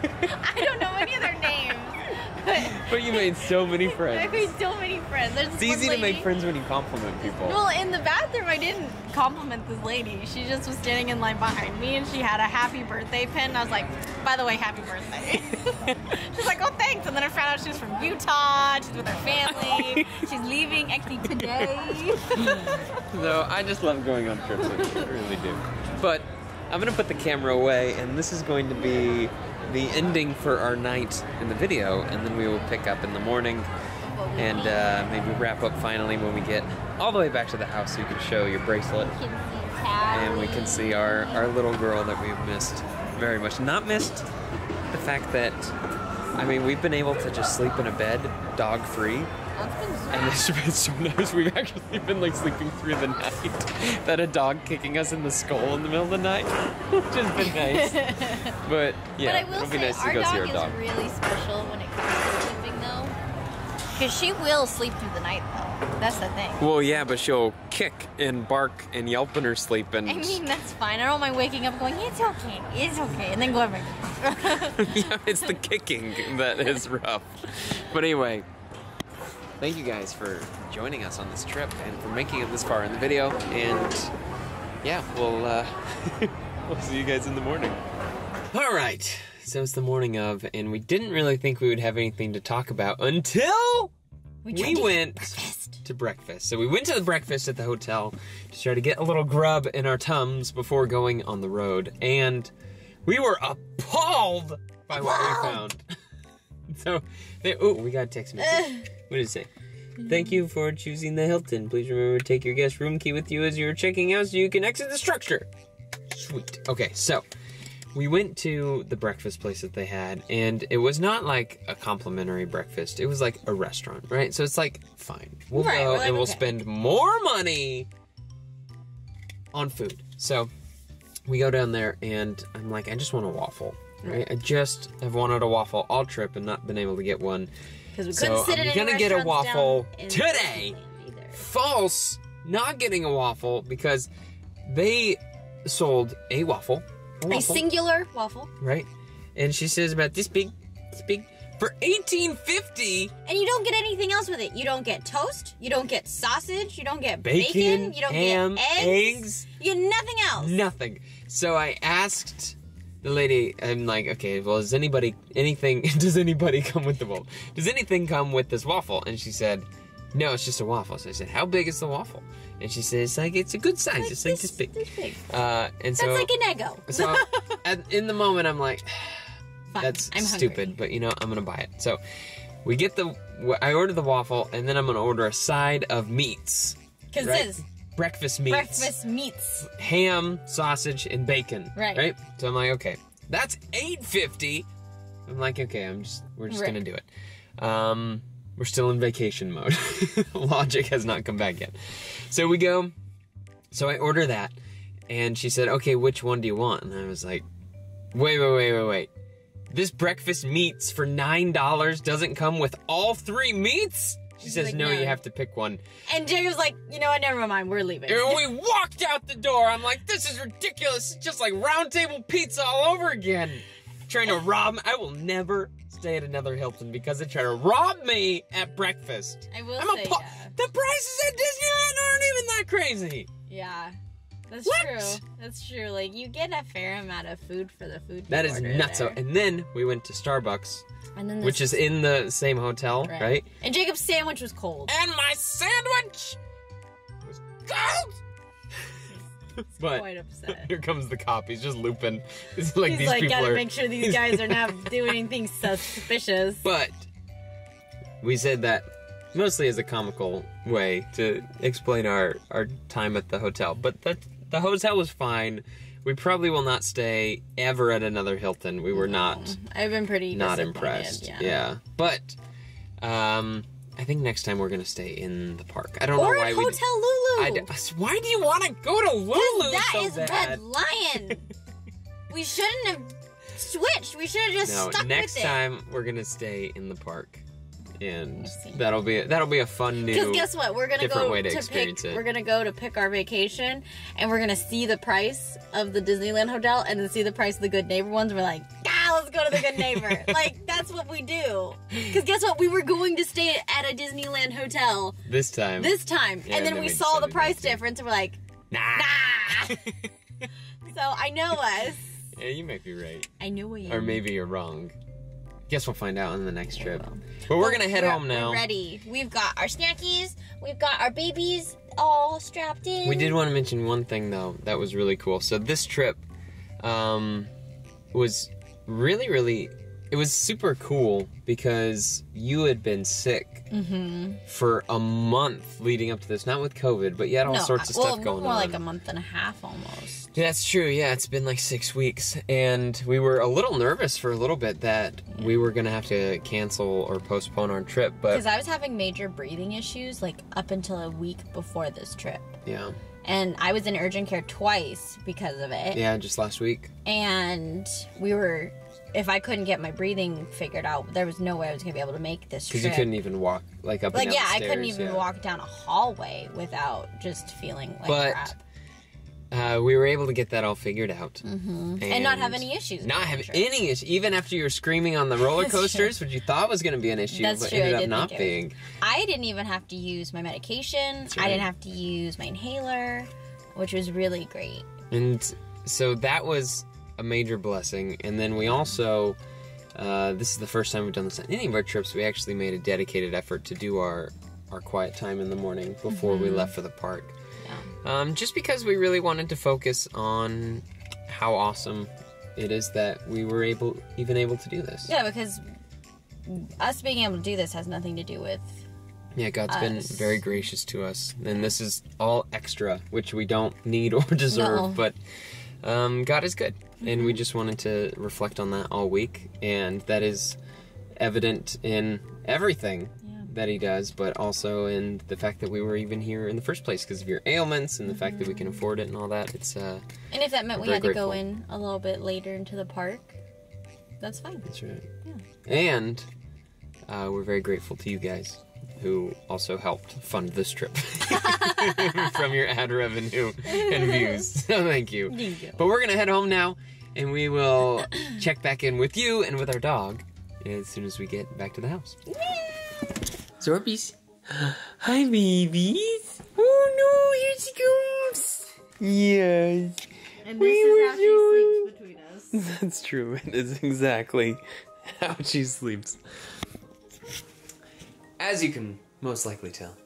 I don't know any of their names. But you made so many I friends. made so many friends. There's It's this easy one to make lady- friends when you compliment people. Well, in the bathroom, I didn't compliment this lady. She just was standing in line behind me, and she had a happy birthday pin. And I was like, by the way, happy birthday. She's like, oh, thanks. And then I found out she was from Utah. She's with her family. She's leaving actually today. No, I just love going on trips with you. I really do. But I'm going to put the camera away, and this is going to be the ending for our night in the video, and then we will pick up in the morning and maybe wrap up finally when we get all the way back to the house so you can show your bracelet. And we can see our little girl that we've missed very much. Not missed the fact that, I mean, we've been able to just sleep in a bed, dog-free. And it's been so nice. We've actually been like sleeping through the night. That a dog kicking us in the skull in the middle of the night, which has been nice. But yeah, But I will it'll be say, nice to our go see dog our is dog. really special when it comes to sleeping, though. Because she will sleep through the night, though. That's the thing. Well, yeah, but she'll kick and bark and yelp in her sleep, and I mean, that's fine. I don't mind waking up going, it's okay, and then going back. yeah, it's the kicking that is rough. But anyway, thank you guys for joining us on this trip and for making it this far in the video. And yeah, we'll see you guys in the morning. All right, so it's the morning of, and we didn't really think we would have anything to talk about until we went to breakfast. So we went to the breakfast at the hotel to try to get a little grub in our tums before going on the road, and we were appalled by what we found. So, we got a text message. What did it say? Thank you for choosing the Hilton. Please remember to take your guest room key with you as you're checking out so you can exit the structure. Sweet. Okay, so we went to the breakfast place that they had, and it was not like a complimentary breakfast. It was like a restaurant, right? So it's like, fine. We'll go and we'll spend more money on food. So we go down there, and I'm like, I just want a waffle, right? I just have wanted a waffle all trip and not been able to get one. Because we couldn't sit in any I'm gonna get a waffle down in today. False, not getting a waffle because they sold a waffle. A singular waffle. Right. And she says about this big, for $18.50. And you don't get anything else with it. You don't get toast. You don't get sausage. You don't get bacon. You don't ham, get eggs. You get nothing else. Nothing. So I asked the lady, I'm like, okay, well, does anybody come with the waffle? Does anything come with this waffle? And she said, no, it's just a waffle. So I said, how big is the waffle? And she says, like, it's a good size. It's like this big. And so, that's like an Eggo. So in the moment, I'm like, Fine, that's I'm stupid, hungry. but you know, I'm gonna buy it. So we get I order the waffle, and then I'm gonna order a side of meats. Because right? this is breakfast meats. breakfast meats. Ham, sausage, and bacon. Right. So I'm like, okay, that's $8.50. I'm like, okay, we're just gonna do it. We're still in vacation mode. Logic has not come back yet. So we go. So I order that, and she said, okay, which one do you want? And I was like, wait. This breakfast meats for $9 doesn't come with all 3 meats? She says, like, no, no. you have to pick one. And Jacob's like, you know what, never mind, we're leaving. And we walked out the door. I'm like, this is ridiculous. It's just like round table pizza all over again. Trying to rob me. I will never stay at another Hilton because they try to rob me at breakfast. I will say, The prices at Disneyland aren't even that crazy. yeah. That's What? true. That's true. Like, you get a fair amount of food for the food. That is nuts. there. And then we went to Starbucks, And then which is in the same hotel, right? And Jacob's sandwich was cold. And my sandwich was cold. But Quite upset. here comes the cop. He's just looping. It's like He's these like, people gotta are. make sure these guys are not doing anything suspicious. But we said that mostly as a comical way to explain our time at the hotel. But the hotel was fine. We probably will not stay ever at another Hilton. We were not I've been pretty not disappointed, impressed. Yeah. But I think next time we're gonna stay in the park. I don't know Or why at we. Hotel Lulu. Why do you want to go to Lulu That so is bad? Red Lion. We shouldn't have switched. We should have just No, stuck next with it. time we're gonna stay in the park, and see. that'll be a fun new. Because guess what? We're gonna different go way to to experience pick. it. We're gonna go to pick our vacation, and we're gonna see the price of the Disneyland hotel, and then see the price of the Good Neighbor ones. We're like, let's go to the Good Neighbor. Like, that's what we do. Because guess what? We were going to stay at a Disneyland hotel this time. Yeah, and then we saw the price difference, and we're like, Nah. So I know us. Yeah, you might be right, I know you. or maybe you're wrong. Guess we'll find out on the next trip. will. But we're gonna head home now. We're ready. We've got our snackies. We've got our babies all strapped in. We did want to mention one thing though that was really cool. So this trip was really it was super cool because you had been sick for a month leading up to this. Not with COVID, but you had all sorts of stuff going on. More like a month and a half almost. Yeah, that's true. Yeah, it's been like 6 weeks. And we were a little nervous for a little bit that we were going to have to cancel or postpone our trip. But Because I was having major breathing issues like up until a week before this trip. yeah. And I was in urgent care twice because of it. Yeah, just last week. And if I couldn't get my breathing figured out, there was no way I was going to be able to make this trip. Because you couldn't even walk like up and down the I stairs. couldn't even walk down a hallway without just feeling like crap. We were able to get that all figured out. And not have any issues. Not have any issues. Even after you were screaming on the roller coasters, which you thought was going to be an issue, That's but true. ended I up did not think it being. was. I didn't even have to use my medication. That's I right. didn't have to use my inhaler, which was really great. And so that was a major blessing. And then we also, this is the first time we've done this on any of our trips, we actually made a dedicated effort to do our quiet time in the morning before we left for the park. Just because we really wanted to focus on how awesome it is that we were able to do this. Yeah, because us being able to do this has nothing to do with... Yeah, God's been us. very gracious to us. And this is all extra, which we don't need or deserve. No. But God is good. And we just wanted to reflect on that all week. And that is evident in everything that he does, but also in the fact that we were even here in the first place because of your ailments and the fact that we can afford it and all that. It's and if that meant we had to go in a little bit later into the park, that's fine. That's right. Yeah. And we're very grateful to you guys who also helped fund this trip from your ad revenue and views. So thank you. But we're gonna head home now, and we will check back in with you and with our dog as soon as we get back to the house. Zorbies. Hi, babies. Oh, no, here she comes. Yes. And this is how she sleeps between us. That's true. It is exactly how she sleeps. As you can most likely tell,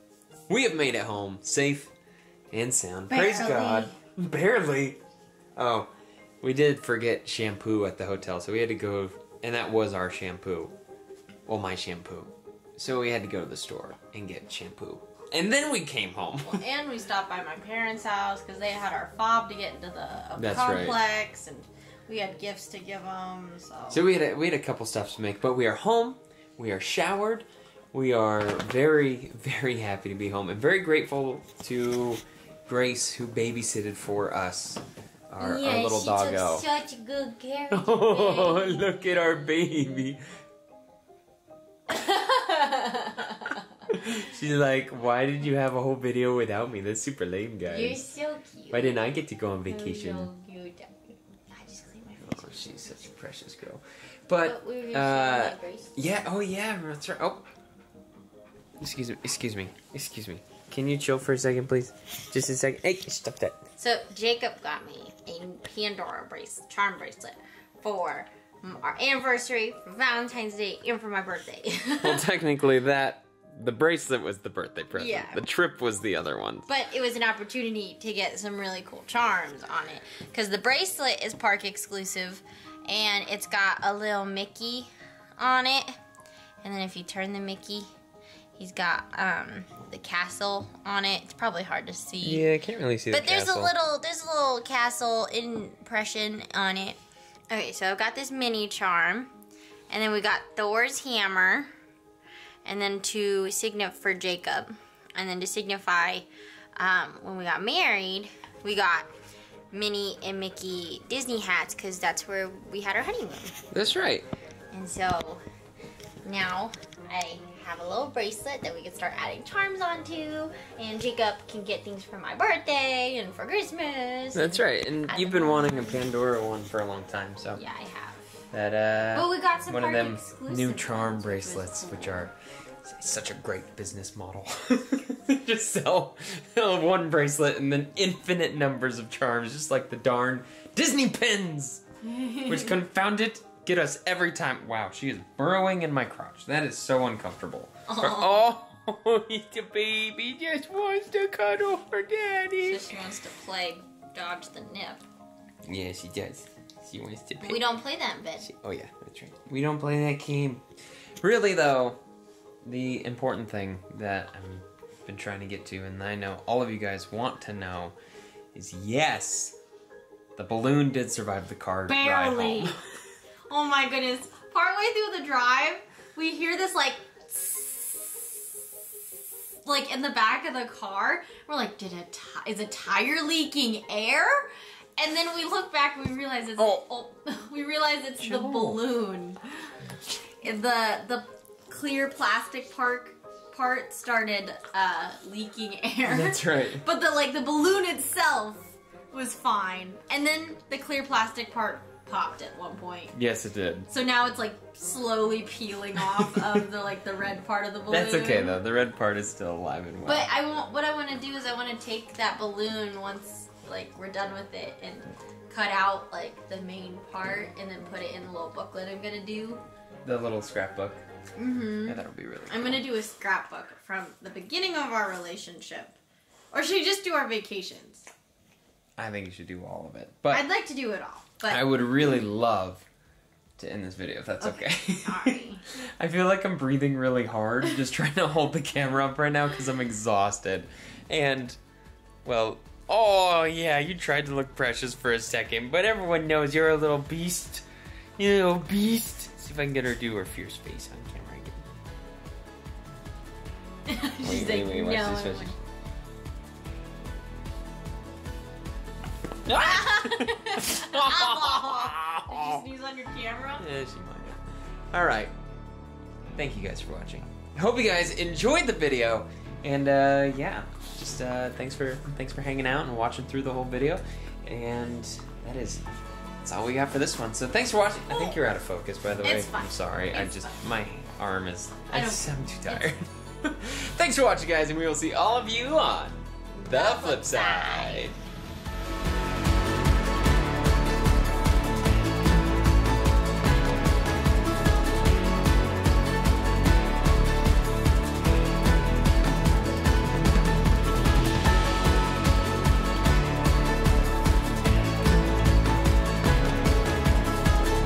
we have made it home safe and sound. Praise God. Barely. Oh, we did forget shampoo at the hotel, so we had to go, and that was our shampoo. Well, my shampoo. So we had to go to the store and get shampoo. And then we came home. Well, and we stopped by my parents' house because they had our fob to get into the That's complex, and we had gifts to give them. So we had a couple stops to make, but we are home. We are showered. We are very, very happy to be home and very grateful to Grace who babysitted for us. Our little doggo. She took such good care of Oh, look at our baby. She's like, why did you have a whole video without me? That's super lame, guys. You're so cute. Why didn't I get to go on vacation? So cute. I just cleaned my face. Oh, she's such a precious girl. But, we were just Grace. yeah, oh yeah, that's right. Oh, excuse me. Can you chill for a second, please? Just a second. Hey, stop that. So Jacob got me a Pandora charm bracelet for our anniversary, for Valentine's Day, and for my birthday. Well, technically the bracelet was the birthday present. Yeah. The trip was the other one. But it was an opportunity to get some really cool charms on it. Because the bracelet is park exclusive, and it's got a little Mickey on it. And then if you turn the Mickey, he's got the castle on it. It's probably hard to see. Yeah, I can't really see the castle. But there's a little castle impression on it. Okay, so I've got this mini charm. And then we got Thor's hammer. And then to signify for Jacob. And then to signify when we got married, we got Minnie and Mickey Disney hats because that's where we had our honeymoon. That's right. And so now I have a little bracelet that we can start adding charms onto, and Jacob can get things for my birthday and for Christmas. That's right. And you've been wanting a Pandora one for a long time, so. Yeah, I have. That But we got some one of them exclusive new charm ones, bracelets, which was which are such a great business model. Just sell one bracelet and then infinite numbers of charms, just like the darn Disney pins, which confound it, get us every time. Wow, she is burrowing in my crotch. That is so uncomfortable. Oh, the baby just wants to cuddle her daddy. Just wants to play dodge the nip. Yeah, she does. She wants to pick. We don't play that in bed. Oh yeah, that's right. We don't play that game. Really though, the important thing that I've been trying to get to, and I know all of you guys want to know, is yes, the balloon did survive the car ride home. Oh my goodness. Partway through the drive, we hear this like in the back of the car. We're like, is a tire leaking air? And then we look back and we realize it's the balloon. The clear plastic part started leaking air. That's right. But the balloon itself was fine. And then the clear plastic part popped at one point. Yes, it did. So now it's slowly peeling off of the red part of the balloon. That's okay though. The red part is still alive and well. But what I want to do is I want to take that balloon once we're done with it and cut out the main part and then put it in the little booklet I'm gonna do. The little scrapbook. Mm-hmm. Yeah, that'll be really cool. I'm gonna do a scrapbook from the beginning of our relationship. Or should we just do our vacations? I think you should do all of it. But I'd like to do it all. But I would really love to end this video if that's okay. Sorry. I feel like I'm breathing really hard just trying to hold the camera up right now because I'm exhausted. And, well, Oh, yeah, you tried to look precious for a second, but everyone knows you're a little beast. You little beast. See if I can get her to do her fierce face on camera again. She's wait, like, watch no. this. Watch this. Did you sneeze on your camera? Yeah, she might have. Alright. Thank you guys for watching. I hope you guys enjoyed the video. And yeah, just thanks for hanging out and watching through the whole video. And that's all we got for this one. So thanks for watching. I think you're out of focus, by the way. It's fine. I'm sorry. It's fine. My arm is I'm too tired. It's Thanks for watching, guys, and we will see all of you on the flip side.